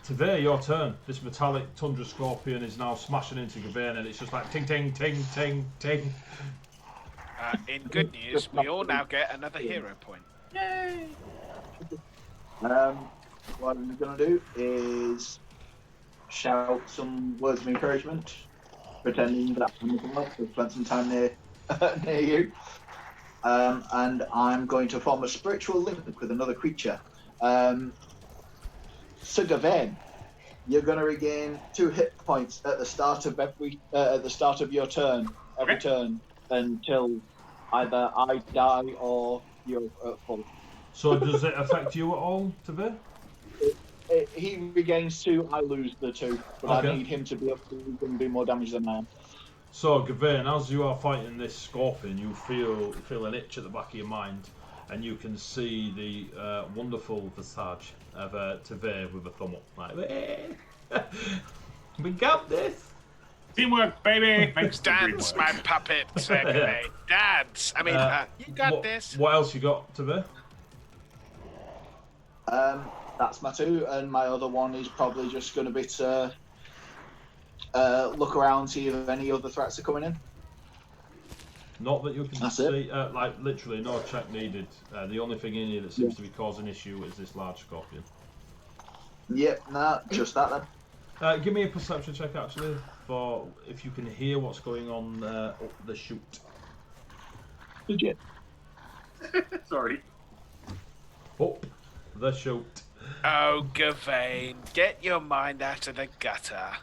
Today, your turn. This metallic tundra scorpion is now smashing into Gavin, and it's just like ting, ting, ting, ting, ting. In good news, we all now get another hero point. Yay! what I'm going to do is shout some words of encouragement, pretending that I'm looking up, so spend some time near you. And I'm going to form a spiritual link with another creature. So Gawain, you're going to regain 2 hit points at the start of your turn, every turn, until either I die or you're at full. So does it affect you at all, Tavir? He regains 2, I lose the 2, but Okay. I need him to be up to do more damage than I am. So Gawain, as you are fighting this scorpion, you feel an itch at the back of your mind, and you can see the wonderful visage of Tavir with a thumb up, like, hey, we got this. Teamwork, baby. Makes the dream Dance, work. my puppet. Okay. Dance. I mean, you got this. What else you got, Tavir? That's my 2, and my other one is probably just going to be to look around, see if any other threats are coming in. Not that you can That's see, like literally no check needed. The only thing in here that seems to be causing issue is this large scorpion. Yep, nah, just that then. Give me a perception check actually, for if you can hear what's going on up the chute. Legit. Sorry. Up the chute. Oh, Gawain, get your mind out of the gutter.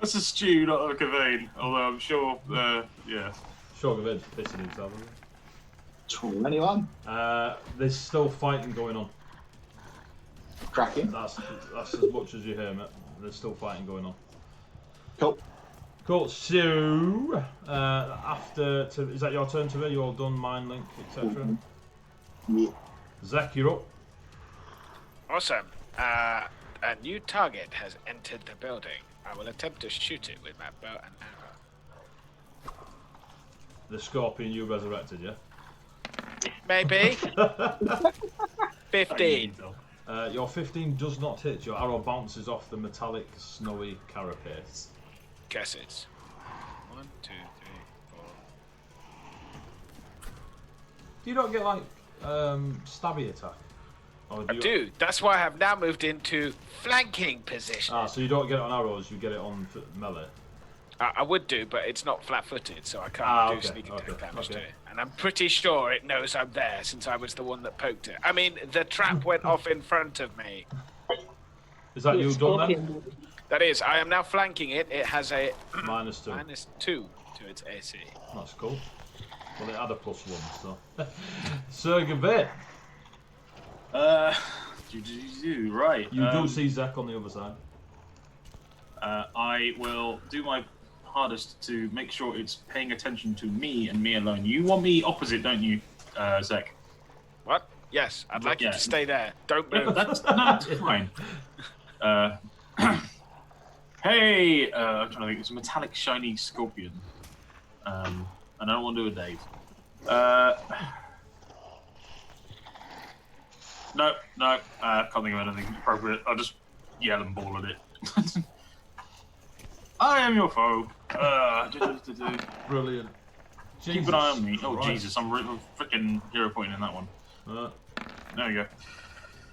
That's a stew, not a Gawain. Although I'm sure, yeah. Sure, Gawain's pissing himself. Isn't he? 21. There's still fighting going on. Cracking. That's as much as you hear, mate. There's still fighting going on. Cool. Cool. So after, is that your turn, Tavir? You all done mind link, etc. Yeah. Zach, you're up. Awesome. A new target has entered the building. I will attempt to shoot it with my bow and arrow. The scorpion you resurrected, yeah? Maybe. 15. Your 15 does not hit. Your arrow bounces off the metallic, snowy carapace. Guess it's 1, 2, 3, 4. Do you not get like stabby attack? Or I do. That's why I have now moved into flanking position. Ah, so you don't get it on arrows, you get it on melee. I would do, but it's not flat-footed, so I can't do okay, sneak attack damage to okay. it. And I'm pretty sure it knows I'm there, since I was the one that poked it. I mean, the trap went off in front of me. Is that you done then? That is, I am now flanking it. It has a -2. -2 to its AC. That's cool. Well, it had a +1, so. Sir Gawain, right. you do see Zach on the other side. I will do my hardest to make sure it's paying attention to me and me alone. You want me opposite, don't you, Zach? What? Yes, I'd like you Yeah. to stay there. Don't Yeah, move. that's fine. Hey, I'm trying to think. It's a metallic, shiny scorpion. And I don't want to do a Dave. No, can't think of anything appropriate. I'll just yell and bawl at it. I am your foe. Brilliant. Keep an eye on me. Oh, Christ. Jesus, I'm freaking hero pointing in that one. There we go.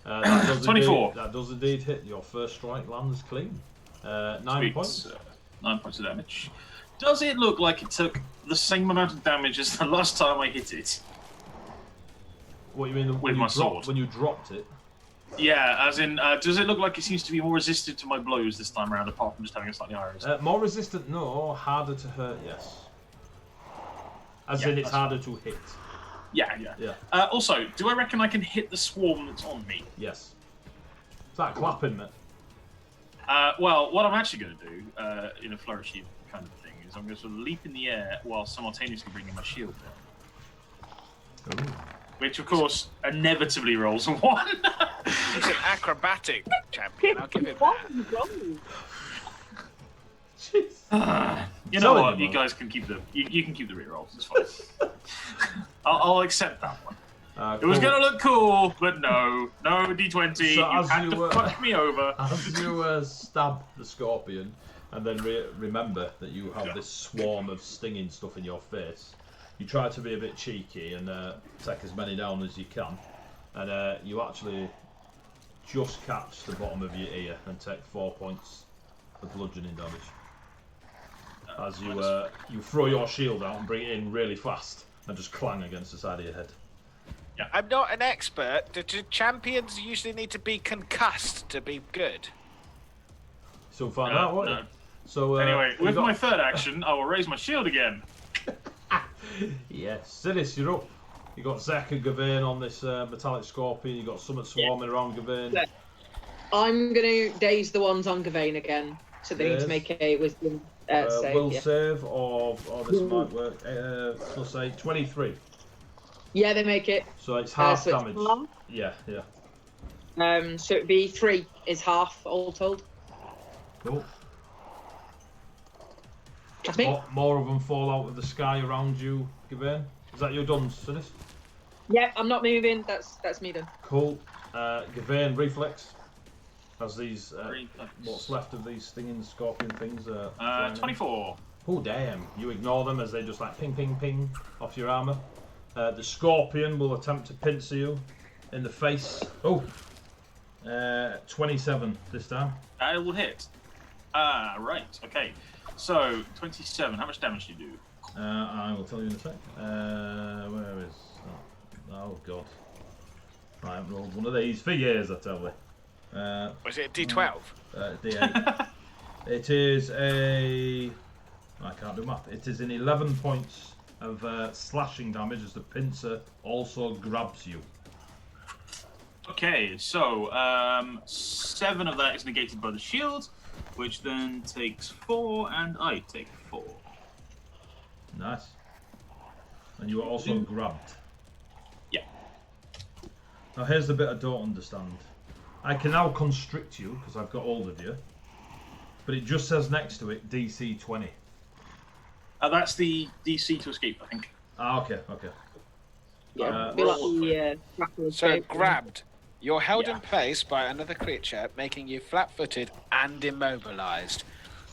That does 24. Indeed, that does indeed hit. Your first strike lands clean. 9 Sweet. points. 9 points of damage. Does it look like it took the same amount of damage as the last time I hit it? What you mean? With my sword. When you dropped it? Yeah, as in, does it look like it seems to be more resistant to my blows this time around, apart from just having a slightly higher resistance? More resistant, no. Harder to hurt, yes. As in, it's harder to hit. Yeah. Also, do I reckon I can hit the swarm that's on me? Yes. It's like clapping, mate. Well, what I'm actually going to do, in a flourishy kind of thing, is I'm going to sort of leap in the air while simultaneously bringing my shield down. Ooh. Which, of course, inevitably rolls a 1. He's an acrobatic champion. I'll give him that. You know what? You guys can keep the you can keep the rerolls. It's fine. I'll accept that one. It was cool. gonna look cool, but no D20. So you as had you to were- fuck me over. As you stab the scorpion, and then remember that you have this swarm of stinging stuff in your face, you try to be a bit cheeky and take as many down as you can, and you actually just catch the bottom of your ear and take 4 points of bludgeoning damage. As you throw your shield out and bring it in really fast and just clang against the side of your head. Yeah. I'm not an expert. Do champions usually need to be concussed to be good? So find out, won't no. you? So Anyway, you with got- my third action, I will raise my shield again. Yes, Sinis, you're up. You got Zek and Gavain on this metallic scorpion. You got Summit swarming around Gavain. Yeah. I'm gonna daze the ones on Gavain again, so they need Yes. to make a wisdom save. Will Yeah. save of this might work. Plus 8, 23. Yeah, they make it. So it's half so it's damage. half. Yeah, yeah. So it'd be 3 is half all told. Cool. That's me. More of them fall out of the sky around you, Gavain. Is that your done, Sinis? Yeah, I'm not moving. That's me done. Cool. Gavain, reflex. As these, Reflex. what's left of these stinging scorpion things? flying in. 24. Oh damn! You ignore them as they just like ping, ping, ping off your armor. The scorpion will attempt to pincer you in the face. Oh, 27 this time. I will hit. Right. Okay. So 27. How much damage do you do? I will tell you in a sec. Where is? Oh god! I haven't rolled one of these for years. I tell you. Was it a D12? D8. It is a. I can't do math. It is an 11 points of slashing damage as the pincer also grabs you. Okay, so 7 of that is negated by the shield, which then takes 4, and I take 4. Nice. And you are also grabbed. Yeah. Now here's the bit I don't understand. I can now constrict you because I've got hold of you, but it just says next to it DC 20. That's the DC to escape, I think. Ah, okay, okay. Yeah, feel like the crackle So escape. grabbed. You're held Yeah. in place by another creature, making you flat-footed and immobilized.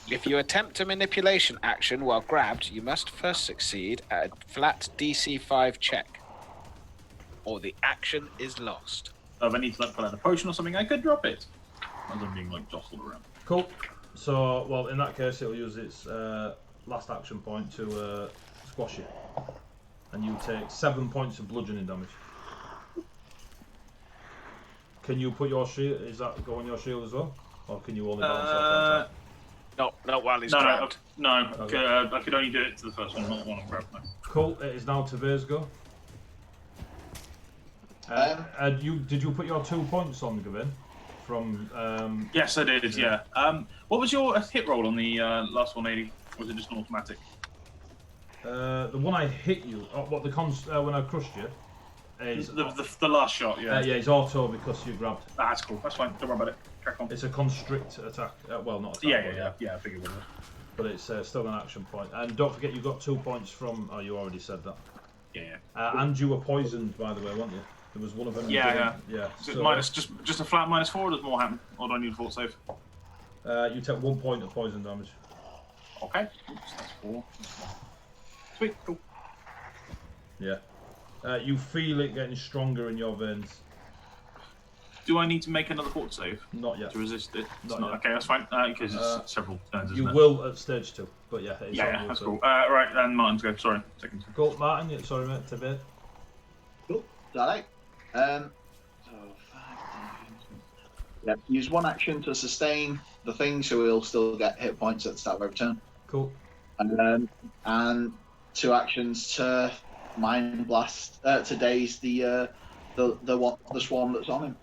If you attempt a manipulation action while grabbed, you must first succeed at a flat DC 5 check, or the action is lost. If I need to pull out a potion or something, I could drop it. As I'm being jostled around. Cool. So, well, in that case, it'll use its last action point to squash you, and you take 7 points of bludgeoning damage. Can you put your shield? Is that go on your shield as well, or can you only bounce off that? Not while he's No, grabbed. Okay. I could only do it to the first one, not the one I'm grabbing. Cool. It is now Tavay's go. Did you put your 2 points on, Gavin? From Yes, I did. Yeah. What was your hit roll on the last 180? Was it just an automatic? the one I hit you. What the when I crushed you is The last shot. Yeah. yeah, it's auto because you grabbed. That's cool. That's fine. Don't worry about it. Crack on. It's a constrict attack. Well, not attack. Yeah. I figured it was. But it's still an action point. And don't forget, you got 2 points from. Oh, you already said that. Yeah. And you were poisoned, by the way, weren't you? There was one of them. Yeah. So, So minus just a flat -4. Or does more happen? Or do I need a fort save? you take 1 point of poison damage. Okay. Oops, that's 4. Sweet. Cool. Yeah. You feel it getting stronger in your veins. Do I need to make another fort save Not yet. to resist it? It's Not not. yet. Okay, that's fine. Because it's several turns. You Isn't it? will at stage 2, but yeah. It's Yeah, on that's you, cool. so- Right, and Martin's go. Sorry, second. Cool, Martin. Yeah, sorry, mate. Tavay. Cool. Is that right? So 5, 10. Yeah. Use one action to sustain the thing, so we'll still get hit points at the start of every turn. Cool. And 2 actions to mind blast to daze the swarm that's on him.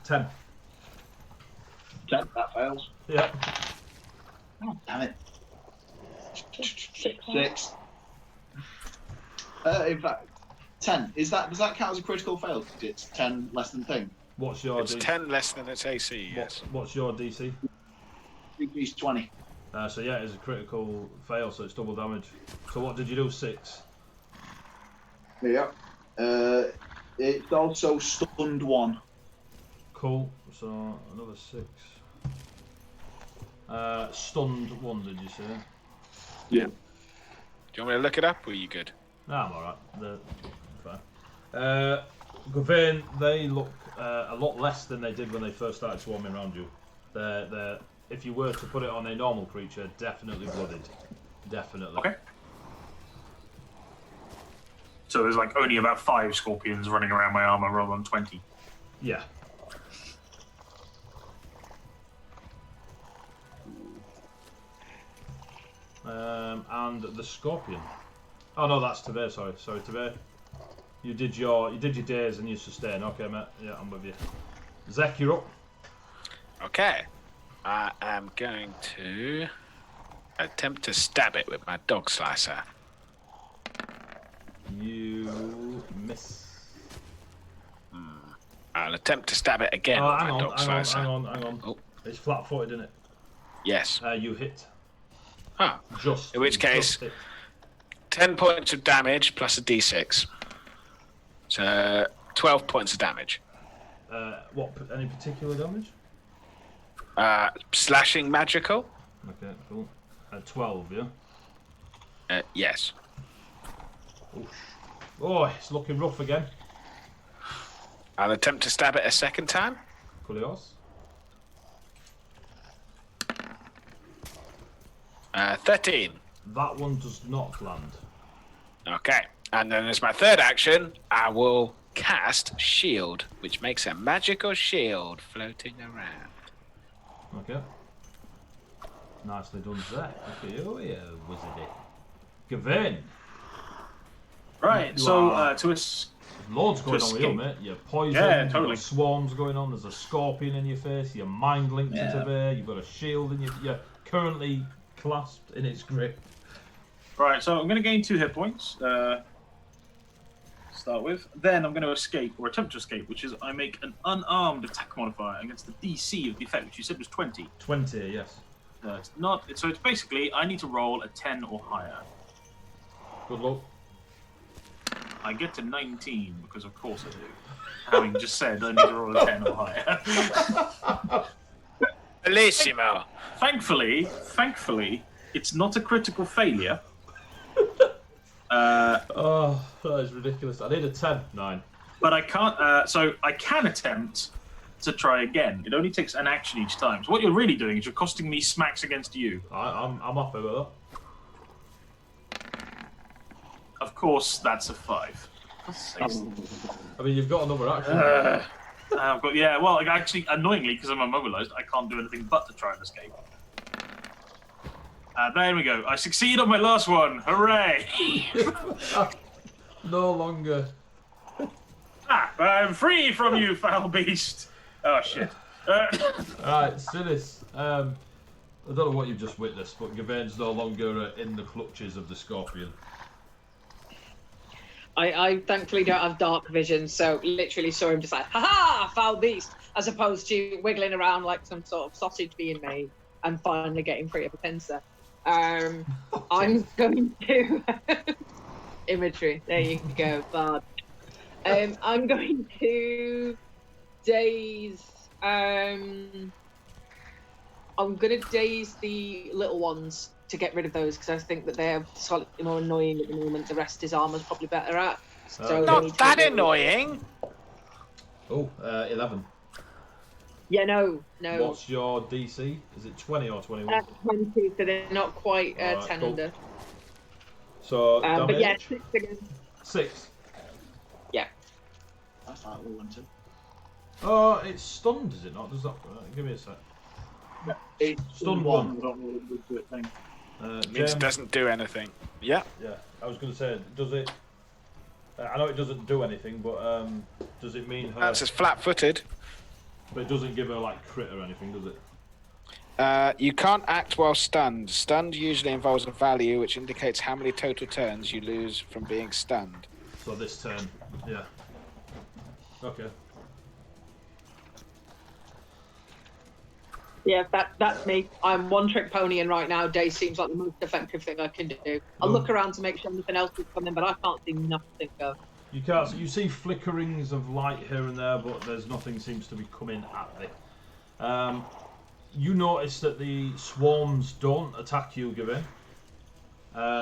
10. 10, that fails. Yeah. Oh, damn it. 6. 6. In fact, 10. Does that count as a critical fail? 'Cause it's 10 less than thing. What's your It's DC? 10 less than its AC, yes. What's your DC? Degrees 20. So yeah, it's a critical fail, so it's double damage. So what did you do? 6. Yeah. It's also stunned 1. Cool. So another 6. Stunned 1, did you say? Yeah. Do you want me to look it up, or are you good? Nah, I'm alright. Fine. Gavain, they look a lot less than they did when they first started swarming around you. They're, if you were to put it on a normal creature, definitely blooded. Definitely. Okay. So there's like only about 5 scorpions running around my armor rather than 20. Yeah. And the scorpion. Oh no, that's Tavir. Sorry, Tavir. You did your days and you sustain. Okay, mate. Yeah, I'm with you. Zek, you're up. Okay. I am going to attempt to stab it with my dog slicer. You miss. I'll attempt to stab it again Oh, with hang my on, dog slicer. hang on. Oh. It's flat-footed, isn't it? Yes. You hit. Huh. Just. In which case, just hit. 10 points of damage plus a d6. So 12 points of damage. What? Any particular damage? Slashing magical? Okay, cool. 12, yeah. Yes. Oof. Oh, it's looking rough again. I'll attempt to stab it a second time. Kulios. 13. That one does not land. Okay. And then as my third action, I will cast Shield, which makes a magical shield floating around. Okay. Nicely done, Zach. Okay, oh yeah, wizardy. Gavain. Right, You so are- to There's loads going on with you, escape. mate. You're poisoned, Yeah, you've totally. got swarms going on, there's a scorpion in your face, you're mind linked Yeah. into there, you've got a shield in your... You're currently clasped in its grip. Right, so I'm going to gain 2 hit points. To start with. Then I'm going to escape, or attempt to escape, which is I make an unarmed attack modifier against the DC of the effect, which you said was 20. 20, yes. It's not. So it's basically I need to roll a 10 or higher. Good luck. I get to 19 because of course I do. Having just said I need to roll a 10 or higher. Bellissimo. Thankfully, it's not a critical failure. Oh, that is ridiculous. I need a 10. 9. But I can't. So I can attempt to try again. It only takes an action each time. So what you're really doing is you're costing me smacks against you. I'm happy with that. Of course, that's a 5. I mean, you've got another action. I've got, yeah, well, like, actually, annoyingly, because I'm immobilized, I can't do anything but to try and escape. There we go. I succeed on my last one. Hooray! No longer. I'm free from you, foul beast. Oh shit. Alright, Sinis. I don't know what you've just witnessed, but Gavain's no longer in the clutches of the scorpion. I thankfully don't have dark vision, so literally saw him just like, ha-ha, foul beast, as opposed to wiggling around like some sort of sausage being made and finally getting free of a pincer. I'm going to... Imagery, there you go, bad. I'm going to daze... I'm going to daze the little ones to get rid of those, because I think that they're slightly more annoying at the moment. The rest his armor's probably better at. So they need Not to that get rid of- annoying. Oh, 11. Yeah, no. What's your DC? Is it 20 or 21? 20, so they're not quite Alright, 10 cool. under. So, damage? But yeah, 6 again. 6. Yeah. That's like we wanted. Oh, it's stunned, is it not? Does that... give me a sec. It's Stun one. one. I don't know what we do it thing. Means James, it doesn't do anything. Yeah. yeah, I was going to say, does it... I know it doesn't do anything, but does it mean her... That's just flat-footed. But it doesn't give her, like, crit or anything, does it? You can't act while stunned. Stunned usually involves a value which indicates how many total turns you lose from being stunned. So this turn, yeah. Okay. Yeah, that's me. I'm one trick ponying right now. Day seems like the most effective thing I can do. I'll look around to make sure nothing else is coming, but I can't see nothing go. You can't. You see flickerings of light here and there, but there's nothing seems to be coming at it. You notice that the swarms don't attack you, Gavain.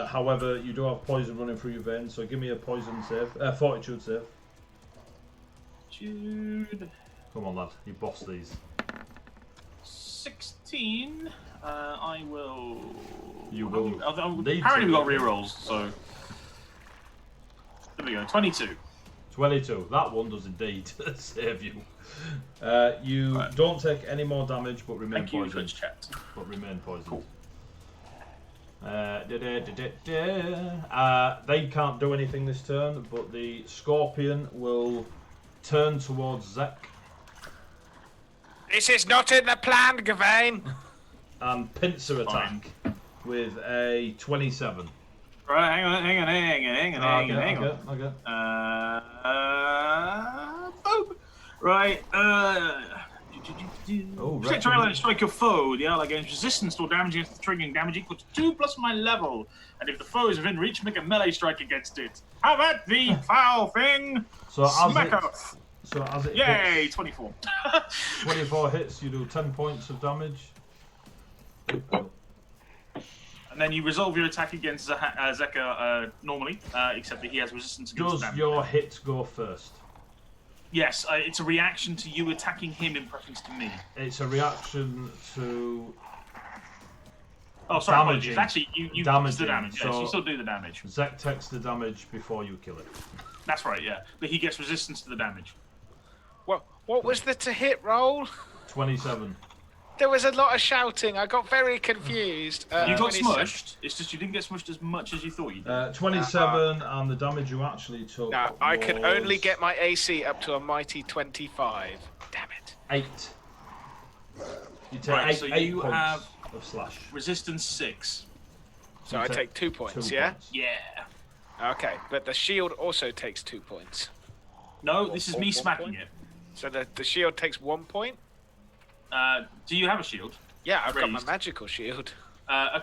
However, you do have poison running through your veins, so give me a poison save, fortitude save. Jude. Come on, lad. You boss these. 16. I will. You will need Apparently, we to. got rerolls, so. There we go. 22. 22. That one does indeed save you. You don't take any more damage, but remain Thank you, poisoned. Twitch chat. But remain poisoned. Cool. They can't do anything this turn, but the scorpion will turn towards Zek This is not in the plan, Gawain. and pincer attack with a 27. Right, hang on. Okay. Boom. Right, Oh, protect your ally and strike your foe. The ally gains resistance to damage against the triggering damage equal to 2 plus my level. And if the foe is within reach, make a melee strike against it. Have at thee, foul thing! Smack off! So as it Yay, hits, 24. 24 hits, you do 10 points of damage. And then you resolve your attack against Zeka normally, except that he has resistance against Does damage. your hit go first? Yes, it's a reaction to you attacking him in preference to me. It's a reaction to Oh, sorry, damaging. apologies. Actually, you Damaging. the damage. Yes, So- you still do the damage. Zek takes the damage before you kill it. That's right, yeah. But he gets resistance to the damage. What was the to hit roll? 27. There was a lot of shouting. I got very confused. You got 27. smushed. It's just you didn't get smushed as much as you thought you did. 27, and the damage you actually took. Now, I can was only get my AC up to a mighty 25. Damn it. 8. You take Right, 8, so 8 you points have- of slash. Resistance 6. So You I take 2 points, 2 yeah? points. Yeah. Okay, but the shield also takes 2 points. No, this is me 1 smacking point? it. So the shield takes 1 point? Do you have a shield? Yeah, I've got my Raised. magical shield. Oh,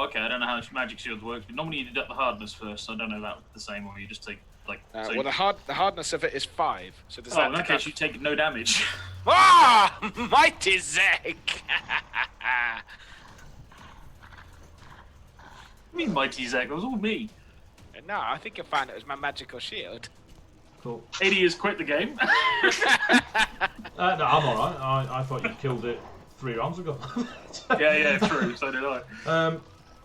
okay. I don't know how magic shield works, but normally you deduct the hardness first. So I don't know if that's the same, or you just take like. So Well, the hardness of it is 5. So does oh, that in that take case, you take no damage. Ah! Mighty Zek! I mean, Mighty Zach, it was all me. No, I think you'll find it was my magical shield. Cool. 80 has quit the game. No, I'm alright. I thought you killed it 3 rounds ago. yeah, true. So did I.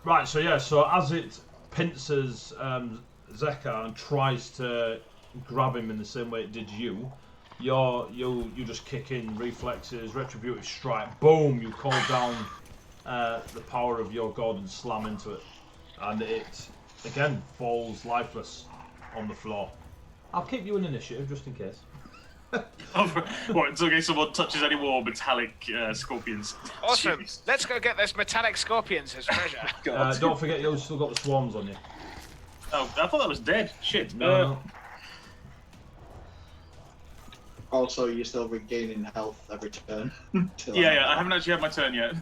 Right, so as it pincers Zeka and tries to grab him in the same way it did you, you just kick in reflexes, retributive strike, boom, you call down the power of your god and slam into it. And it, again, falls lifeless on the floor. I'll keep you in initiative, just in case. What, until in case someone touches any more metallic scorpions. Awesome. Jeez. Let's go get those metallic scorpions as treasure. Don't forget you've still got the swarms on you. Oh, I thought that was dead. Shit. No. Also, you're still regaining health every turn. Yeah, I haven't actually had my turn yet.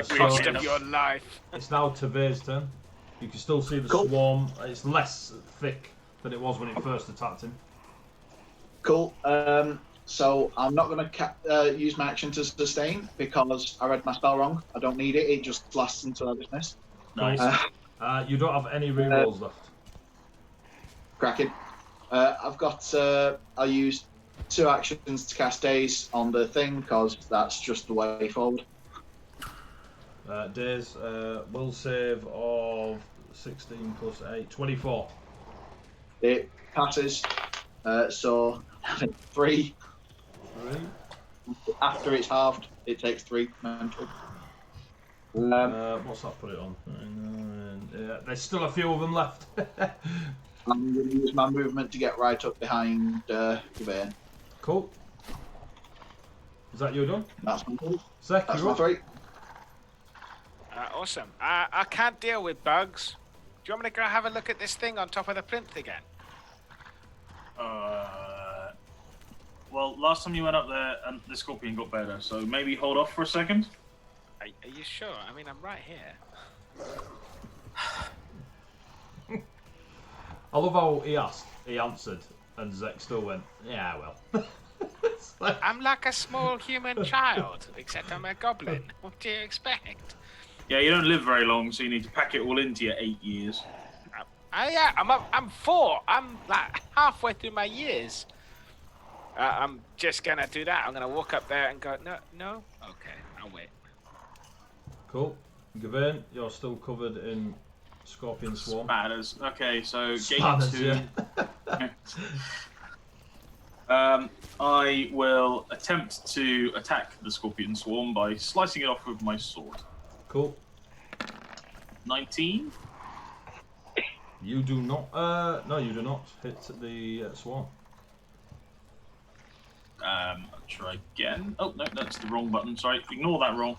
Cost So of your life. it's now Tavay's turn. You can still see the Cool. swarm. It's less thick than it was when it first attacked him. Cool. So I'm not going to use my action to sustain because I read my spell wrong. I don't need it. It just lasts until I dismiss. Nice. You don't have any rerolls left. Cracking. I've got. I'll use 2 actions to cast Daze on the thing because that's just the way forward. Days will save of 16 plus 8, 24. It passes. So 3. 3. After it's halved, it takes 3 mental. What's that put it on? There's still a few of them left. I'm going to use my movement to get right up behind Gawain. Cool. Is that you done? That's my move. Zek, That's you're my up. 3. Awesome. I can't deal with bugs. Do you want me to go have a look at this thing on top of the plinth again? Well, last time you went up there, and the scorpion got better, so maybe hold off for a second. Are you sure? I mean, I'm right here. I love how he answered, and Zek still went, yeah, well. It's like, I'm like a small human child, except I'm a goblin. What do you expect? Yeah, you don't live very long, so you need to pack it all into your 8 years. Yeah, I'm 4. I'm like halfway through my years. I'm just gonna do that. I'm gonna walk up there and go, no. Okay, I'll wait. Cool. Gawain, you're still covered in scorpion swarm. Matters. Okay, so Spanners, gate 2. I will attempt to attack the scorpion swarm by slicing it off with my sword. Cool. 19. You do not. No, you do not hit the swarm. I'll try again. Oh no, that's the wrong button. Sorry, ignore that roll.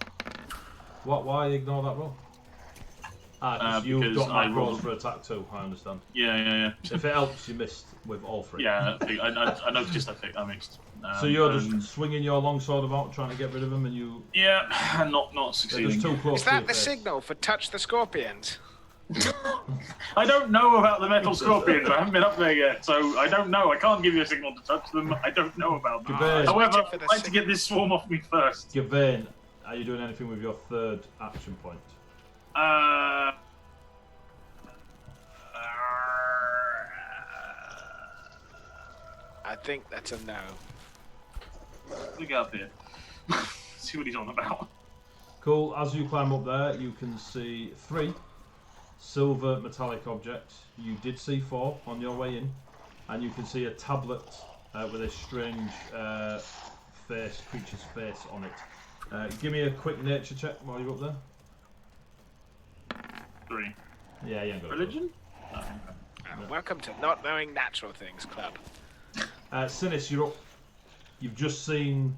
What? Why ignore that roll? Because you've because got I macros rolled- for attack too. I understand. Yeah. If it helps, you missed with all three. Yeah, I noticed I mixed. So you're and- just swinging your longsword about, trying to get rid of them, and you. Yeah, not They're succeeding. just too close Is to that your the face. signal for touch the scorpions? I don't know about the metal scorpions. I haven't been up there yet, so I don't know. I can't give you a signal to touch them. I don't know about them. Gawain. However, Waiting for the I'd like to get this swarm off me first. Gawain, are you doing anything with your third action point? I think that's a no. Let me get up here. See what he's on about. Cool. As you climb up there, you can see 3 silver metallic objects. You did see 4 on your way in, and you can see a tablet with a strange creature's face on it. Give me a quick nature check while you're up there. 3. Yeah, you ain't got it. Religion? Welcome to Not Knowing Natural Things Club. Sinis, you're up. You've just seen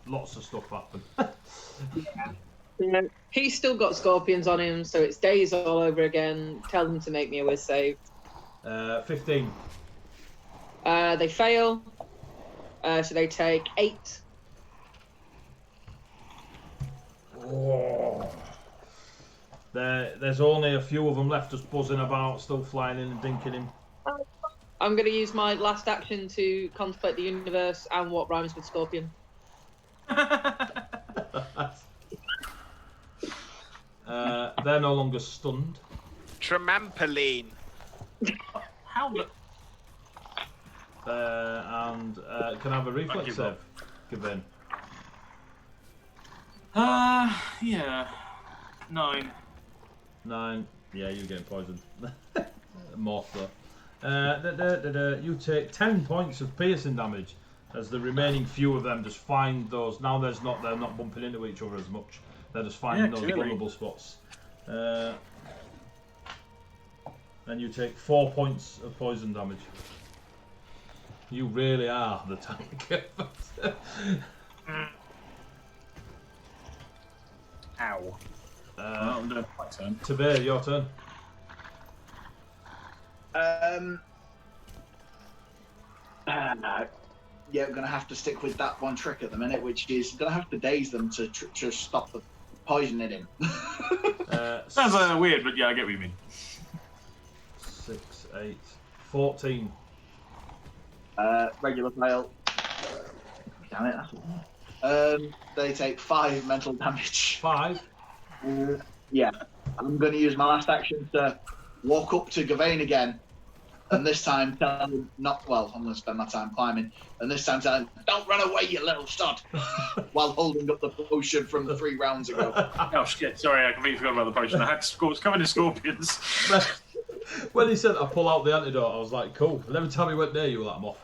lots of stuff happen. He's still got scorpions on him, so it's days all over again. Tell them to make me a whiz save. 15. They fail, so they take 8. Oh. There's only a few of them left, just buzzing about, still flying in and dinking him. I'm going to use my last action to contemplate the universe and what rhymes with scorpion. They're no longer stunned. Tremampoline. How the... And can I have a reflex give save? up. Give in. Yeah. 9. 9. Yeah, you're getting poisoned. Morph though. You take 10 points of piercing damage as the remaining few of them just find those. Now they're not bumping into each other as much. They're just finding those clearly. vulnerable spots. And you take 4 points of poison damage. You really are the tank. Ow. I'm doing my turn. Tabir, your turn. Yeah, we're going to have to stick with that one trick at the minute, which is going to have to daze them to stop the poisoning him. Sounds weird, but yeah, I get what you mean. 6, 8, 14. Regular fail. Damn it, that's one. They take 5 mental damage. 5. Yeah, I'm going to use my last action to walk up to Gawain again, and this time tell him not. Well, I'm going to spend my time climbing, and this time tell him, "Don't run away, you little sod!" while holding up the potion from 3 rounds ago. Oh shit! Sorry, I completely forgot about the potion. I had covered in scorpions. When he said I pull out the antidote, I was like, cool. And every time he went near you, let him off.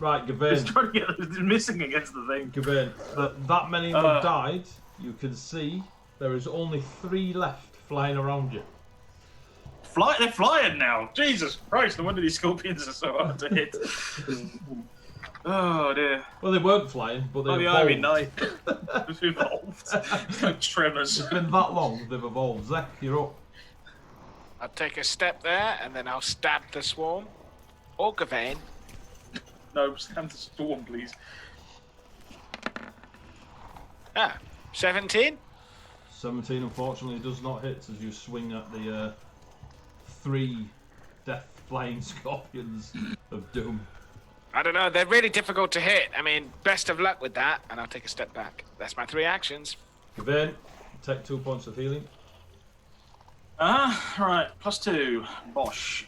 Right, Gawain. Just trying to get missing against the thing. Gawain, that many have died. You can see there is only 3 left flying around you. They're flying now. Jesus Christ! No wonder these scorpions are so hard to hit. Oh dear. Well, they weren't flying, but they Oh, the evolved. Iron Knight. It's evolved. Like tremors. It's been that long, they've evolved. Zek, you're up. I'll take a step there, and then I'll stab the swarm. Or Gawain. No, stand to storm, please. 17? 17, unfortunately, does not hit as you swing at the 3 death flying scorpions of doom. I don't know, they're really difficult to hit. I mean, best of luck with that, and I'll take a step back. That's my 3 actions. Gawain, take 2 points of healing. Right, +2. Bosh.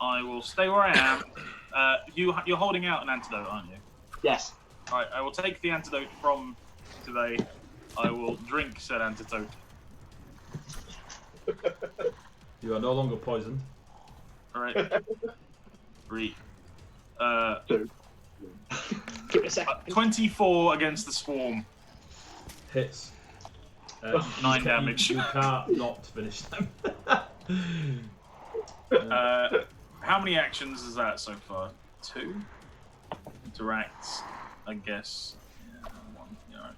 I will stay where I am. You're holding out an antidote, aren't you? Yes. All right. I will take the antidote from today. I will drink said antidote. You are no longer poisoned. All right. 3. Two. Give it a second. 24 against the swarm. Hits. 9 damage. You can't not finish them. How many actions is that so far? 2. Interacts, I guess. Yeah, 1. Yeah, alright,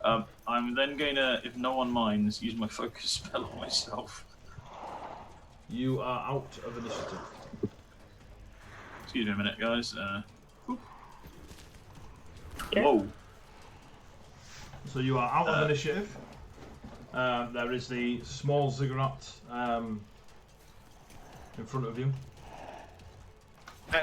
fine. I'm then going to, if no one minds, use my focus spell on myself. You are out of initiative. Excuse me a minute, guys. Yeah. Whoa. So you are out of initiative. There is the small ziggurat in front of you.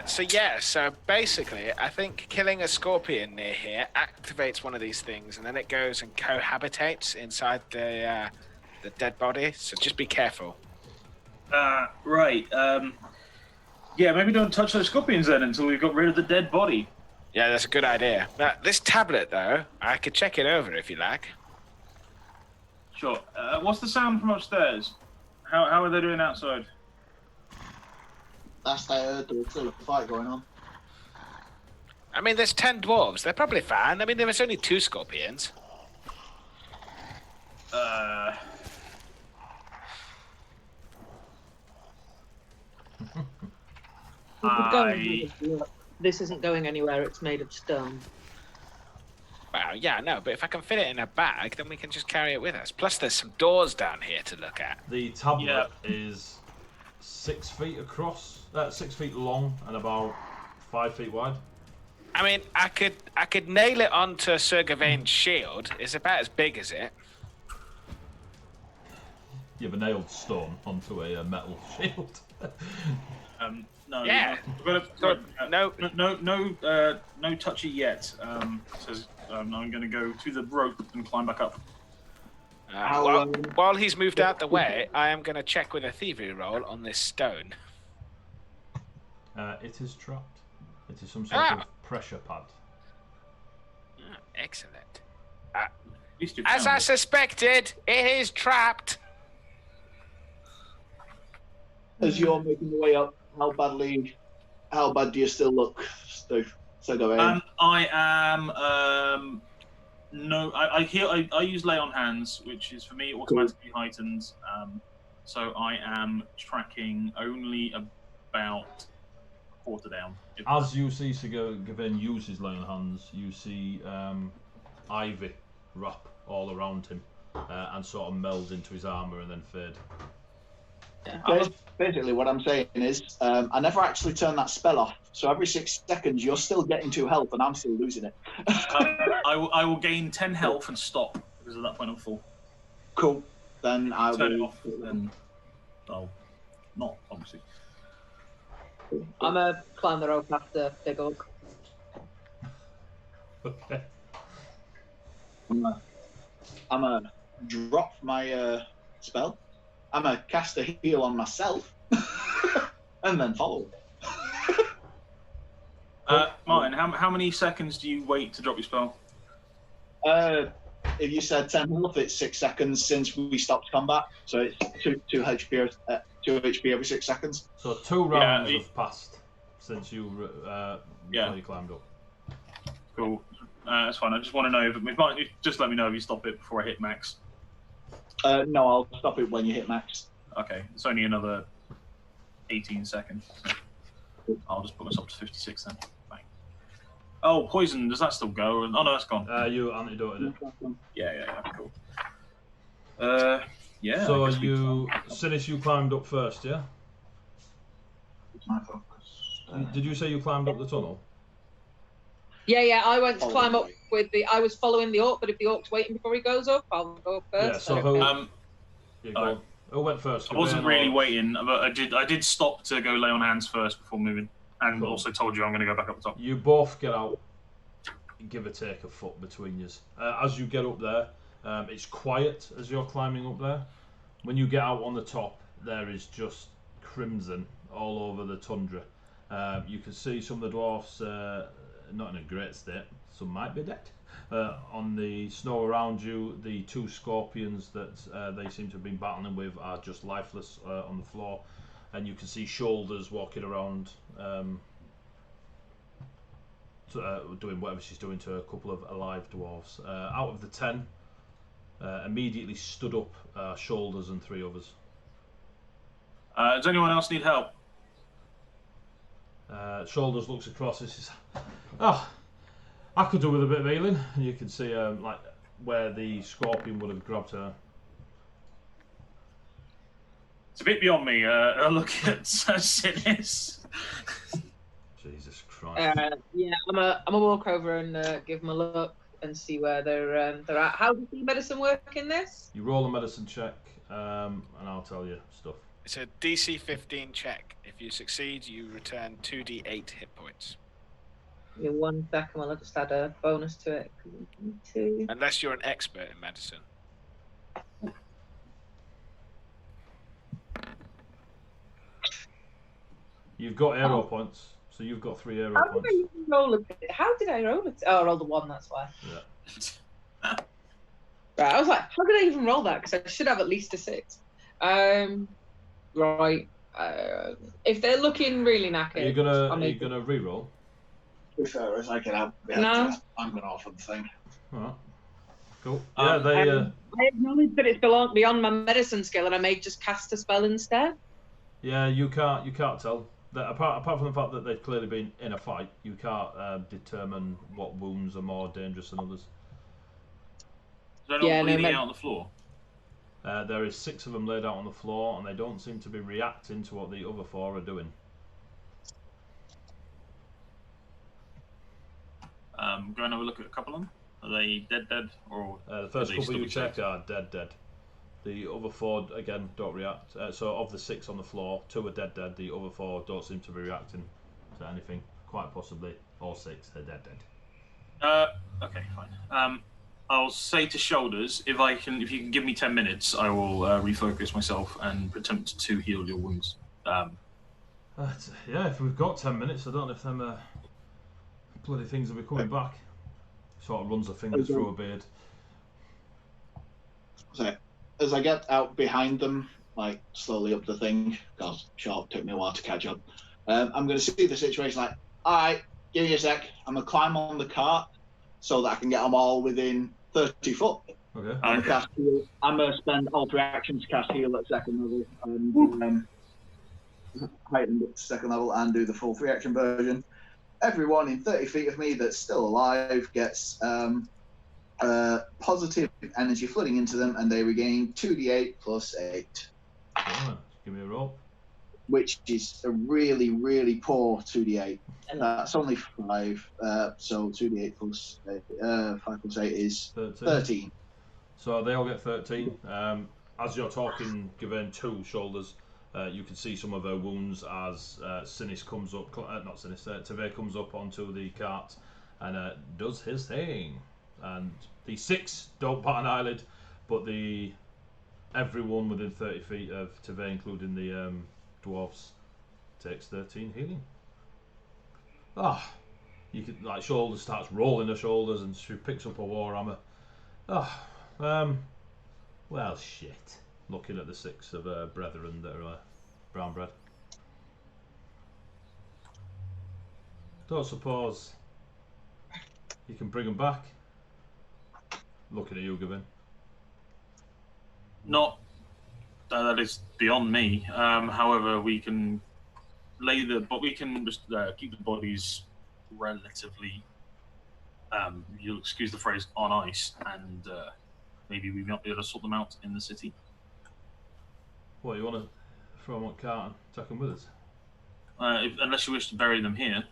So basically, I think killing a scorpion near here activates one of these things, and then it goes and cohabitates inside the dead body. So just be careful. Right. Yeah, maybe don't touch those scorpions then until we've got rid of the dead body. Yeah, that's a good idea. Now, this tablet, though, I could check it over if you like. Sure. What's the sound from upstairs? How are they doing outside? Last I heard, there was still a fight going on. I mean, there's 10 dwarves. They're probably fine. I mean, there was only 2 scorpions. This isn't going anywhere. It's made of stone. Well, yeah, no, but if I can fit it in a bag, then we can just carry it with us. Plus, there's some doors down here to look at. The tablet is 6 feet across, 6 feet long, and about 5 feet wide. I mean, I could nail it onto Sir Gavaine's shield. It's about as big as it. You have a nailed stone onto a metal shield. No. Yeah. No touchy yet. Says I'm going to go to the rope and climb back up. While he's moved out the way, I am going to check with a thievery roll on this stone. It is trapped. It is some sort of pressure pad. Excellent. At least you As found I it. suspected, it is trapped. As you're making your way up, how bad do you still look, Steve? So go ahead. I am. No, I use lay on hands, which is for me automatically heightened. So I am tracking only about a quarter down. As you see Sir Gawain use his lay on hands, you see ivy wrap all around him and sort of meld into his armour and then fade. Basically, what I'm saying is, I never actually turned that spell off. So every 6 seconds, you're still getting 2 health, and I'm still losing it. I will gain 10 health and stop because at that point I'm full. Cool. Then I Turn it will. off. Then I'll not obviously. I'm gonna climb the rope after Big Oak. Okay. I'm gonna drop my spell. I'm gonna cast a heal on myself, and then follow. Martin, how many seconds do you wait to drop your spell? If you said 10 health, it's 6 seconds since we stopped combat, so it's 2 HP, 2 HP every 6 seconds. So 2 rounds have passed since you climbed up. Cool. That's fine. I just want to know if just let me know if you stop it before I hit max. No, I'll stop it when you hit max. Okay, it's only another 18 seconds. So I'll just put myself to 56 then. Bang. Oh, poison, does that still go? Oh no, that's gone. You antidoted it. Yeah, cool. Yeah. So I guess Sinis, you climbed up first, yeah? It's my focus. Did you say you climbed up the tunnel? Yeah, I went to climb up right. with I was following the orc, but if the orc's waiting before he goes up, I'll go up first. Yeah, so who went first? I wasn't Gawain really or- waiting, but I did stop to go lay on hands first before moving, and Cool. also told you I'm going to go back up the top. You both get out, give or take a foot between you. As you get up there, it's quiet as you're climbing up there. When you get out on the top, there is just crimson all over the tundra. You can see some of the dwarfs not in a great state. Some might be dead. On the snow around you, the 2 scorpions that they seem to have been battling with are just lifeless on the floor, and you can see Shoulders walking around doing whatever she's doing to a couple of alive dwarves. Out of the 10, immediately stood up Shoulders and 3 others. Does anyone else need help? Shoulders looks across and says, "Oh, I could do with a bit of healing." And you can see like where the scorpion would have grabbed her. It's a bit beyond me. I look at Sinis. Jesus Christ. Yeah, I'm a walk over and give them a look and see where they're at. How does the medicine work in this? You roll a medicine check, and I'll tell you stuff. It's a DC 15 check. If you succeed, you return 2d8 hit points. Give me 1 second while I just add a bonus to it. 2. Unless you're an expert in medicine. You've got arrow points, so you've got 3 arrow How points. did I even roll it? How did I roll it? Oh, I rolled a 1, that's why. Yeah. Right, I was like, how did I even roll that? Because I should have at least a 6. Right. If they're looking really knackered, Are you gonna re-roll? To be fair as I can help, No. I'm going to offer the thing. Alright. Cool. Yeah, they. I acknowledge that it's beyond my medicine skill, and I may just cast a spell instead. Yeah, you can't tell. Apart from the fact that they've clearly been in a fight, you can't determine what wounds are more dangerous than others. Is there anyone Yeah, no, bleeding maybe- out on the floor? There is 6 of them laid out on the floor, and they don't seem to be reacting to what the other 4 are doing. Go and have a look at a couple of them. Are they dead, or The first Are they couple still you be check are dead. The other 4 again don't react. So of the 6 on the floor, 2 are dead. The other 4 don't seem to be reacting to anything. Quite possibly all 6 they're dead. Okay, fine. I'll say to Shoulders, if you can give me 10 minutes, I will refocus myself and attempt to heal your wounds. Yeah, if we've got 10 minutes, I don't know if them bloody things will be coming back. Sort of runs her fingers through her beard. So, as I get out behind them, like slowly up the thing, because short took me a while to catch up, I'm going to see the situation like, alright, give me a sec, I'm going to climb on the cart so that I can get them all within 30 foot. Okay. I'm going to spend all 3 actions to cast heal at 2nd level, and heightened up to 2nd level, and do the full 3 action version. Everyone in 30 feet of me that's still alive gets positive energy flooding into them, and they regain 2d8 plus 8. Right, give me a roll. Which is a really, really poor 2d8. That's only 5, so 2d8 plus 8, 5 plus 8 is 13. So they all get 13. As you're talking, given 2 Shoulders, you can see some of her wounds as Sinis comes up, not Sinis, Teve comes up onto the cart and does his thing. And the 6 don't bat an eyelid, but everyone within 30 feet of Teve, including the dwarfs, takes 13 healing. You could, like, Shoulders starts rolling her shoulders and she picks up a war hammer. Well, shit. Looking at the 6 of her brethren that are brown bread. Don't suppose you can bring them back? Looking at you, Gavin. Not that is beyond me. However, we can just keep the bodies relatively. You'll excuse the phrase on ice, and maybe we might be able to sort them out in the city. What, you want to throw them on cart and take them with us? Unless you wish to bury them here.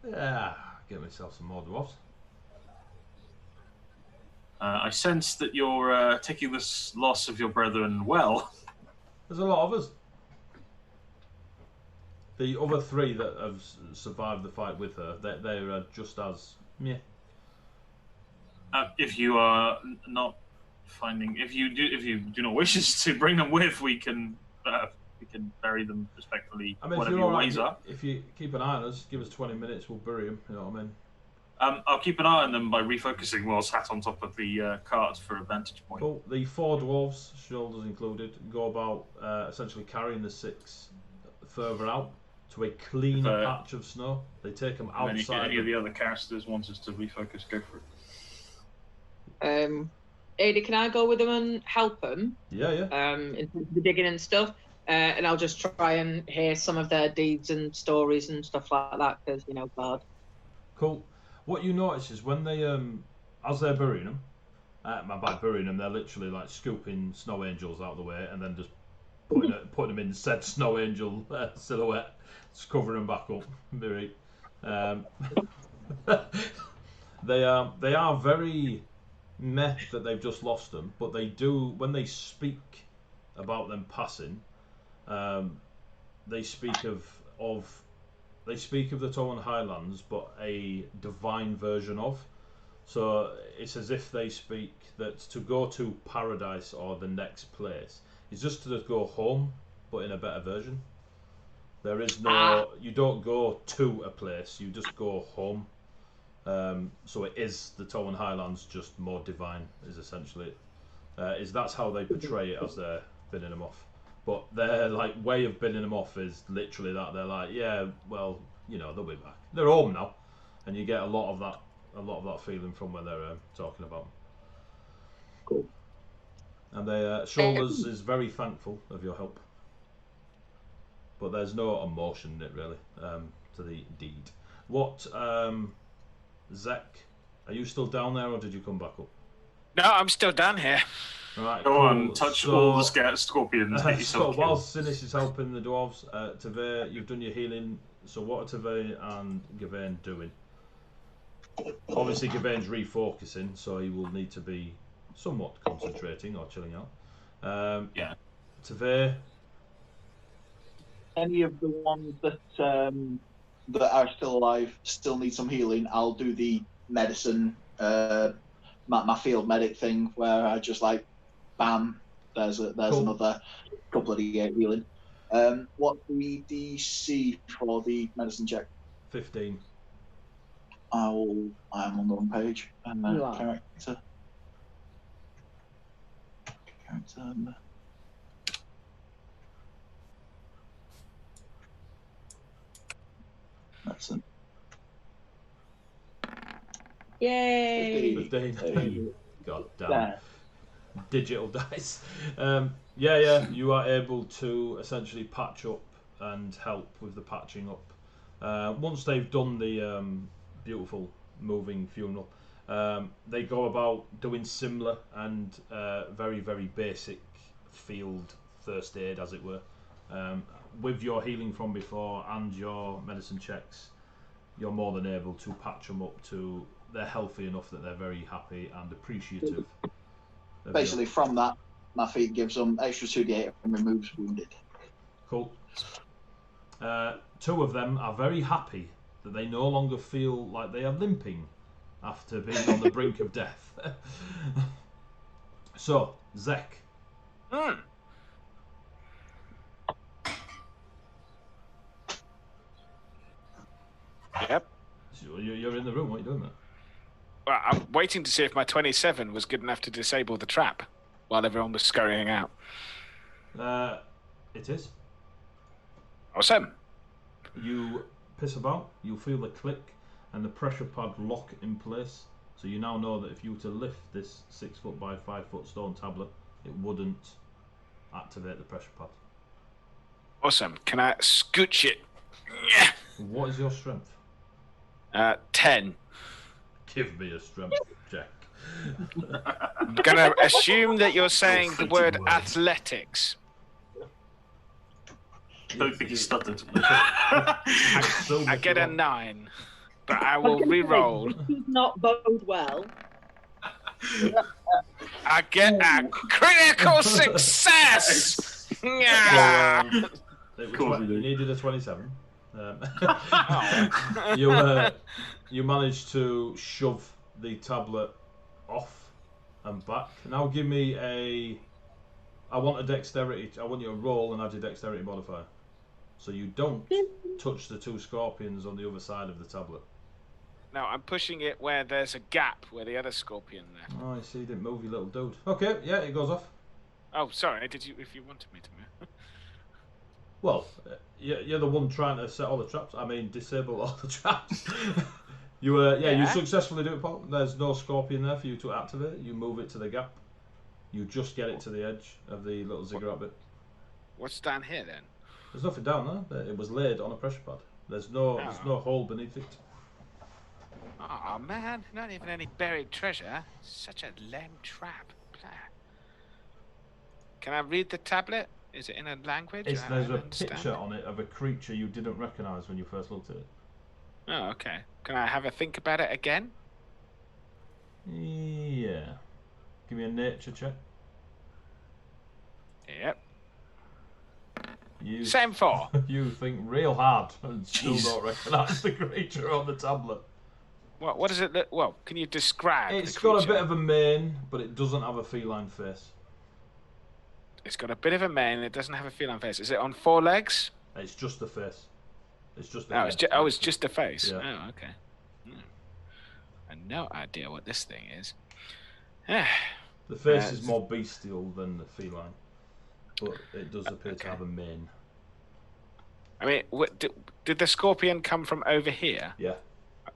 Yeah, get myself some more dwarfs. I sense that you're taking this loss of your brethren well. There's a lot of us. The other 3 that have survived the fight with her, they're just as meh. If you are not finding, if you do not wish us to bring them with, we can We can bury them respectfully, I mean, if whatever you're your all right, ways are. if you keep an eye on us, give us 20 minutes, we'll bury them. You know what I mean? I'll keep an eye on them by refocusing while sat on top of the cart for a vantage point. Cool. The 4 dwarves, shoulders included, go about essentially carrying the 6 further out to a cleaner patch of snow. They take them outside. Any of the other casters want us to refocus, go for it. Ada, can I go with them and help them? Yeah. In terms of the digging and stuff, and I'll just try and hear some of their deeds and stories and stuff like that, because bard. Cool. What you notice is when they, as they're burying them, by burying them, they're literally like scooping snow angels out of the way and then just putting them in said snow angel silhouette, just covering them back up. Very. They are very meh that they've just lost them, but they do, when they speak about them passing, they speak of the Towan Highlands, but a divine version of. So it's as if they speak that to go to paradise or the next place is just to go home, but in a better version. There is no, you don't go to a place, you just go home. So it is the Towan Highlands, just more divine, is essentially it. That's how they portray it as they're binning them off. But their way of binning them off is literally that. They're like, yeah, well, they'll be back. They're home now, and you get a lot of that feeling from when they're talking about them. Cool. And they Shoulders is very thankful of your help, but there's no emotion in it really to the deed. What, Zek, are you still down there, or did you come back up? No, I'm still down here. Right, Go cool. on, touch all the scorpions. Get So yourself while killed. Sinis is helping the dwarves, Tavay, you've done your healing. So what are Tavay and Gawain doing? Obviously Gawain's refocusing, so he will need to be somewhat concentrating or chilling out. Yeah. Tavay, Any of the ones that are still alive still need some healing. I'll do the medicine, my field medic thing, where I just bam, there's Cool. another couple of D8 healing. What's the DC for the medicine check? 15. I am on the wrong page. And You are. character. Medicine. Yay! 15. God damn. There. Digital dice. Yeah, you are able to essentially patch up and help with the patching up. Once they've done the beautiful moving funeral, they go about doing similar and very, very basic field first aid, as it were. With your healing from before and your medicine checks, you're more than able to patch them up to they're healthy enough that they're very happy and appreciative. Basically, from that, my feat gives them extra 2d8 and removes wounded. Cool. 2 of them are very happy that they no longer feel like they are limping after being on the brink of death. So, Zek. Yep. So you're in the room, what are you doing there? Well, I'm waiting to see if my 27 was good enough to disable the trap while everyone was scurrying out. It is. Awesome. You piss about, you feel the click and the pressure pad lock in place. So you now know that if you were to lift this 6 foot by 5 foot stone tablet, it wouldn't activate the pressure pad. Awesome. Can I scooch it? Yeah. What is your strength? 10. Give me a strength check. I'm gonna assume that you're saying the word athletics. I don't think he stuttered. I get a 9, but I will re-roll. Does not bode well. I get a critical success. Yeah. You needed a 27. Oh. You managed to shove the tablet off and back. Now give me a I want a dexterity. I want you to roll and add your dexterity modifier. So you don't touch the 2 scorpions on the other side of the tablet. No, I'm pushing it where there's a gap where the other scorpion left. Oh, I see. You didn't move, your little dude. Okay, yeah, it goes off. Oh, sorry. Did you? If you wanted me to move. Well, you're the one trying to set all the traps. I mean, disable all the traps. You you successfully do it, Paul. There's no scorpion there for you to activate. You move it to the gap. You just get it to the edge of the little ziggurat bit. What's down here then? There's nothing down there. It was laid on a pressure pad. There's no hole beneath it. Oh man, not even any buried treasure. Such a lame trap. Blah. Can I read the tablet? Is it in a language? There's a picture on it of a creature you didn't recognise when you first looked at it. Oh, okay. Can I have a think about it again? Yeah. Give me a nature check. Yep. Same 4. You think real hard and still don't recognise the creature on the tablet. What does it look? Well, can you describe? It's got a bit of a mane, but it doesn't have a feline face. It's got a bit of a mane. It doesn't have a feline face. Is it on 4 legs? It's just the face. It's just. It's just a face. Yeah. Oh, okay. I have no idea what this thing is. The face is more bestial than the feline, but it does appear to have a mane. I mean, did the scorpion come from over here? Yeah.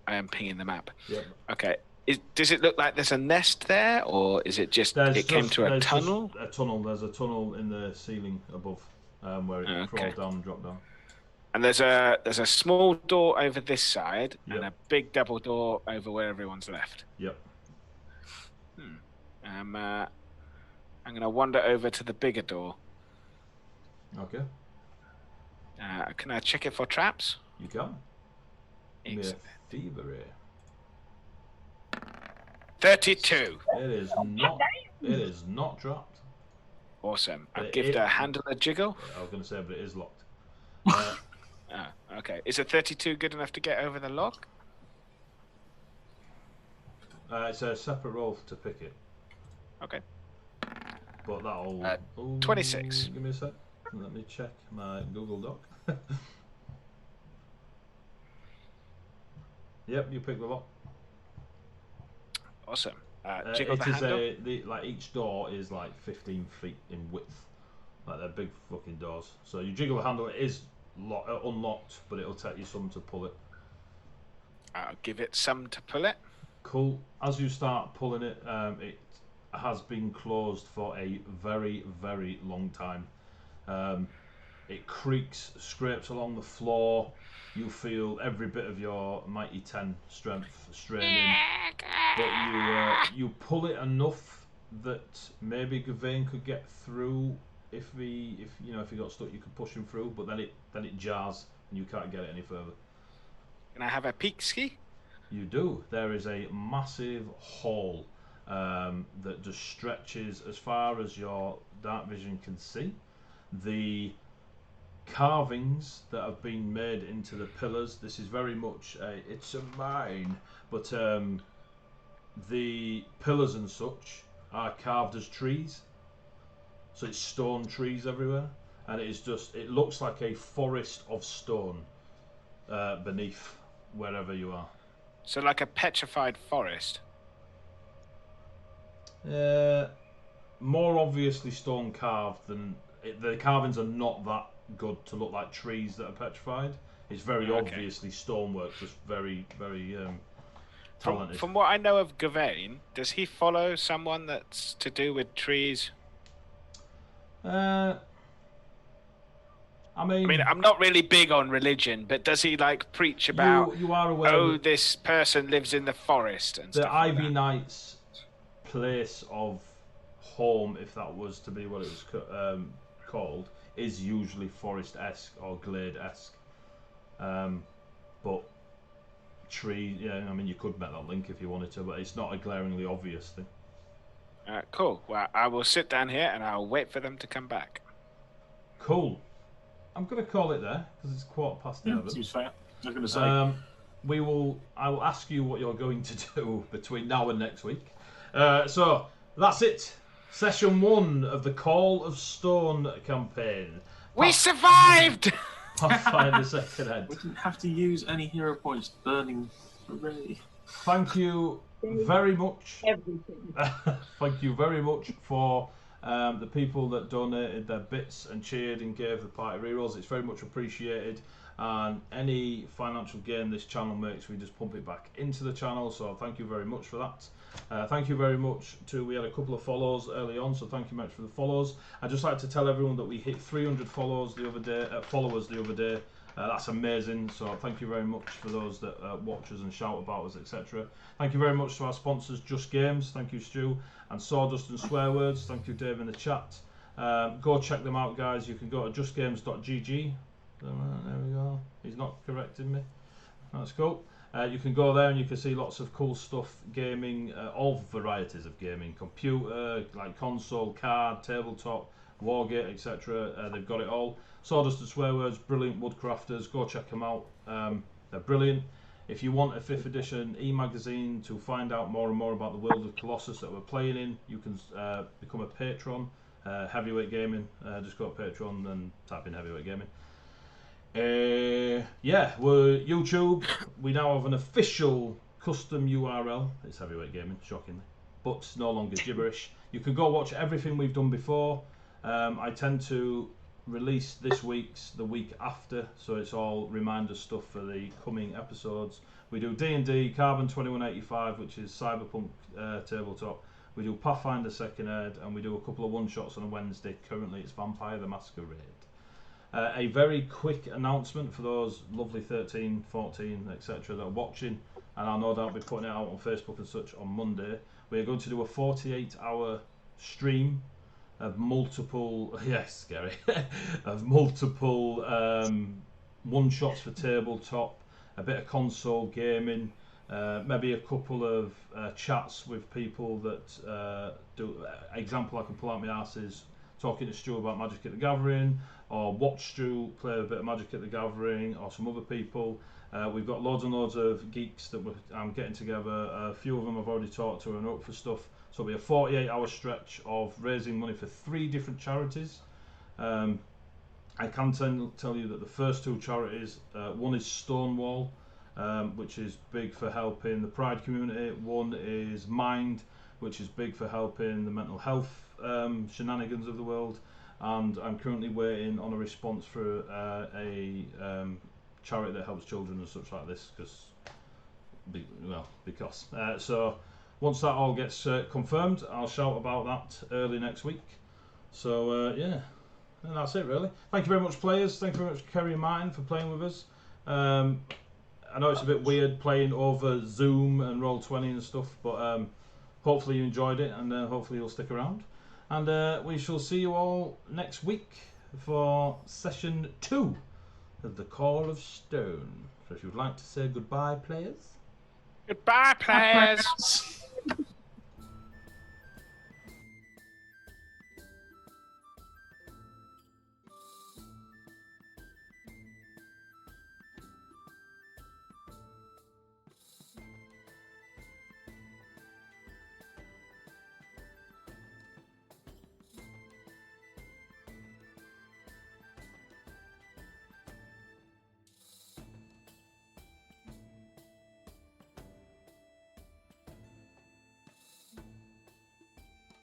I am pinging the map. Yeah. Okay. Does it look like there's a nest there, or is it just came to a tunnel? A tunnel. There's a tunnel in the ceiling above, where it crawled down and dropped down. And there's a small door over this side, and a big double door over where everyone's left. Yep. I'm gonna wander over to the bigger door. Okay. Can I check it for traps? You can. Excellent. Thievery. 32. It is not. It is not dropped. Awesome. I'll give the handle a jiggle. I was going to say, but it is locked. Okay. Is a 32 good enough to get over the lock? It's a separate roll to pick it. Okay. But that'll. 26. Give me a sec. Let me check my Google Doc. Yep, you pick the lock. Awesome. Jiggle the handle. Like each door is like 15 feet in width. Like they're big fucking doors. So you jiggle the handle. It is unlocked, but it'll take you some to pull it. I'll give it some to pull it. Cool. As you start pulling it, it has been closed for a very, very long time. It creaks, scrapes along the floor. You feel every bit of your mighty 10 strength straining, but you pull it enough that maybe Gawain could get through. If he got stuck, you could push him through. But then it jars and you can't get it any further. Can I have a peek ski? You do. There is a massive hall that just stretches as far as your dark vision can see. The carvings that have been made into the pillars, this is very much it's a mine, but the pillars and such are carved as trees, so it's stone trees everywhere, and it looks like a forest of stone beneath wherever you are. So like a petrified forest. More obviously stone carved than the carvings are not that good to look like trees that are petrified. It's very obviously stonework, just very, very talented. From what I know of Gawain, does he follow someone that's to do with trees? I mean, I'm not really big on religion, but does he like preach about? You are aware. This person lives in the forest and stuff. The Ivy Knight's place of home, if that was to be what it was called, is usually forest-esque or glade-esque. But tree, you could make that link if you wanted to, but it's not a glaringly obvious thing. Cool. Well, I will sit down here and I'll wait for them to come back. Cool. I'm going to call it there because it's 11:15. Seems fair. I was going to say. I will ask you what you're going to do between now and next week. So that's it Session 1 of the Call of Stone campaign. We survived! Pathfinder Second Ed. We didn't have to use any hero points burning. Hooray. Thank you very much. Everything. Thank you very much for the people that donated their bits and cheered and gave the party rerolls. It's very much appreciated. And any financial gain this channel makes, we just pump it back into the channel. So thank you very much for that. Thank you very much we had a couple of follows early on, so thank you much for the follows. I'd just like to tell everyone that we hit 300 followers the other day. That's amazing, so thank you very much for those that watch us and shout about us, etc. Thank you very much to our sponsors, Just Games, thank you Stu, and Sawdustandswearwords, thank you Dave in the chat. Go check them out, guys. You can go to justgames.gg. There we go, he's not correcting me, that's cool. You can go there and you can see lots of cool stuff, gaming, all varieties of gaming, computer, like console, card, tabletop, wargate, etc. They've got it all. Sawdust and Swearwords, brilliant woodcrafters, go check them out, they're brilliant. If you want a 5th edition e-magazine to find out more and more about the world of Colossus that we're playing in, you can become a patron, Heavyweight Gaming, just go to Patreon and type in Heavyweight Gaming. Yeah, we're YouTube. We now have an official custom URL. It's Heavyweight Gaming, shockingly, but it's no longer gibberish. You can go watch everything we've done before. I tend to release this week's the week after, so it's all reminder stuff for the coming episodes. We do D&D, Carbon 2185, which is Cyberpunk tabletop. We do Pathfinder Second Ed, and we do a couple of one-shots on a Wednesday. Currently it's Vampire the Masquerade. A very quick announcement for those lovely 13, 14, etc. that are watching, and I'll no doubt be putting it out on Facebook and such on Monday. We're going to do a 48-hour stream of multiple, yes, scary, of multiple one-shots for tabletop, a bit of console gaming, maybe a couple of chats with people that do. Example I can pull out my arse is talking to Stu about Magic at the Gathering, or watch Stu play a bit of Magic at the Gathering, or some other people. We've got loads and loads of geeks that I'm getting together. A few of them I've already talked to and up for stuff. So it'll be a 48-hour stretch of raising money for 3 different charities. I can tell you that the first 2 charities, one is Stonewall, which is big for helping the Pride community. One is Mind, which is big for helping the mental health shenanigans of the world. And I'm currently waiting on a response for a charity that helps children and such like this, because. So once that all gets confirmed, I'll shout about that early next week. So yeah, and that's it really. Thank you very much, players. Thank you very much, Kerry and Martin, for playing with us. I know it's a bit weird playing over Zoom and Roll20 and stuff, but hopefully you enjoyed it, and hopefully you'll stick around. And we shall see you all next week for session 2 of the Call of Stone. So if you'd like to say goodbye, players. Goodbye, players.